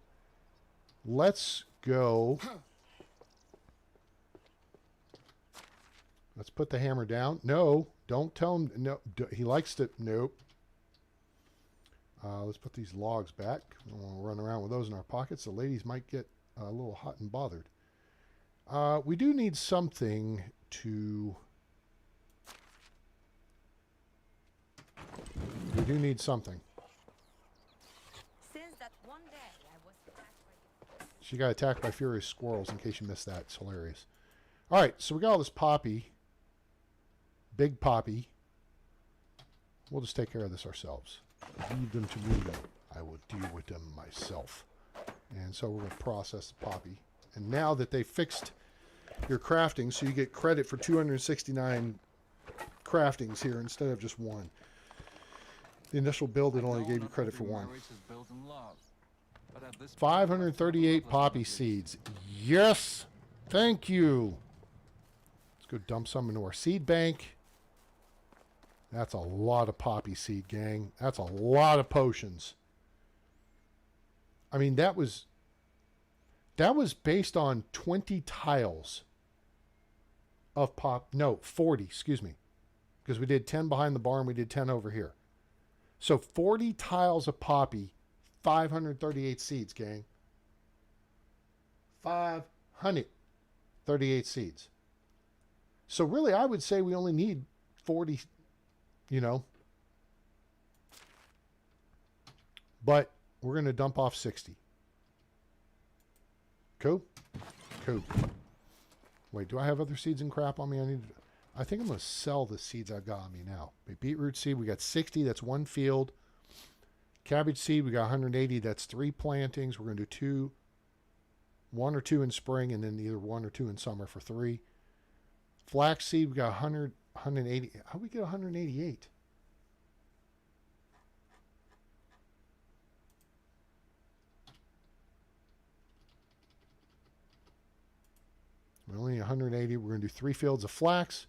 let's go. Let's put the hammer down. No, don't tell him. No, he likes to. Nope. Let's put these logs back. We don't want to run around with those in our pockets. The ladies might get a little hot and bothered. We do need something to... We do need something. Since that one day I was attacked by... She got attacked by furious squirrels, in case you missed that. It's hilarious. All right, so we got all this poppy. Big poppy. We'll just take care of this ourselves. Leave them to me, though. I will deal with them myself. And so we're going to process the poppy. And now that they fixed your crafting, so you get credit for 269 craftings here instead of just one. The initial build, it only gave you credit for one. 538 poppy seeds. Yes! Thank you! Let's go dump some into our seed bank. That's a lot of poppy seed, gang. That's a lot of potions. I mean, that was based on 20 tiles of 40, excuse me. Because we did 10 behind the barn, we did 10 over here. So 40 tiles of poppy, 538 seeds, gang. 538 seeds. So really, I would say we only need 40, you know. But we're going to dump off 60. Cool? Cool. Wait, do I have other seeds and crap on me? I think I'm going to sell the seeds I've got on me now. Beetroot seed, we got 60. That's one field. Cabbage seed, we got 180. That's 3 plantings. We're going to do 1 or 2 in spring, and then either 1 or 2 in summer for 3. Flax seed, we got 100, 180. How do we get 188? We're only 180. We're going to do 3 fields of flax.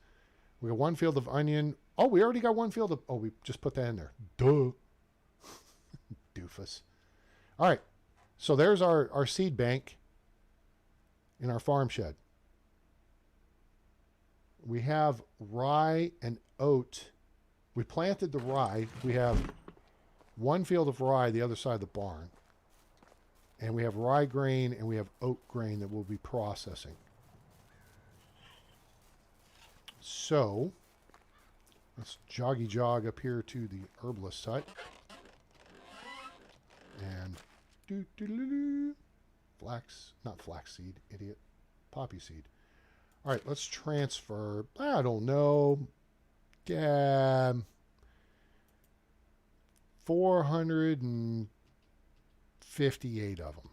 We got 1 field of onion. Oh, we already got 1 field of... Oh, we just put that in there. Duh. Doofus. All right. So there's our seed bank in our farm shed. We have rye and oat. We planted the rye. We have 1 field of rye the other side of the barn. And we have rye grain and we have oat grain that we'll be processing. So, let's joggy jog up here to the herbalist hut. And not flaxseed, idiot. Poppy seed. All right, let's transfer, I don't know, 458 of them.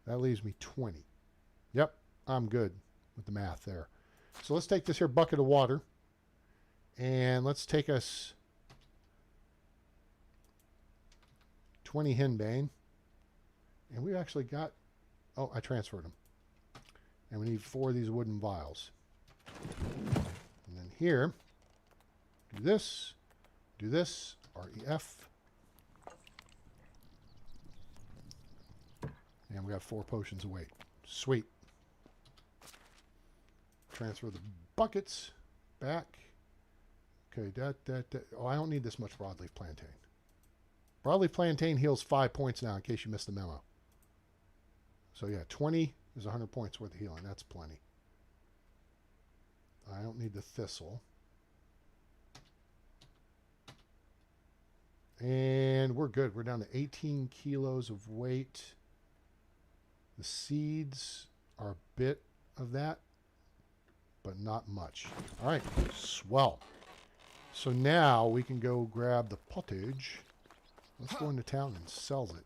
That leaves me 20. Yep. I'm good with the math there. So let's take this here bucket of water and let's take us 20 henbane. And we've actually got, oh, I transferred them. And we need 4 of these wooden vials. And then here, do this, REF. And we got 4 potions of weight. Sweet. Transfer the buckets back. Okay, oh, I don't need this much broadleaf plantain. Broadleaf plantain heals 5 points now in case you missed the memo. So yeah, 20 is 100 points worth of healing. That's plenty. I don't need the thistle. And we're good. We're down to 18 kilos of weight. The seeds are a bit of that, but not much. All right, swell. So now we can go grab the pottage. Let's go into town and sell it.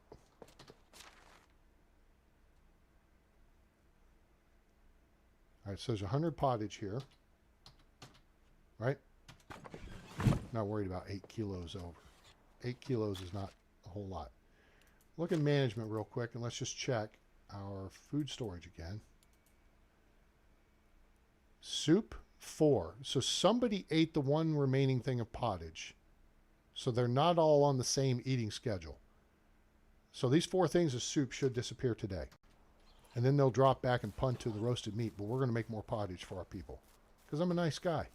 All right, so there's 100 pottage here, right? Not worried about 8 kilos over. 8 kilos is not a whole lot. Look at management real quick, and let's just check our food storage again. Soup, 4. So somebody ate the 1 remaining thing of pottage. So they're not all on the same eating schedule. So these 4 things of soup should disappear today. And then they'll drop back and punt to the roasted meat. But we're going to make more pottage for our people. Because I'm a nice guy.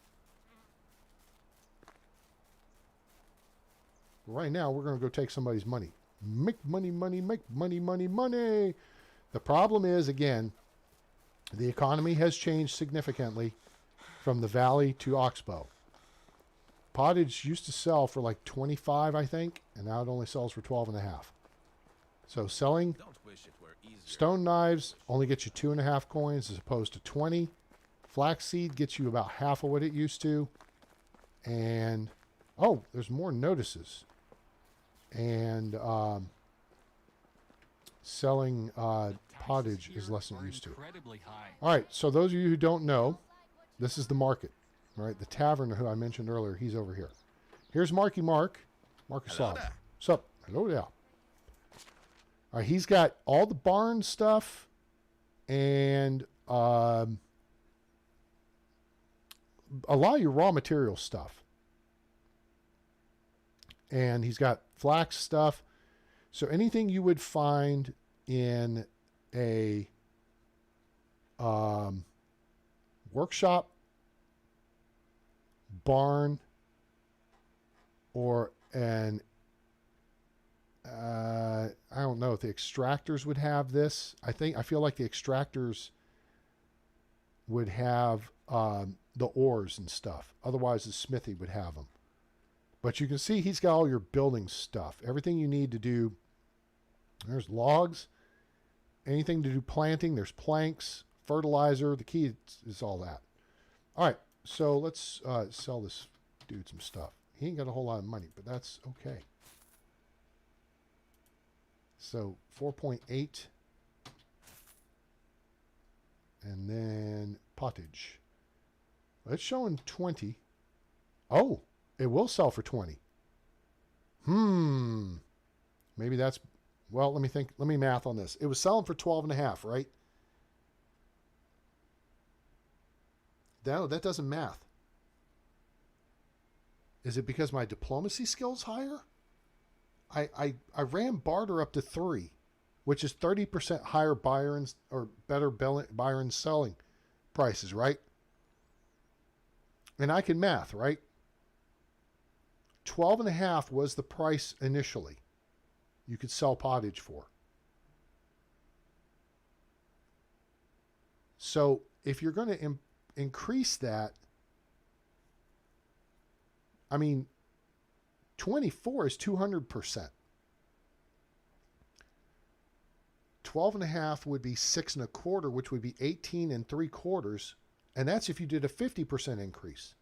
Right now, we're going to go take somebody's money. Make money, money, make money, money, money. The problem is, again, the economy has changed significantly from the valley to Oxbow. Pottage used to sell for like 25, I think, and now it only sells for 12.5. So selling stone knives only gets you 2.5 coins as opposed to 20. Flaxseed gets you about half of what it used to. And, oh, there's more notices. And selling pottage is less than it used to. Incredibly high. All right, so those of you who don't know, this is the market. All right, the tavern who I mentioned earlier, he's over here. Here's Marky Mark. Marcus Hello Slav. there. What's up? Hello there. All right, he's got all the barn stuff and a lot of your raw material stuff. And he's got flax stuff. So anything you would find in a workshop, barn, or an I don't know if the extractors would have this. I feel like the extractors would have the ores and stuff. Otherwise, the smithy would have them. But you can see he's got all your building stuff. Everything you need to do. There's logs. Anything to do planting. There's planks, fertilizer. The key is all that. All right. So let's sell this dude some stuff. He ain't got a whole lot of money, but that's okay. So 4.8. And then pottage. It's showing 20. Oh, it will sell for 20. Maybe that's, well, let me think. Let me math on this. It was selling for 12.5, right? No, that doesn't math. Is it because my diplomacy skill's higher? I ran barter up to 3, which is 30% higher buyer and, or better buyer and selling prices, right? And I can math, right? 12.5 was the price initially you could sell pottage for. So if you're going to increase that, I mean, 24 is 200%. 12.5 would be 6.25, which would be 18.75, and that's if you did a 50% increase.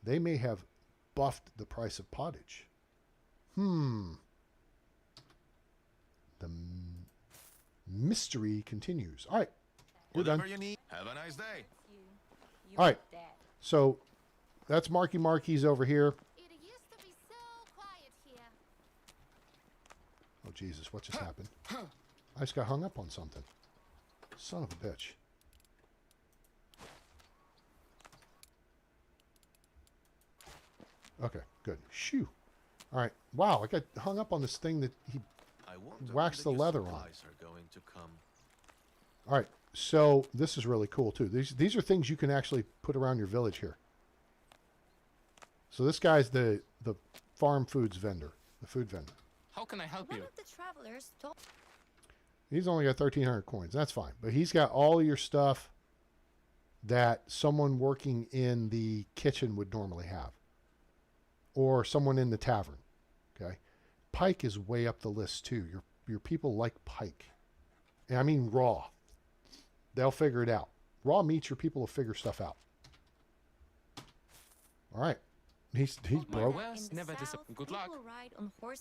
They may have buffed the price of pottage. The mystery continues. All right, we're done. Whatever you need. Have a nice day. All right, so that's Marky Marky's over here. It used to be so quiet here. Oh, Jesus, what just happened? I just got hung up on something. Son of a bitch. Okay, good. Shoo. All right. Wow, I got hung up on this thing that he I wonder waxed the when your leather on. supplies are going to come. All right, so this is really cool too. These are things you can actually put around your village here. So this guy's the farm foods vendor, the food vendor. How can I help One you? of the travelers told He's only got 1,300 coins. That's fine, but he's got all your stuff that someone working in the kitchen would normally have, or someone in the tavern. Okay, pike is way up the list too. Your people like pike, and I mean raw. They'll figure it out. Raw meats, your people will figure stuff out. All right. He's broke. West never disappoint. Good luck.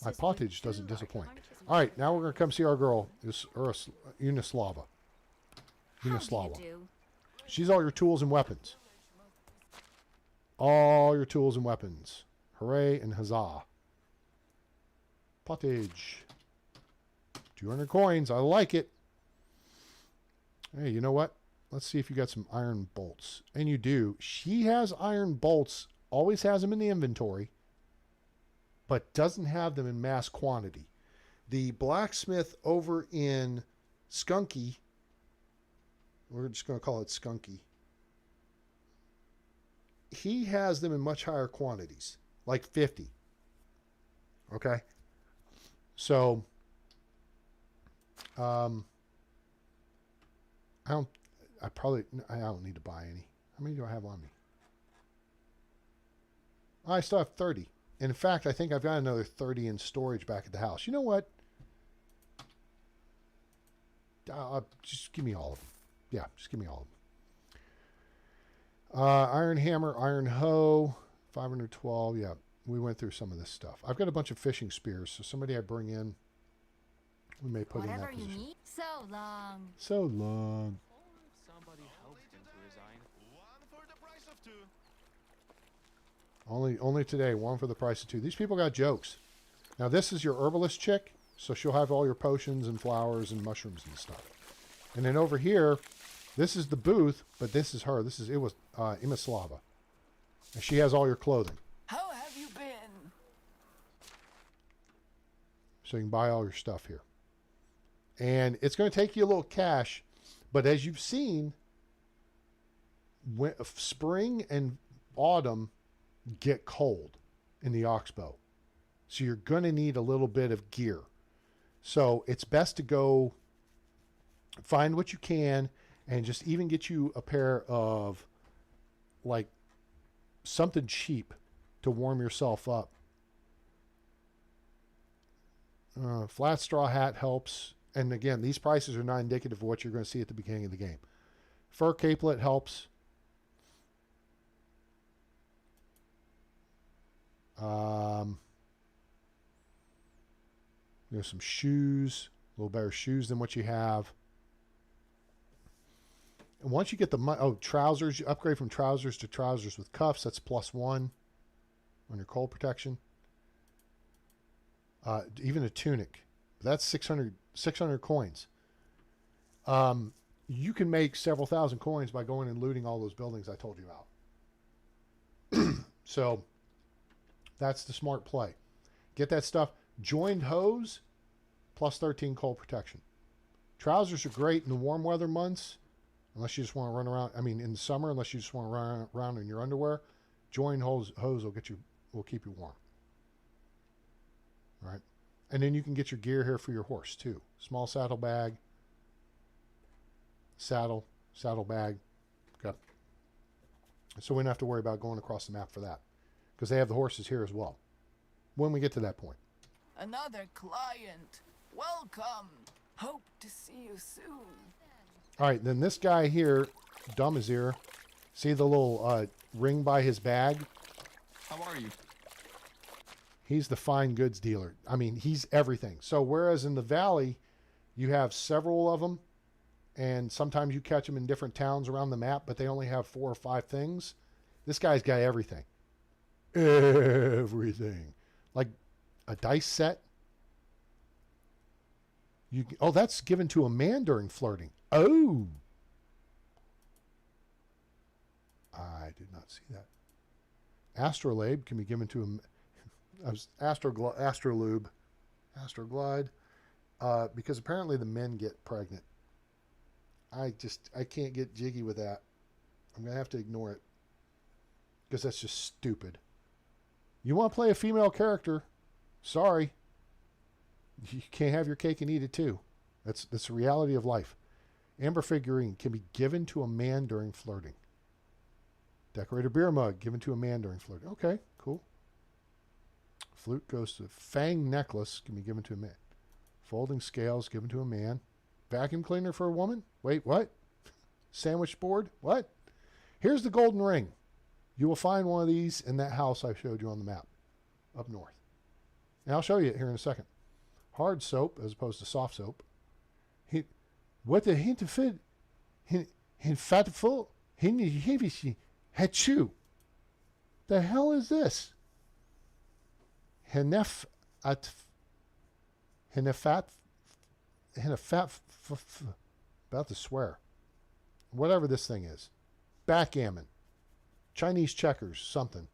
My pottage doesn't disappoint. All right, now we're going to come see our girl, Unislava. Unislava. She's all your tools and weapons. All your tools and weapons. Hooray and huzzah. Pottage. 200 coins. I like it. Hey, you know what? Let's see if you got some iron bolts. And you do. She has iron bolts. Always has them in the inventory, but doesn't have them in mass quantity. The blacksmith over in Skunky, we're just going to call it Skunky, he has them in much higher quantities, like 50. Okay? So, I don't need to buy any. How many do I have on me? I still have 30. In fact, I think I've got another 30 in storage back at the house. You know what? Just give me all of them. Yeah, just give me all of them. Iron hammer, iron hoe, 512. Yeah, we went through some of this stuff. I've got a bunch of fishing spears, so somebody I bring in, we may put in Whatever that you position. need. So long. So long. Somebody helped him to resign. One for the price of two. Only today, one for the price of two. These people got jokes. Now this is your herbalist chick, so she'll have all your potions and flowers and mushrooms and stuff. And then over here, this is the booth, but this is her. It was Imislava. And she has all your clothing. How have you been? So you can buy all your stuff here. And it's going to take you a little cash, but as you've seen, spring and autumn get cold in the Oxbow. So you're going to need a little bit of gear. So it's best to go find what you can and just even get you a pair of like something cheap to warm yourself up. Flat straw hat helps. And again, these prices are not indicative of what you're going to see at the beginning of the game. Fur capelet helps. There's some shoes, a little better shoes than what you have. And once you get the trousers, you upgrade from trousers to trousers with cuffs. That's +1 on your cold protection. Even a tunic, that's 600 coins. You can make several thousand coins by going and looting all those buildings I told you about. So that's the smart play. Get that stuff. Joined hose, +13 cold protection. Trousers are great in the warm weather months, unless you just want to run around. I mean, in the summer, unless you just want to run around in your underwear. Joined hose will keep you warm. All right. And then you can get your gear here for your horse too. Small saddle bag, saddle bag. Okay. So we don't have to worry about going across the map for that, because they have the horses here as well when we get to that point. Another client. Welcome. Hope to see you soon. All right, then this guy here, dumb as ear. See the little ring by his bag? How are you? He's the fine goods dealer. I mean, he's everything. So whereas in the valley, you have several of them, and sometimes you catch them in different towns around the map, but they only have 4 or 5 things. This guy's got everything. Everything. Like a dice set. That's given to a man during flirting. Oh. I did not see that. Astrolabe can be given to him. Astrolube. Astroglide. Because apparently the men get pregnant. I can't get jiggy with that. I'm going to have to ignore it. Because that's just stupid. You want to play a female character? Sorry. You can't have your cake and eat it too. That's the reality of life. Amber figurine can be given to a man during flirting. Decorated beer mug given to a man during flirting. Okay, cool. Flute goes to fang necklace can be given to a man. Folding scales given to a man. Vacuum cleaner for a woman? Wait, what? Sandwich board? What? Here's the golden ring. You will find one of these in that house I showed you on the map up north. And I'll show you it here in a second. Hard soap as opposed to soft soap. What the hint of fit? Fatful? Hachu. The hell is this? Henefat. About to swear. Whatever this thing is. Backgammon. Chinese checkers. Something.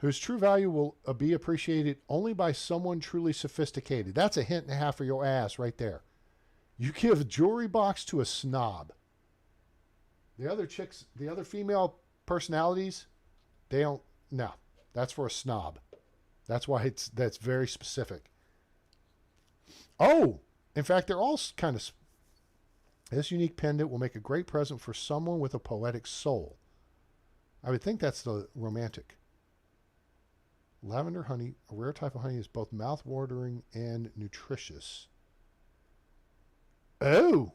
Whose true value will be appreciated only by someone truly sophisticated. That's a hint and a half for your ass right there. You give a jewelry box to a snob. The other chicks, the other female personalities, they don't, no. That's for a snob. That's why that's very specific. Oh, in fact, they're all kind of, this unique pendant will make a great present for someone with a poetic soul. I would think that's the romantic. Lavender honey, a rare type of honey, is both mouth-watering and nutritious. Oh.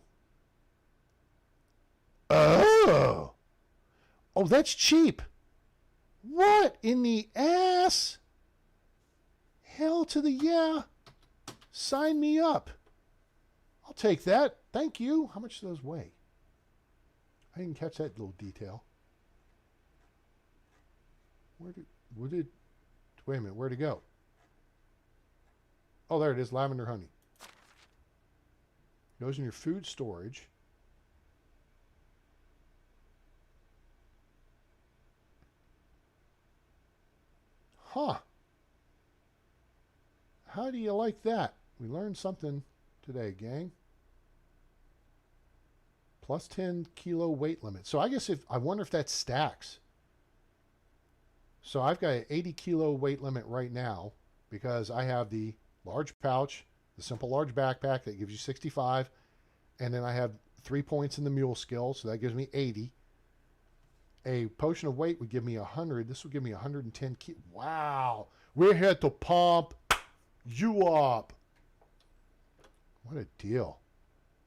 Oh. Oh, that's cheap. What in the ass? Hell to the yeah. Sign me up. I'll take that. Thank you. How much do those weigh? I didn't catch that little detail. Wait a minute, where'd it go? Oh, there it is, lavender honey. Goes in your food storage. Huh. How do you like that? We learned something today, gang. Plus 10 kilo weight limit. So I guess I wonder if that stacks. So I've got an 80 kilo weight limit right now because I have the large pouch, the simple large backpack that gives you 65, and then I have 3 points in the mule skill, so that gives me 80. A potion of weight would give me 100. This would give me 110 kilo. Wow. We're here to pump you up. What a deal.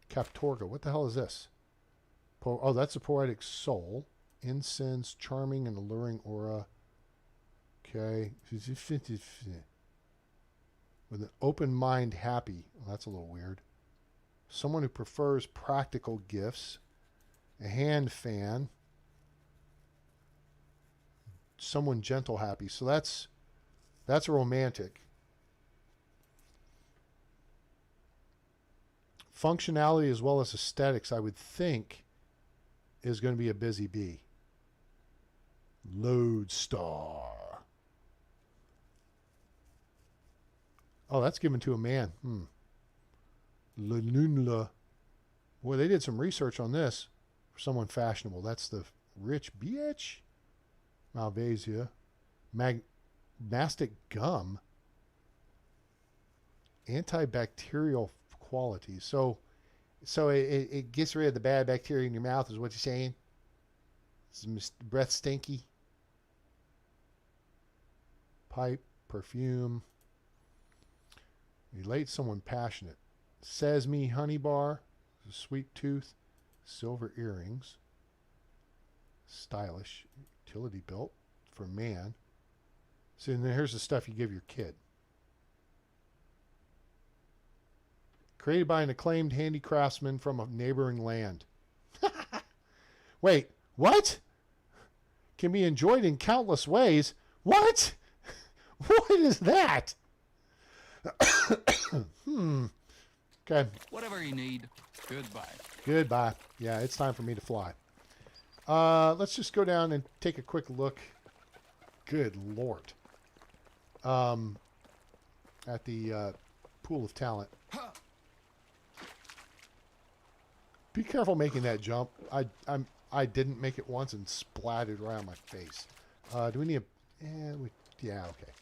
Captorga. What the hell is this? Oh, that's a poetic soul. Incense, charming and alluring aura. Okay. With an open mind, happy. Well, that's a little weird. Someone who prefers practical gifts. A hand fan. Someone gentle, happy. So that's romantic. Functionality as well as aesthetics, I would think, is going to be a busy bee. Lodestar. Oh, that's given to a man. Lununla. Boy, they did some research on this for someone fashionable. That's the rich bitch. Malvasia. Mastic gum. Antibacterial qualities. So it gets rid of the bad bacteria in your mouth is what you're saying? Is breath stinky? Pipe, perfume. Relate someone passionate. Sesame honey bar. Sweet tooth. Silver earrings. Stylish. Utility belt for man. So then here's the stuff you give your kid. Created by an acclaimed handicraftsman from a neighboring land. Wait, what? Can be enjoyed in countless ways. What? What is that? Okay. Whatever you need. Goodbye. Goodbye. Yeah, it's time for me to fly. Let's just go down and take a quick look. Good Lord. At the pool of talent. Be careful making that jump. I didn't make it once and splattered right on my face. Do we need a... yeah, okay.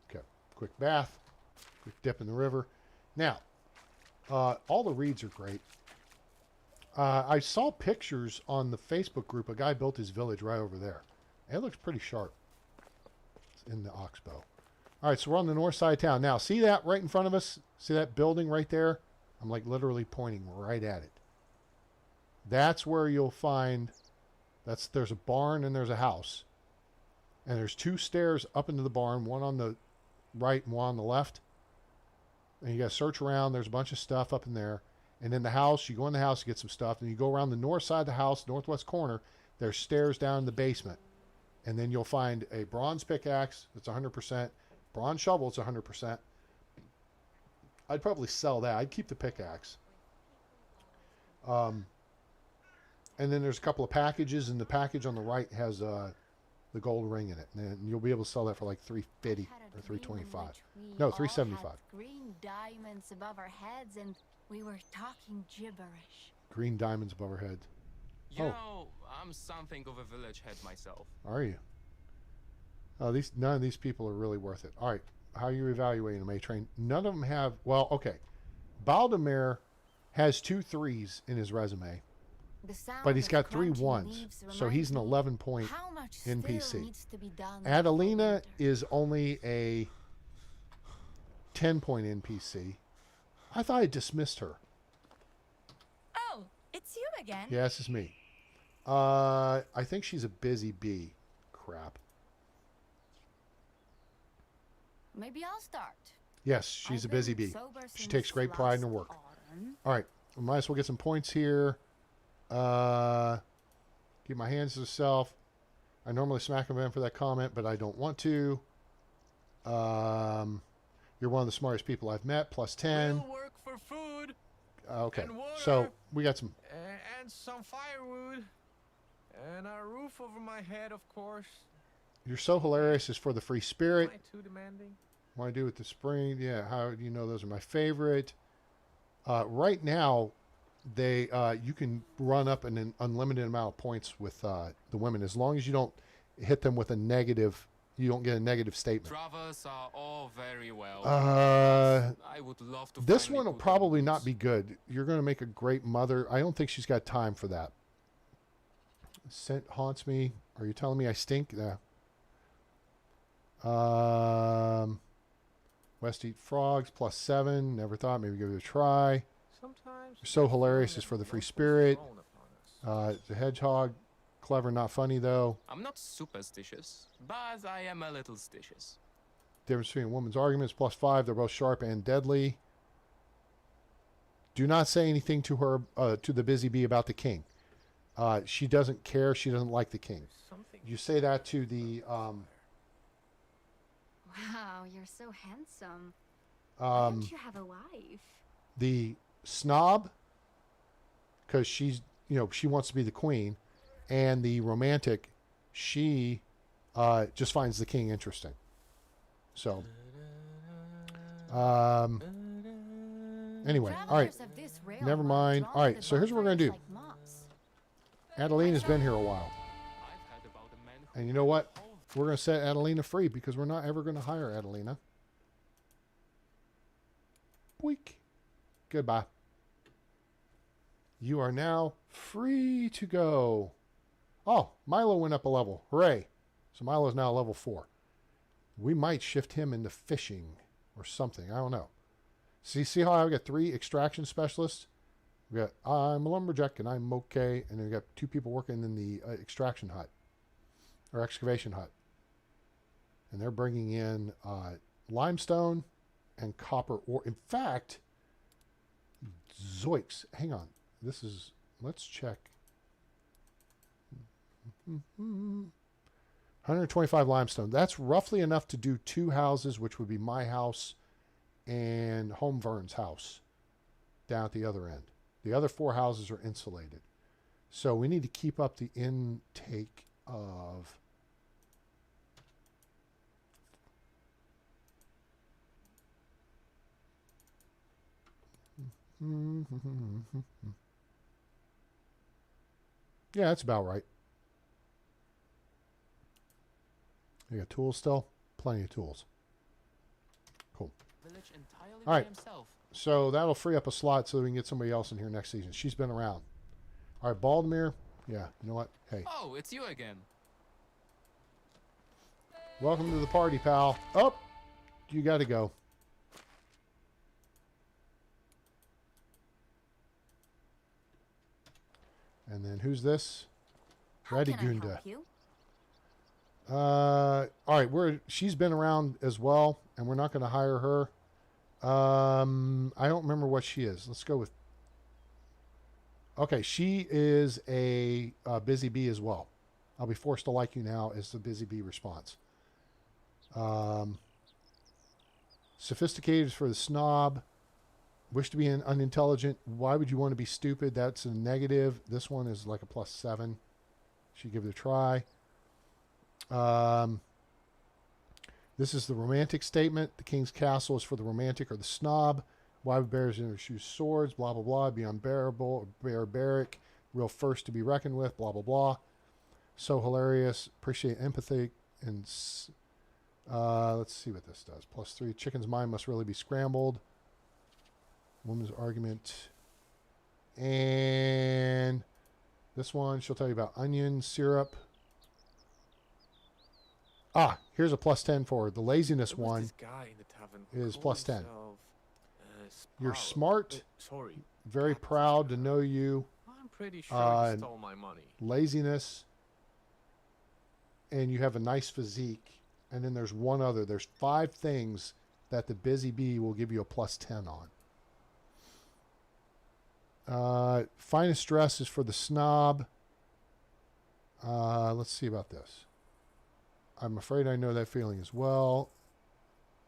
Okay, quick bath. Quick dip in the river. Now, all the reeds are great. I saw pictures on the Facebook group. A guy built his village right over there. It looks pretty sharp. It's in the Oxbow. All right, so we're on the north side of town. Now, see that right in front of us? See that building right there? I'm like literally pointing right at it. That's where you'll find, there's a barn and there's a house. And there's 2 stairs up into the barn, one on the right and one on the left. And you got to search around. There's a bunch of stuff up in there. And then the house, you go in the house to get some stuff. And you go around the north side of the house, northwest corner. There's stairs down in the basement. And then you'll find a bronze pickaxe. It's 100%. Bronze shovel, it's 100%. I'd probably sell that. I'd keep the pickaxe. And then there's a couple of packages, and the package on the right has the gold ring in it. And you'll be able to sell that for like $350 or $325. No, $375. Green diamonds above our heads, and we were talking gibberish. Green diamonds above our heads. You know, I'm something of a village head myself. Are you? Oh, none of these people are really worth it. All right, how are you evaluating them, A-Train? None of them have... Well, okay. Baldomir has 2 3s in his resume. The sound but he's of got 3 crunching ones. leaves So he's an reminds me 11 point how much still NPC. needs to be done for Adelina winter. is only a 10 point NPC. I thought I dismissed her. Oh, it's you again. Yeah, this is me. I think she's a busy bee. Crap. Maybe I'll start. Yes, she's a I've busy been bee. sober She since takes great pride in her last work. autumn. All right, we might as well get some points here. Keep my hands to myself. I normally smack him in for that comment, but I don't want to. You're one of the smartest people I've met. Plus 10. We'll work for food Okay, and water. so we got some. and some firewood and a roof over my head, of course. You're so hilarious is for the free spirit. Am I too demanding? What I do with the spring? Yeah, how do you know those are my favorite? Right now, they you can run up an unlimited amount of points with the women as long as you don't hit them with a negative. You don't get a negative statement. Brothers are all very well. I would love to. This finally one will put probably on not boots. be good. You're going to make a great mother. I don't think she's got time for that. Scent haunts me. Are you telling me I stink? Yeah. West eat frogs plus 7. Never thought. Maybe give it a try. Sometimes You're so hilarious is for the free spirit. thrown upon us. The hedgehog. Clever, not funny though. I'm not superstitious, but I am a little stitious. Difference between a woman's arguments plus 5. They're both sharp and deadly. Do not say anything to her, to the busy bee about the king. She doesn't care. She doesn't like the king. Something You say that to the Wow, you're so handsome. Why don't you have a wife? the snob, because she's, you know, she wants to be the queen, and the romantic, she just finds the king interesting. So, anyway, all right. Travelers of this railroad Never mind. draw All right, the so here's what we're gonna bonfires do. like moths. Adelina's been here a while, I've heard about a man who and you know what? We're going to set Adelina free because we're not ever going to hire Adelina. Week. Goodbye. You are now free to go. Oh, Milo went up a level. Hooray. So Milo's now level 4. We might shift him into fishing or something. I don't know. See how I've got 3 extraction specialists? We got I'm a lumberjack and I'm okay. And then we got 2 people working in the extraction hut or excavation hut. And they're bringing in limestone and copper ore. In fact, zoiks. Hang on. Let's check. 125 limestone. That's roughly enough to do 2 houses, which would be my house and Home Vern's house down at the other end. The other 4 houses are insulated. So we need to keep up the intake of... Yeah, that's about right. You got tools still? Plenty of tools. Cool. village entirely All right. by himself. So that'll free up a slot so that we can get somebody else in here next season. She's been around. All right, Baldemir. Yeah, you know what? Hey, Oh, it's you again. welcome to the party, pal. Oh, you got to go. And then who's this? How can I Radigunda. help you? All right, she's been around as well, and we're not going to hire her. I don't remember what she is. Let's go with. Okay, she is a busy bee as well. I'll be forced to like you now is the busy bee response. Sophisticated is for the snob. Wish to be unintelligent. Why would you want to be stupid? That's a negative. This one is like a +7. Should give it a try. This is the romantic statement. The king's castle is for the romantic or the snob. Why would bears in their shoes swords? Blah, blah, blah. Be unbearable or barbaric. Real first to be reckoned with. Blah, blah, blah. So hilarious. Appreciate empathy. And let's see what this does. +3. Chicken's mind must really be scrambled. Woman's argument. And This one, she'll tell you about onion syrup. Ah, here's a plus 10 for her. The laziness There was one. this guy in the tavern who is called plus 10. himself, You're Sparrow. smart, Sorry, very Captain proud to Sparrow. know you. I'm pretty sure he Uh, stole my money. Laziness, and you have a nice physique. And then there's one other. There's 5 things that the busy bee will give you a plus 10 on. Finest dress is for the snob. Let's see about this. I'm afraid I know that feeling as well.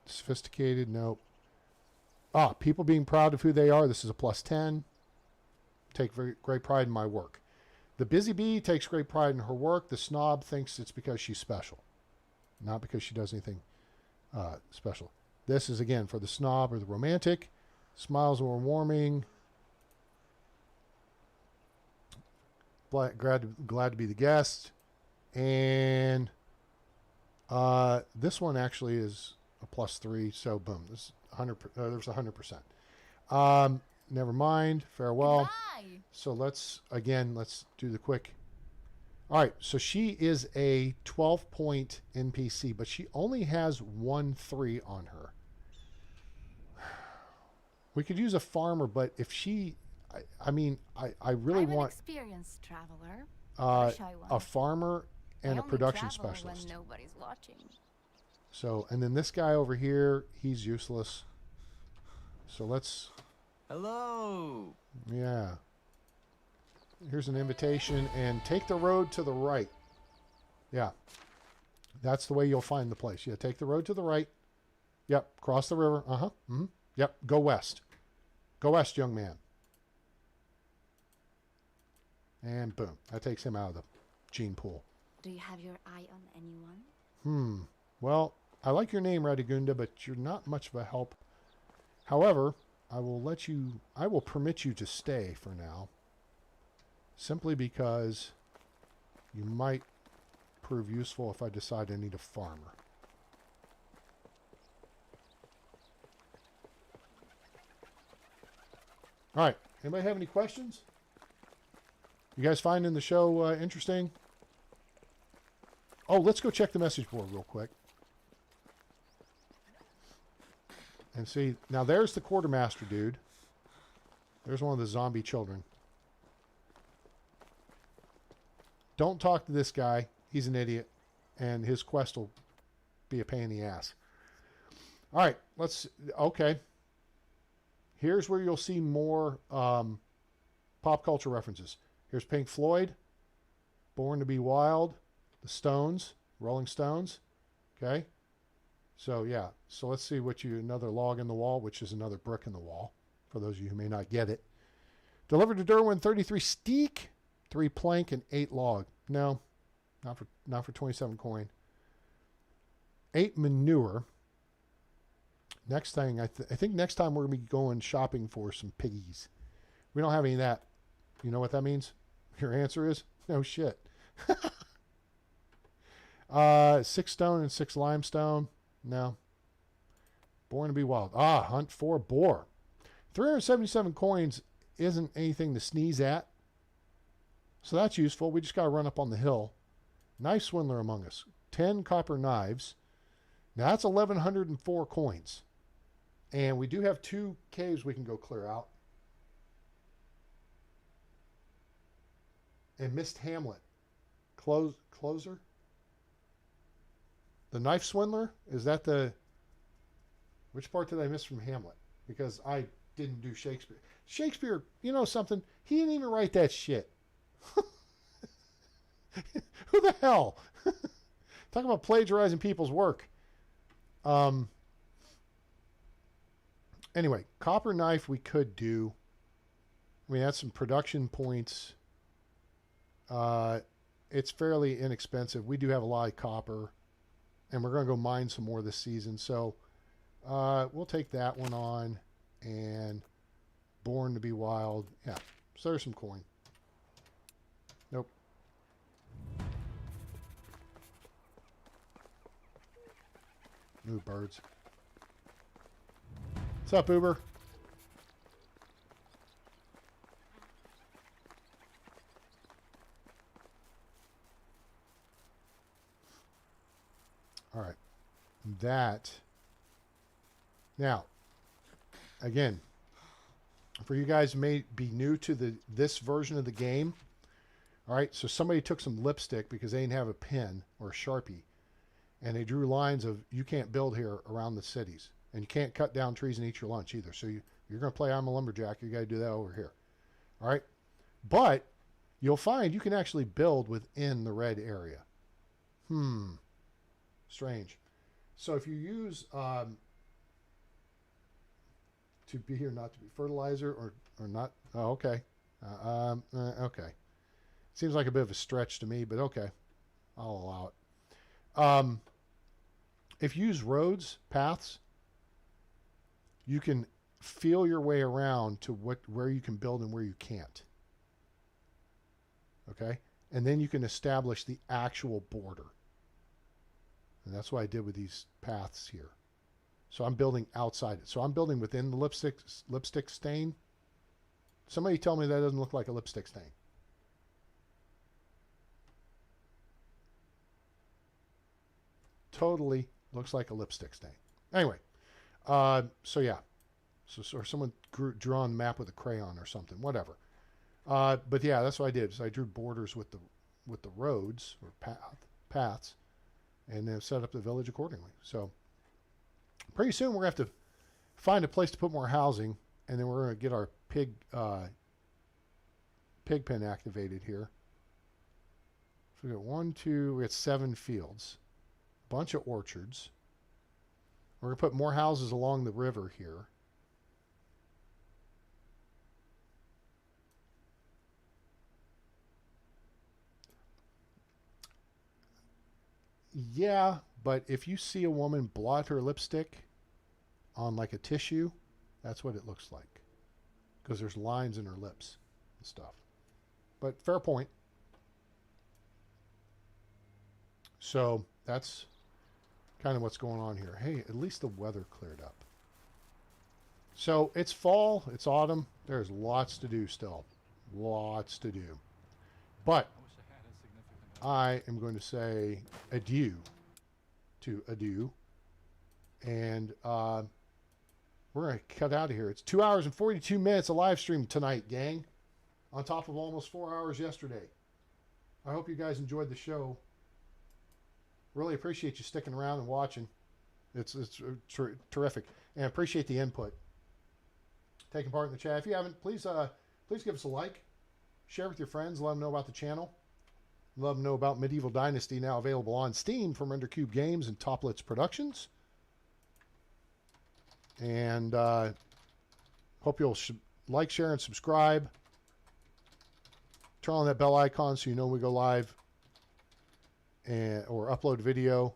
Sophisticated, nope. Ah, people being proud of who they are. This is a plus 10. Take very great pride in my work. The busy bee takes great pride in her work. The snob thinks it's because she's special, not because she does anything special. This is, again, for the snob or the romantic. Smiles were warming. Glad to be the guest. And this one actually is a plus 3. So, boom. This 100. There's 100%. Never mind. Farewell. Goodbye. So let's do the quick. All right, so she is a 12-point NPC, but she only has 1/3 on her. We could use a farmer, but if she, I really I'm an want experienced traveler. a farmer and I a only production travel specialist. when nobody's watching. So, and then this guy over here, he's useless. So let's, Hello. yeah. Here's an invitation, and take the road to the right. Yeah. That's the way you'll find the place. Yeah, take the road to the right. Yep, cross the river. Uh-huh. Mm-hmm. Yep, go west. Go west, young man. And boom. That takes him out of the gene pool. Do you have your eye on anyone? Well, I like your name, Radagunda, but you're not much of a help. However, I will permit you to stay for now. Simply because you might prove useful if I decide I need a farmer. All right. Anybody have any questions? You guys finding the show interesting? Oh, let's go check the message board real quick. And see, now there's the quartermaster dude. There's one of the zombie children. Don't talk to this guy. He's an idiot. And his quest will be a pain in the ass. All right. Okay. Here's where you'll see more pop culture references. Here's Pink Floyd. Born to be Wild. The Stones. Rolling Stones. Okay. So, yeah. So let's see another log in the wall, which is another brick in the wall. For those of you who may not get it. Delivered to Derwin, 33 steak. 3 plank and 8 log. No, not for 27 coin. 8 manure. Next thing, I think next time we're going to be going shopping for some piggies. We don't have any of that. You know what that means? Your answer is no shit. 6 stone and 6 limestone. No. Born to be Wild. Hunt for a boar. 377 coins isn't anything to sneeze at. So that's useful. We just got to run up on the hill. Knife swindler among us. 10 copper knives. Now that's 1,104 coins. And we do have 2 caves we can go clear out. And missed Hamlet. Closer? The knife swindler? Is that the... Which part did I miss from Hamlet? Because I didn't do Shakespeare. Shakespeare, you know something? He didn't even write that shit. Who the hell? Talk about plagiarizing people's work. Anyway, copper knife we could do. I mean, that's some production points. It's fairly inexpensive. We do have a lot of copper, and we're going to go mine some more this season. So we'll take that one on, and Born to be Wild. Yeah, so there's some coin. Nope. Move, birds. What's up, Uber? All right. That. Now, again, for you guys who may be new to this version of the game, all right, so somebody took some lipstick because they didn't have a pen or a Sharpie, and they drew lines of you can't build here around the cities, and you can't cut down trees and eat your lunch either. So you're going to play I'm a Lumberjack, you got to do that over here. All right? But you'll find you can actually build within the red area. Strange. So if you use to be or not to be fertilizer or not, oh, okay. Okay. Seems like a bit of a stretch to me, but okay. I'll allow it. If you use roads, paths, you can feel your way around to where you can build and where you can't. Okay? And then you can establish the actual border. And that's what I did with these paths here. So I'm building outside it. So I'm building within the lipstick stain. Somebody tell me that doesn't look like a lipstick stain. Totally looks like a lipstick stain. Anyway, so yeah. So or someone drew on the map with a crayon or something, whatever. But yeah, that's what I did. So I drew borders with the roads or paths, and then set up the village accordingly. So pretty soon we're going to have to find a place to put more housing, and then we're going to get our pig pen activated here. So we got we got 7 fields, a bunch of orchards. We're going to put more houses along the river here. Yeah, but if you see a woman blot her lipstick on like a tissue, that's what it looks like. Because there's lines in her lips and stuff. But fair point. So that's kind of what's going on here. Hey, at least the weather cleared up. So it's fall, it's autumn. There's lots to do still. Lots to do. But I am going to say adieu to adieu. And we're going to cut out of here. It's 2 hours and 42 minutes of live stream tonight, gang. On top of almost 4 hours yesterday. I hope you guys enjoyed the show. Really appreciate you sticking around and watching. It's terrific. And appreciate the input. Taking part in the chat. If you haven't, please give us a like. Share with your friends. Let them know about the channel. Let them know about Medieval Dynasty, now available on Steam from Undercube Games and Toplitz Productions. And hope you'll like, share, and subscribe. Turn on that bell icon so you know when we go live or upload video.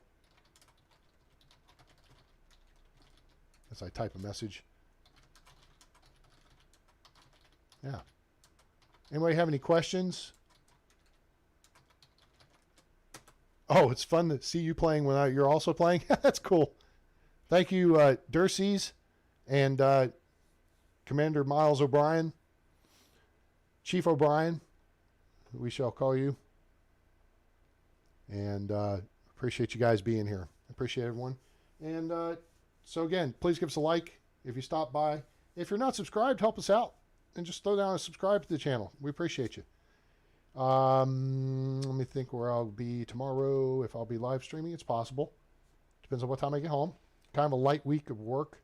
As I type a message. Yeah. Anybody have any questions? Oh, it's fun to see you playing when you're also playing. That's cool. Thank you, Dursees and Commander Miles O'Brien, Chief O'Brien, we shall call you. And appreciate you guys being here. Appreciate everyone. And so again, please give us a like if you stop by. If you're not subscribed, help us out. And just throw down and subscribe to the channel. We appreciate you. Let me think where I'll be tomorrow. If I'll be live streaming, it's possible. Depends on what time I get home. Kind of a light week of work.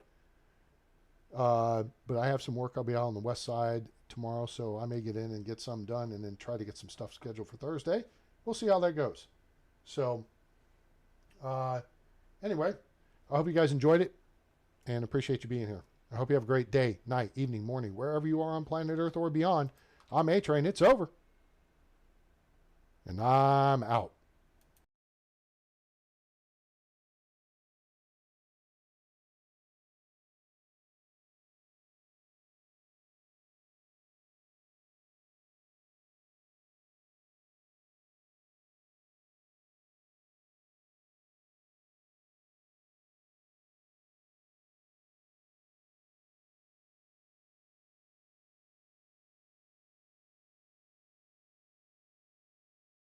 But I have some work. I'll be out on the west side tomorrow, so I may get in and get some done and then try to get some stuff scheduled for Thursday. We'll see how that goes. So, anyway, I hope you guys enjoyed it and appreciate you being here. I hope you have a great day, night, evening, morning, wherever you are on planet Earth or beyond. I'm A-Train. It's over. And I'm out.